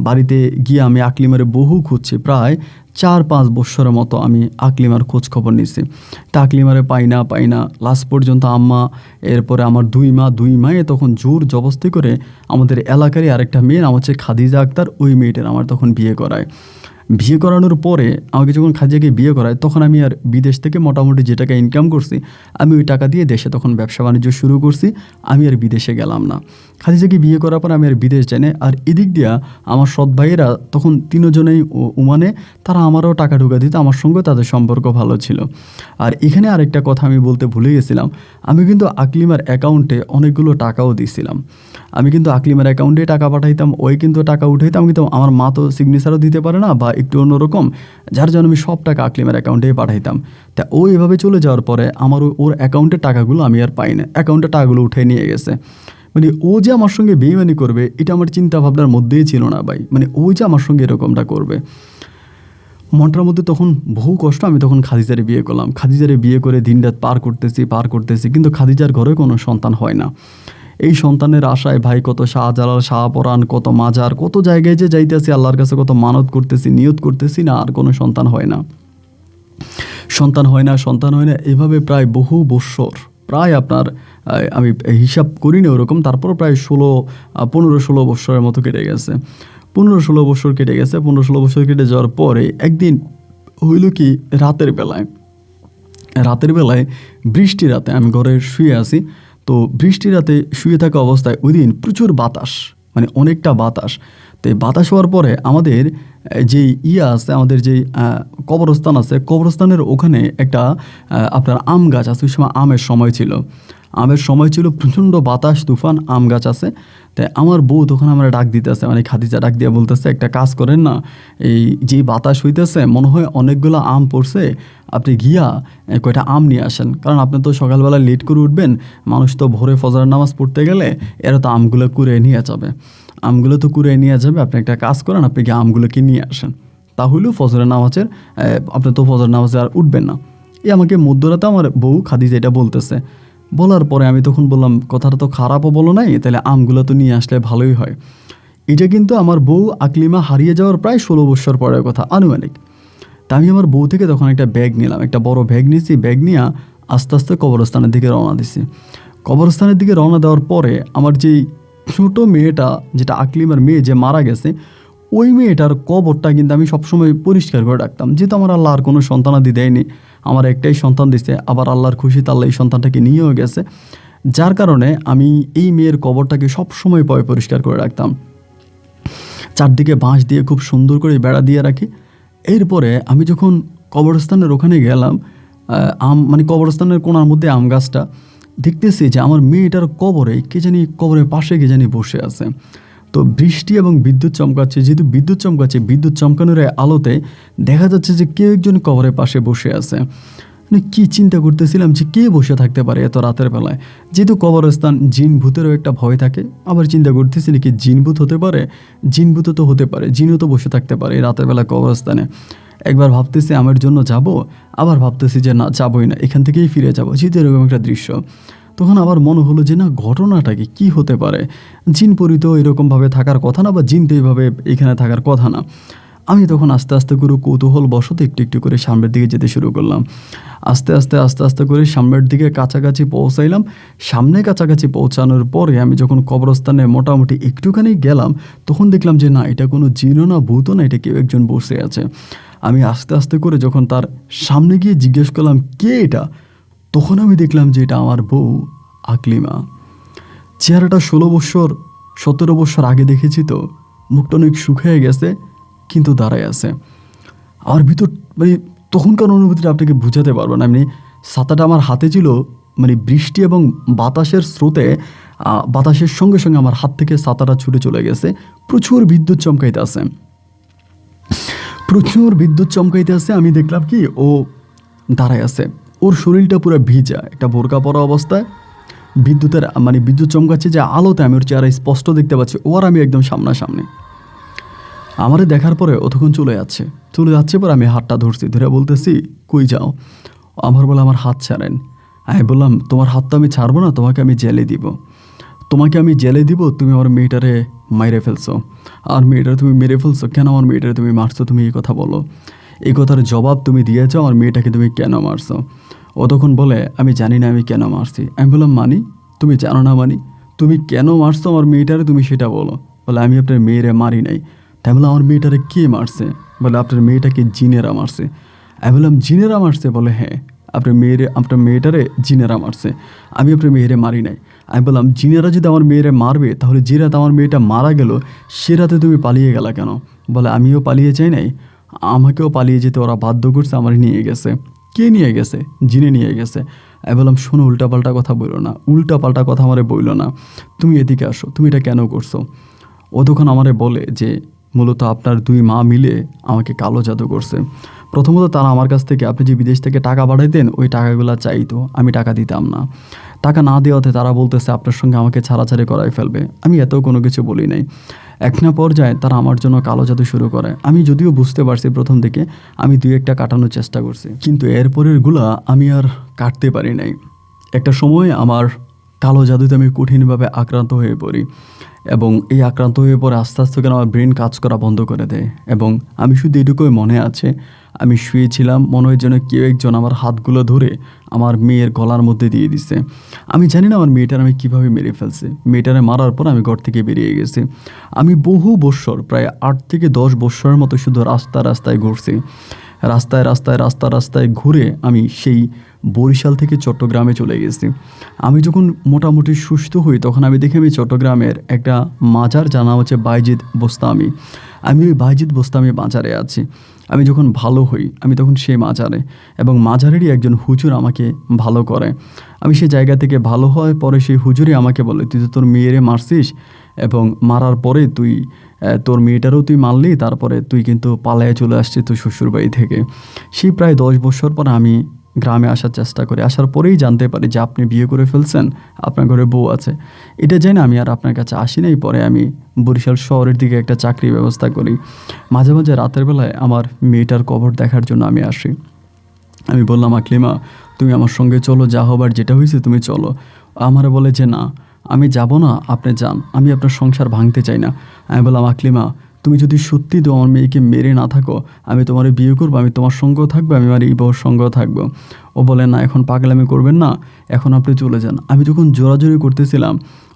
বাড়িতে গিয়ে আমি আকলিমারে বহু খুঁজছি, প্রায় 4-5 বৎসরের মতো আমি আকলিমার খোঁজ খবর নিছি। তা আকলিমারে পাই না লাস্ট পর্যন্ত আম্মা, এরপরে আমার দুই মায়ে তখন জোর জবস্তি করে আমাদের এলাকারই আরেকটা মেয়ে নাম হচ্ছে খাদিজা আক্তার, ওই মেয়েটার আমার তখন বিয়ে করায়। বিয়ে করানোর পরে আমাকে যখন খাদিজাকে বিয়ে করায় তখন আমি আর বিদেশ থেকে মোটামুটি যে টাকা ইনকাম করছি আমি ওই টাকা দিয়ে দেশে তখন ব্যবসা বাণিজ্য শুরু করছি। আমি আর বিদেশে গেলাম না। খাদিজাকে বিয়ে করার পর আমি আর বিদেশ যাই না। আর এদিক দিয়া আমার সৎ ভাইয়েরা তখন তিনজনেই ওমানে, তারা আমারও টাকা ঢুকা দিত, আমার সঙ্গে তাদের সম্পর্ক ভালো ছিল। আর এখানে আরেকটা কথা আমি বলতে ভুলে গেছিলাম, আমি কিন্তু আকলিমার অ্যাকাউন্টে অনেকগুলো টাকাও দিয়েছিলাম। আমি কিন্তু আকলিমার অ্যাকাউন্টে টাকা পাঠাইতাম, ওই কিন্তু টাকা উঠাইতাম, কিন্তু আমার মা তো সিগনেচারও দিতে পারে না বা একটু অন্যরকম, যার জন্য আমি সব টাকা আকলিমার অ্যাকাউন্টেই পাঠাইতাম। তা ও এভাবে চলে যাওয়ার পরে আমার ওর অ্যাকাউন্টের টাকাগুলো আমি আর পাই না, অ্যাকাউন্টে টাকাগুলো উঠে নিয়ে গেছে। মানে ও যে আমার সঙ্গে বেইমানি করবে এটা আমার চিন্তা ভাবনার মধ্যেই ছিল না ভাই। মানে ও যে আমার সঙ্গে এরকমটা করবে, মনটার মধ্যে তখন বহু কষ্ট। আমি তখন খাদিজারে বিয়ে করলাম। খাদিজারে বিয়ে করে দিনরাত পার করতেছি, কিন্তু খাদিজার ঘরে কোনো সন্তান হয় না। এই সন্তানের আশায় ভাই কত শাহজালাল, শাহপরাণ, কত মাজার, কত জায়গায় যে যাইতেছি, আল্লাহর কাছে কত মানত করতেছি, নিয়ত করতেছি, না আর কোনো সন্তান হয় না, সন্তান হয় না। এভাবে প্রায় বহু বৎসর, প্রায় আপনার আমি হিসাব করি না ওরকম, তারপর প্রায় 15-16 বৎসরের মতো কেটে গেছে। 15-16 বৎসর কেটে গেছে। 15-16 বৎসর কেটে যাওয়ার পরে একদিন হইল কি, রাতের বেলায় বৃষ্টি রাতে আমি ঘরে শুয়ে আছি। তো বৃষ্টি রাতে শুয়ে থাকা অবস্থায় ওই দিন প্রচুর বাতাস, মানে অনেকটা বাতাস। তো এই বাতাস হওয়ার পরে আমাদের যেই আছে, আমাদের যেই কবরস্থান আছে, কবরস্থানের ওখানে একটা আপনার আম গাছ আছে। ওই সময় আমের সময় ছিল, প্রচণ্ড বাতাস, তুফান, আম গাছ আছে। তাই আমার বউ তখন আমরা ডাক দিতেছে, মানে খাদিজা ডাক দিয়ে বলতেছে, একটা কাজ করেন না, এই যে বাতাস হইতেছে মনে হয় অনেকগুলো আম পড়ছে, আপনি গিয়া কয়টা আম নিয়ে আসেন, কারণ আপনি তো সকালবেলা লেট করে উঠবেন, মানুষ তো ভোরে ফজরের নামাজ পড়তে গেলে এরা তো আমগুলো কুড়িয়ে নিয়ে যাবে, আপনি একটা কাজ করেন, আপনি গিয়ে আমগুলোকে নিয়ে আসেন, তাহলেও ফজরের নামাজের আপনি তো ফজরের নামাজে আর উঠবেন না। আমাকে মধ্যরাতে আমার বউ খাদিজা এটা বলতেছে। বলার পরে আমি তখন বললাম, কথাটা তো খারাপও বলো নাই, তাহলে আমগুলো তো নিয়ে আসলে ভালোই হয়। এটা কিন্তু আমার বউ আকলিমা হারিয়ে যাওয়ার প্রায় 16 বৎসর পরের কথা আনুমানিক। তা আমি আমার বউ থেকে তখন একটা ব্যাগ নিলাম, একটা বড় ব্যাগ নিয়েছি। ব্যাগ নিয়ে আস্তে আস্তে কবরস্থানের দিকে রওনা দিছি। কবরস্থানের দিকে রওনা দেওয়ার পরে আমার যেই ছোটো মেয়েটা, যেটা আকলিমার মেয়ে যে মারা গেছে, ওই মেয়েটার কবরটা কিন্তু আমি সবসময় পরিষ্কার করে রাখতাম, যেহেতু আমার আল্লাহ আর কোনো সন্তানাদি দেয়নি, আমার একটাই সন্তান দিছে, আবার আল্লাহর খুশিতে আল্লাহ এই সন্তানটাকে নিয়েও গেছে, যার কারণে আমি এই মেয়ের কবরটাকে সবসময় পরিষ্কার করে রাখতাম। চারদিকে বাঁশ দিয়ে খুব সুন্দর করে বেড়া দিয়ে রাখি। এরপরে আমি যখন কবরস্থানের ওখানে গেলাম, মানে কবরস্থানের কোণার মধ্যে আম গাছটা, দেখতেছি যে আমার মেয়েটার কবরের পাশে কে জানি বসে আছে। তো বৃষ্টি এবং বিদ্যুৎ চমকাচ্ছে, যেহেতু বিদ্যুৎ চমকানোর আলোতে দেখা যাচ্ছে যে কেউ একজন কবরের পাশে বসে আছে। মানে কী চিন্তা করতেছিলাম যে কে বসে থাকতে পারে এত রাতের বেলায়, যেহেতু কবরস্থান, জিন ভূতেরও একটা ভয় থাকে। আবার চিন্তা করতেছি নাকি জিন ভূত হতে পারে, জিনভূতও তো হতে পারে, জিনও তো বসে থাকতে পারে রাতের বেলা কবরস্থানে। একবার ভাবতেছি আমার জন্য যাব, আবার ভাবতেছি যে না যাবই না, এখান থেকেই ফিরে যাবো, যেহেতু এরকম একটা দৃশ্য। তখন আবার মনে হলো যে না, ঘটনাটা কি হতে পারে, জিন পরি তো এরকমভাবে থাকার কথা না, বা জিন তো এইভাবে এখানে থাকার কথা না। আমি তখন আস্তে আস্তে করে কৌতূহল বশত একটু একটু করে সামনের দিকে যেতে শুরু করলাম। আস্তে আস্তে করে সামনের দিকে কাছাকাছি পৌঁছাইলাম। কাছাকাছি পৌঁছানোর পরে আমি যখন কবরস্থানে মোটামুটি একটুখানি গেলাম, তখন দেখলাম যে না, এটা কোনো জিনও না, ভূতও না, এটা কেউ একজন বসে আছে। আমি আস্তে আস্তে করে যখন তার সামনে গিয়ে জিজ্ঞেস করলাম কে এটা, তখন আমি দেখলাম যে এটা আমার বউ আকলিমা। চেহারাটা 17 বছর আগে দেখেছি, তো মুখটা অনেক শুকিয়ে গেছে, কিন্তু দাঁড়ায় আছে। আমার ভিতর মানে তখনকার অনুভূতিটা আপনাকে বুঝাতে পারবো না। ছাতাটা আমার হাতে ছিল, মানে বৃষ্টি এবং বাতাসের স্রোতে, বাতাসের সঙ্গে সঙ্গে আমার হাত থেকে ছাতাটা ছুটে চলে গেছে। প্রচুর বিদ্যুৎ চমকাইতে আছে। আমি দেখলাম কি ও দাঁড়ায় আছে, ওর শরীরটা পুরো ভিজা, একটা বোরকা পরা অবস্থায়, বিদ্যুৎ চমকাচ্ছে যে আলোতে আমি ওর চেহারা স্পষ্ট দেখতে পাচ্ছি, ও আর আমি একদম সামনাসামনি। আমারে দেখার পরে ও তখন চলে যাচ্ছে পরে আমি হাতটা ধরে বলতেছি কই যাও। আমার বলে আমার হাত ছাড়েন। আমি বললাম, তোমার হাত তো আমি ছাড়বো না, তোমাকে আমি জেলে দিব, তোমাকে আমি জেলে দিব, তুমি আমার মেয়েটারে মাইরে ফেলছো, আর মেয়েটারে তুমি মেরে ফেলছো কেন, আমার মেয়েটারে তুমি মারছো, তুমি এই কথা বলো, এই কথার জবাব তুমি দিয়েছো, আমার মেয়েটাকে তুমি কেন মারছো? ও তখন বলে, আমি জানি না আমি কেন মারছি। আমি বললাম, মানি? তুমি জানো না মানি? তুমি কেন মারছো আমার মেয়েটারে, তুমি সেটা বলো। বলে, আমি আপনার মেয়েরে মারি নাই। তাই বলে, আমার মেয়েটারে কে মারছে? বলে, আপনার মেয়েটাকে জিনেরা মারছে। আমি বললাম, জিনেরা মারছে? বলে, হ্যাঁ, আপনার মেয়েটারে জিনেরা মারছে, আমি আপনার মেয়েরে মারি নাই। আমি বললাম, জিনেরা যদি আমার মেয়েরে মারবে, তাহলে যে রাতে আমার মেয়েটা মারা গেল সে রাতে তুমি পালিয়ে গেলা কেন? বলে, আমিও পালিয়ে যাই নাই, আমাকেও পালিয়ে যেতে ওরা বাধ্য করছে, আমার নিয়ে গেছে। কে নিয়ে গেছে? জিনে নিয়ে গেছে। আমি বললাম, শোনো, উল্টাপাল্টা কথা বললো না, উল্টাপাল্টা কথা আমারে বললো না, তুমি এদিকে আসো, তুমি এটা কেন করছো? ও তখন আমারে বলে যে মূলত আপনার দুই মা মিলে আমাকে কালো জাদু করছে। প্রথমত তারা আমার কাছ থেকে, আপনি যে বিদেশ থেকে টাকা পাঠাইতেন, ওই টাকাগুলো চাইতো, আমি টাকা দিতাম না। টাকা না দেওয়াতে তারা বলতেছে আপনার সঙ্গে আমাকে ছাড়াছাড়ি করাই ফেলবে। আমি এত কোনো কিছু বলি নাই। এক না পর্যায়ে তারা আমার জন্য কালো জাদু শুরু করে। আমি যদিও বুঝতে পারছি প্রথম দিকে, আমি দুই একটা কাটানোর চেষ্টা করছি, কিন্তু এরপরেরগুলা আমি আর কাটতে পারি নাই। একটা সময় আমার কালো জাদুতে আমি কঠিনভাবে আক্রান্ত হয়ে পড়ি, এবং এই আক্রান্ত হয়ে পরে আস্তে আস্তে করে আমার ব্রেন কাজ করা বন্ধ করে দেয়। এবং আমি শুধু এটুকুই মনে আছে, আমি শুয়েছিলাম, মনে হয় যেন কেউ একজন আমার হাতগুলো ধরে আমার মেয়ের গলার মধ্যে দিয়ে দিছে। আমি জানি না আমার মেয়েটার আমি কীভাবে মেরে ফেলছি। মেয়েটারে মারার পর আমি ঘর থেকে বেরিয়ে গেছি। আমি বহু বৎসর, প্রায় 8 থেকে 10 বৎসরের মতো শুধু রাস্তায় ঘুরছি। রাস্তায় ঘুরে আমি সেই বরিশাল থেকে চট্টগ্রামে চলে গেছি। আমি যখন মোটামুটি সুস্থ হই, তখন আমি দেখি আমি চট্টগ্রামের একটা মাজার, জানা হচ্ছে বাইজিদ বোস্তামি, আমি ওই বাইজিদ বোস্তামি মাজারে আছি। আমি যখন ভালো হই, আমি তখন সেই মাজারে, এবং মাজারেরই একজন হুজুর আমাকে ভালো করে। আমি সেই জায়গা থেকে ভালো হওয়ার পরে সেই হুজুরই আমাকে বলে, তুই তো তোর মেয়েরে মারছিস, এবং মারার পরে তুই তোর মেয়েটারও তুই মারলি, তারপরে তুই কিন্তু পালায়ে চলে আসছিস তোর শ্বশুরবাড়ি থেকে। সেই প্রায় 10 বছর পর আমি গ্রামে আসার চেষ্টা করি। আসার পরেই জানতে পারি যে আপনি বিয়ে করে ফেলছেন, আপনার ঘরে বউ আছে। এটা জানি না আমি আর আপনার কাছে আসি নাই। পরে আমি বরিশাল শহরের দিকে একটা চাকরির ব্যবস্থা করি। মাঝে মাঝে রাতের বেলায় আমার মেয়েটার কবর দেখার জন্য আমি আসি। আমি বললাম, আকলিমা, তুমি আমার সঙ্গে চলো, যা হবার যেটা হয়েছে তুমি চলো। আমারে বলে যে না, আমি যাব না, আপনি যান, আমি আপনার সংসার ভাঙতে চাই না। আমি বললাম, আকলিমা, তুমি যদি সত্যি তো আমার মেয়েকে মেরে না থাকো, আমি তোমার বিয়ে করবো, আমি তোমার সঙ্গেও থাকবো, আমি আমার এই বউর সঙ্গেও থাকবো। ও বলে, না, এখন পাগলামি করবেন না, এখন আপনি চলে যান। আমি যখন জোরাজোরি করতেছিলাম,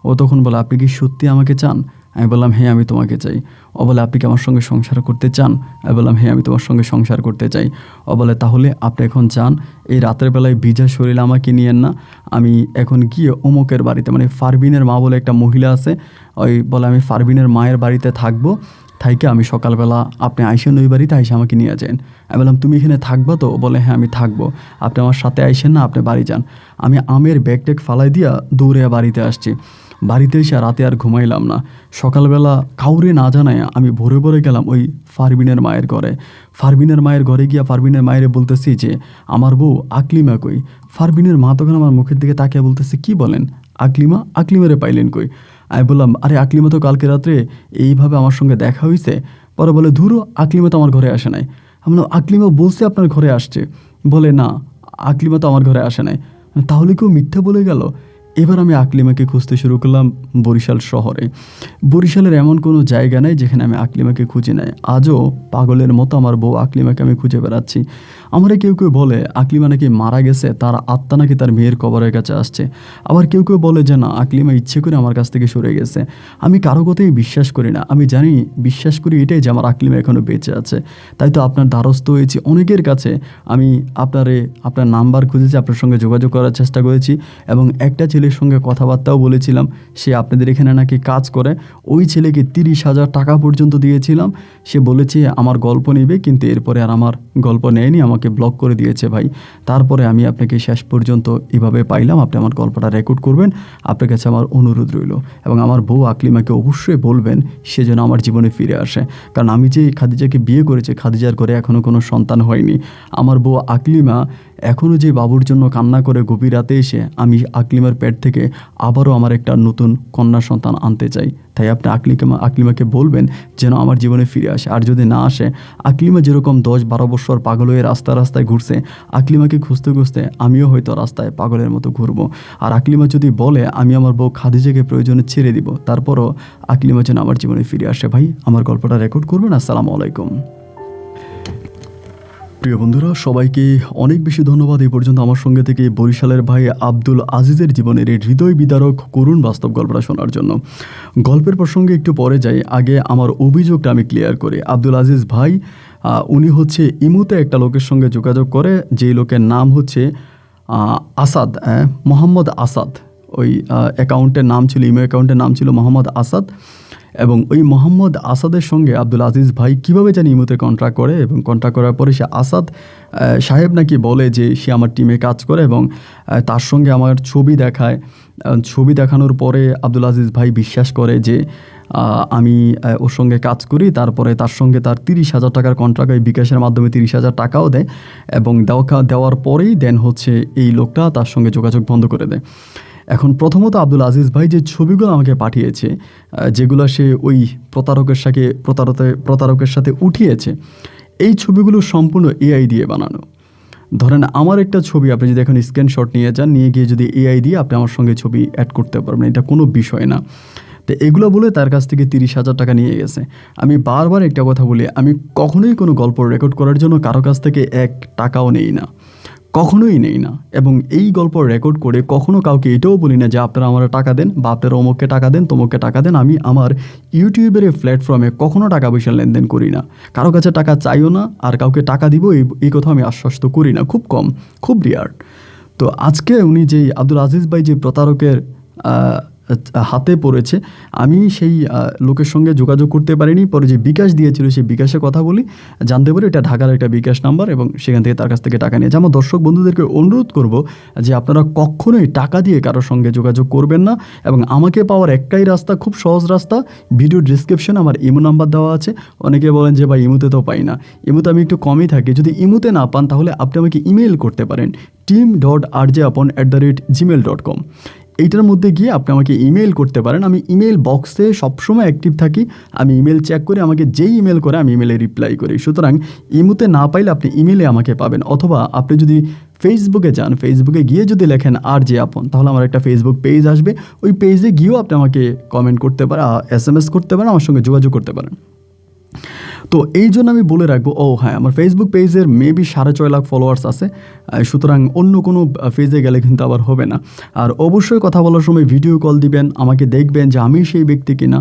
ও তখন বলে, আপনি কি সত্যি আমাকে চান? আমি বললাম, হ্যাঁ, আমি তোমাকে চাই। ও বলে, আপনি কি আমার সঙ্গে সংসার করতে চান? আমি বললাম, হ্যাঁ, আমি তোমার সঙ্গে সংসার করতে চাই। ও বলে, তাহলে আপনি এখন যান, এই রাতের বেলায় ভিজা শরীরে আমাকে নিয়েন না, আমি এখন গিয়ে অমুকের বাড়িতে, মানে ফারবিনের মা বলে একটা মহিলা আছে, ওই বলে আমি ফারবিনের মায়ের বাড়িতে থাকবো, থাইকে আমি সকালবেলা আপনি আইসেন ওই বাড়িতে, আইসে আমাকে নিয়ে যান। আমি বললাম, তুমি এখানে থাকবা তো? বলে, হ্যাঁ, আমি থাকবো, আপনি আমার সাথে আইসেন না, আপনি বাড়ি যান। আমি আমের ব্যাগ ট্যাগ ফালাই দিয়া দৌড়ে বাড়িতে আসছি। বাড়িতে এসে রাতে আর ঘুমাইলাম না। সকালবেলা কাউরে না জানায় আমি ভোরে ভোরে গেলাম ওই ফারবিনের মায়ের ঘরে। ফারবিনের মায়ের ঘরে গিয়া ফারবিনের মায়ের বলতেছি যে আমার বউ আকলিমা কই। ফারবিনের মা তখন আমার মুখের দিকে তাকিয়ে বলতেছে, কি বলেন? আকলিমারে পাইলেন কই? আমি বললাম, আরে আকলিমা তো কালকে রাত্রে এইভাবে আমার সঙ্গে দেখা হয়েছে। পরে বলে, ধুরো, আকলিমা তো আমার ঘরে আসে নাই। আমি বললাম, আকলিমা বলছে আপনার ঘরে আসছে। বলে, না, আকলিমা তো আমার ঘরে আসে নাই। তাহলে কেউ মিথ্যা বলে গেল। এবার আমি আকলিমাকে খুঁজতে শুরু করলাম বরিশাল শহরে। বরিশালের এমন কোনো জায়গা নেই যেখানে আমি আকলিমাকে খুঁজে নাই। আজও পাগলের মতো আমার বউ আকলিমাকে আমি খুঁজে বেড়াচ্ছি। আমরা কেউ বলে আকলিমা নাকি মারা গেছে, তার আত্মা নাকি তার মেয়ের কবরের কাছে আসছে। আবার কেউ বলে যে না, আকলিমা ইচ্ছে করে আমার কাছ থেকে সরে গেছে। আমি কারো কথাই বিশ্বাস করি না। আমি জানি, বিশ্বাস করি এটাই যে আমার আকলিমা এখনও বেঁচে আছে। তাই তো আপনার দ্বারস্থ হয়েছি অনেকের কাছে। আমি আপনার নাম্বার খুঁজেছি, আপনার সঙ্গে যোগাযোগ করার চেষ্টা করেছি, এবং একটা ছেলের সঙ্গে কথাবার্তাও বলেছিলাম। সে আপনাদের এখানে নাকি কাজ করে। ওই ছেলেকে 30,000 টাকা পর্যন্ত দিয়েছিলাম। সে বলেছে আমার গল্প নেবে, কিন্তু এরপরে আর আমার গল্প নেয়নি, আমাকে ব্লক করে দিয়েছে ভাই। তারপরে আমি আপনাকে শেষ পর্যন্ত এভাবে পাইলাম। আপনি আমার গল্পটা রেকর্ড করবেন, আপনার কাছে আমার অনুরোধ রইল। এবং আমার বউ আকলিমাকে অবশ্যই বলবেন সে যেন আমার জীবনে ফিরে আসে। কারণ আমি যে খাদিজাকে বিয়ে করেছি, খাদিজার ঘরে এখনও কোনো সন্তান হয়নি। আমার বউ আকলিমা এখনও যে বাবুর জন্য কান্না করে গভীর রাতে এসে আমি আকলিমার পেট থেকে আবারও আমার একটা নতুন কন্যা সন্তান আনতে চাই। তাই আপনি আকলিমাকে বলবেন যেন আমার জীবনে ফিরে আসে। আর যদি না আসে, আকলিমা যেরকম 10-12 বছর পাগল হয়ে রাস্তায় ঘুরছে, আকলিমাকে খুঁজতে খুঁজতে আমিও হয়তো রাস্তায় পাগলের মতো ঘুরবো। আর আকলিমা যদি বলে আমি আমার বউ খাদিজাকে প্রয়োজনে ছেড়ে দিব, তারপরও আকলিমা যেন আমার জীবনে ফিরে আসে। ভাই, আমার গল্পটা রেকর্ড করবেন। আসসালামু আলাইকুম। প্রিয় বন্ধুরা, সবাইকে অনেক বেশি ধন্যবাদ এই পর্যন্ত আমার সঙ্গে থেকে বরিশালের ভাই আব্দুল আজিজের জীবনের এই হৃদয় বিদারক করুণ বাস্তব গল্পটা শোনার জন্য। গল্পের প্রসঙ্গে একটু পরে যাই, আগে আমার অভিযোগটা আমি ক্লিয়ার করি। আব্দুল আজিজ ভাই উনি হচ্ছে ইমুতে একটা লোকের সঙ্গে যোগাযোগ করে, যেই লোকের নাম হচ্ছে আসাদ, মোহাম্মদ আসাদ। ওই অ্যাকাউন্টের নাম ছিল, ইমো অ্যাকাউন্টের নাম ছিল মোহাম্মদ আসাদ। এবং ওই মোহাম্মদ আসাদের সঙ্গে আব্দুল আজিজ ভাই কীভাবে জানি ইমুতে কন্ট্রাক্ট করে, এবং কন্ট্রাক্ট করার পরে সে আসাদ সাহেব নাকি বলে যে সে আমার টিমে কাজ করে, এবং তার সঙ্গে আমার ছবি দেখায়। ছবি দেখানোর পরে আব্দুল আজিজ ভাই বিশ্বাস করে যে আমি ওর সঙ্গে কাজ করি। তারপরে তার সঙ্গে তার 30,000 টাকার কন্ট্রাক্ট, এই বিকাশের মাধ্যমে 30,000 টাকাও দেয়, এবং দেওয়ার পরেই দেন হচ্ছে এই লোকটা তার সঙ্গে যোগাযোগ বন্ধ করে দেয়। এখন প্রথমত আব্দুল আজিজ ভাই যে ছবিগুলো আমাকে পাঠিয়েছে, যেগুলো সে ওই প্রতারকের সাথে উঠিয়েছে, এই ছবিগুলো সম্পূর্ণ এআই দিয়ে বানানো। ধরেন আমার একটা ছবি আপনি যদি এখন স্ক্রিনশট নিয়ে যান, নিয়ে গিয়ে যদি এআই দিয়ে আপনি আমার সঙ্গে ছবি অ্যাড করতে পারবেন, এটা কোনো বিষয় না। তো এগুলো বলে তার কাছ থেকে 30,000 টাকা নিয়ে গেছে। আমি বারবার একটা কথা বলি, আমি কখনোই কোনো গল্প রেকর্ড করার জন্য কারো কাছ থেকে 1 টাকাও নেই না, কখনোই নেই না। এবং এই গল্প রেকর্ড করে কখনো কাউকে এটাও বলি না যে আপনারা আমার টাকা দেন, বা আপনারা অমুককে টাকা দেন, তমুককে টাকা দেন। আমি আমার ইউটিউবের এই প্ল্যাটফর্মে কখনো টাকা পয়সা লেনদেন করি না, কারো কাছে টাকা চাইও না, আর কাউকে টাকা দিব এই কথা আমি আশ্বস্ত করি না, খুব কম, খুব রেয়ার। তো আজকে উনি যেই আব্দুল আজিজ ভাই যে প্রতারকের হাতে পড়েছে, আমি সেই লোকের সঙ্গে যোগাযোগ করতে পারিনি। পরে যে বিকাশ দিয়েছিল সেই বিকাশে কথা বলি, জানতে পারি এটা ঢাকার একটা বিকাশ নাম্বার, এবং সেখান থেকে তার কাছ থেকে টাকা নিয়েছে। আমার দর্শক বন্ধুদেরকে অনুরোধ করব যে আপনারা কখনোই টাকা দিয়ে কারোর সঙ্গে যোগাযোগ করবেন না। এবং আমাকে পাওয়ার একটাই রাস্তা, খুব সহজ রাস্তা, ভিডিও ডিসক্রিপশনে আমার ইমো নাম্বার দেওয়া আছে। অনেকে বলেন যে ভাই ইমোতে তো পাই না, ইমোতে আমি একটু কমই থাকি। যদি ইমোতে না পান তাহলে আপনি আমাকে ইমেল করতে পারেন team.rjapon@gmail.com। এইটার মধ্যে গিয়ে আপনি আমাকে ইমেল করতে পারেন। আমি ইমেল বক্সে সবসময় অ্যাক্টিভ থাকি, আমি ইমেল চেক করে আমাকে যেই ইমেল করে আমি ইমেলে রিপ্লাই করি। সুতরাং ইমোতে না পাইলে আপনি ইমেলে আমাকে পাবেন। অথবা আপনি যদি ফেসবুকে যান, ফেসবুকে গিয়ে যদি লেখেন RJ আপন, তাহলে আমার একটা ফেসবুক পেজ আসবে। ওই পেজে গিয়েও আপনি আমাকে কমেন্ট করতে পারেন, SMS করতে পারেন, আমার সঙ্গে যোগাযোগ করতে পারেন। তো এই জন্য আমি বলে রাখবো, হ্যাঁ, আমার ফেসবুক পেজের মেবি 6.5 লাখ ফলোয়ার্স আছে। সুতরাং অন্য কোনো পেজে গেলে কিন্তু আবার হবে না। আর অবশ্যই কথা বলার সময় ভিডিও কল দিবেন, আমাকে দেখবেন যে আমি সেই ব্যক্তি কিনা।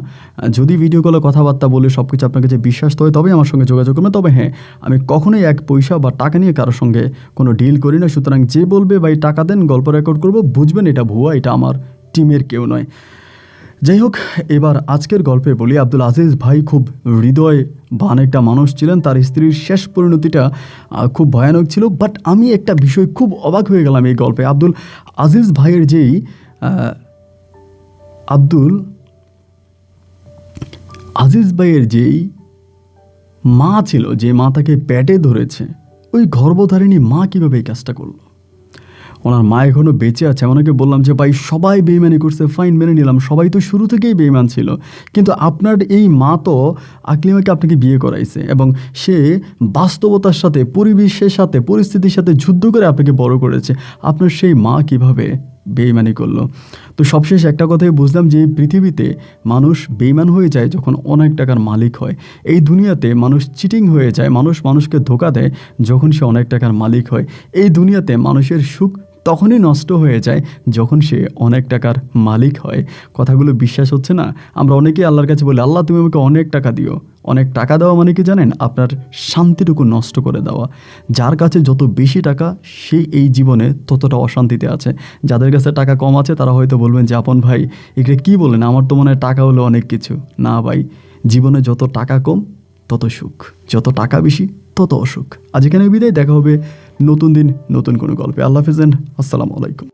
যদি ভিডিও কলে কথাবার্তা বলে সব কিছু আপনার কাছে বিশ্বাস হয়, তবেই আমার সঙ্গে যোগাযোগ করবেন। তবে হ্যাঁ, আমি কখনোই 1 পয়সা বা টাকা নিয়ে কারোর সঙ্গে কোনো ডিল করি না। সুতরাং যে বলবে ভাই টাকা দেন, গল্প রেকর্ড করবো, বুঝবেন এটা ভুয়া, এটা আমার টিমের কেউ নয়। যাই হোক, এবার আজকের গল্পে বলি। আব্দুল আজিজ ভাই খুব হৃদয়বান একটা মানুষ ছিলেন। তার স্ত্রীর শেষ পরিণতিটা খুব ভয়ানক ছিল। বাট আমি একটা বিষয় খুব অবাক হয়ে গেলাম এই গল্পে। আব্দুল আজিজ ভাইয়ের যেই মা ছিল, যে মা তাকে পেটে ধরেছে, ওই গর্ভধারিণী মা কীভাবে এই কাজটা করলো? ওনার মা এখনও বেঁচে আছে। ওনাকে বললাম যে ভাই সবাই বেইমানি করছে, ফাইন, মেনে নিলাম, সবাই তো শুরু থেকেই বেইমান ছিল, কিন্তু আপনার এই মা তো আকলিমাকে আপনাকে বিয়ে করাইছে, এবং সে বাস্তবতার সাথে, পরিবেশের সাথে, পরিস্থিতির সাথে যুদ্ধ করে আপনাকে বড় করেছে। আপনার সেই মা কিভাবে বেইমানি করলো? তো সবশেষ একটা কথাই বুঝলাম যে এই পৃথিবীতে মানুষ বেইমান হয়ে যায় যখন অনেক টাকার মালিক হয়। এই দুনিয়াতে মানুষ চিটিং হয়ে যায়, মানুষকে ধোঁকা দেয় যখন সে অনেক টাকার মালিক হয়। এই দুনিয়াতে মানুষের সুখ তখনই নষ্ট হয়ে যায় যখন সে অনেক টাকার মালিক হয়। কথাগুলো বিশ্বাস হচ্ছে না? আমরা অনেকেই আল্লাহর কাছে বলি, আল্লাহ তুমি আমাকে অনেক টাকা দিও। অনেক টাকা দেওয়া মানে কি জানেন? আপনার শান্তিটুকু নষ্ট করে দেওয়া। যার কাছে যত বেশি টাকা, সে এই জীবনে ততটা অশান্তিতে আছে। যাদের কাছে টাকা কম আছে তারা হয়তো বলবেন যে আপন ভাই এগুলো কী বলেন, আমার তো মনে হয় টাকা হলো অনেক কিছু। না ভাই, জীবনে যত টাকা কম তত সুখ, যত টাকা বেশি তত অসুখ। আজ এখানে বিদায়, দেখা হবে নতুন দিন নতুন কোনো গল্পে। আল্লাহ হাফেজ, আসসালামু আলাইকুম।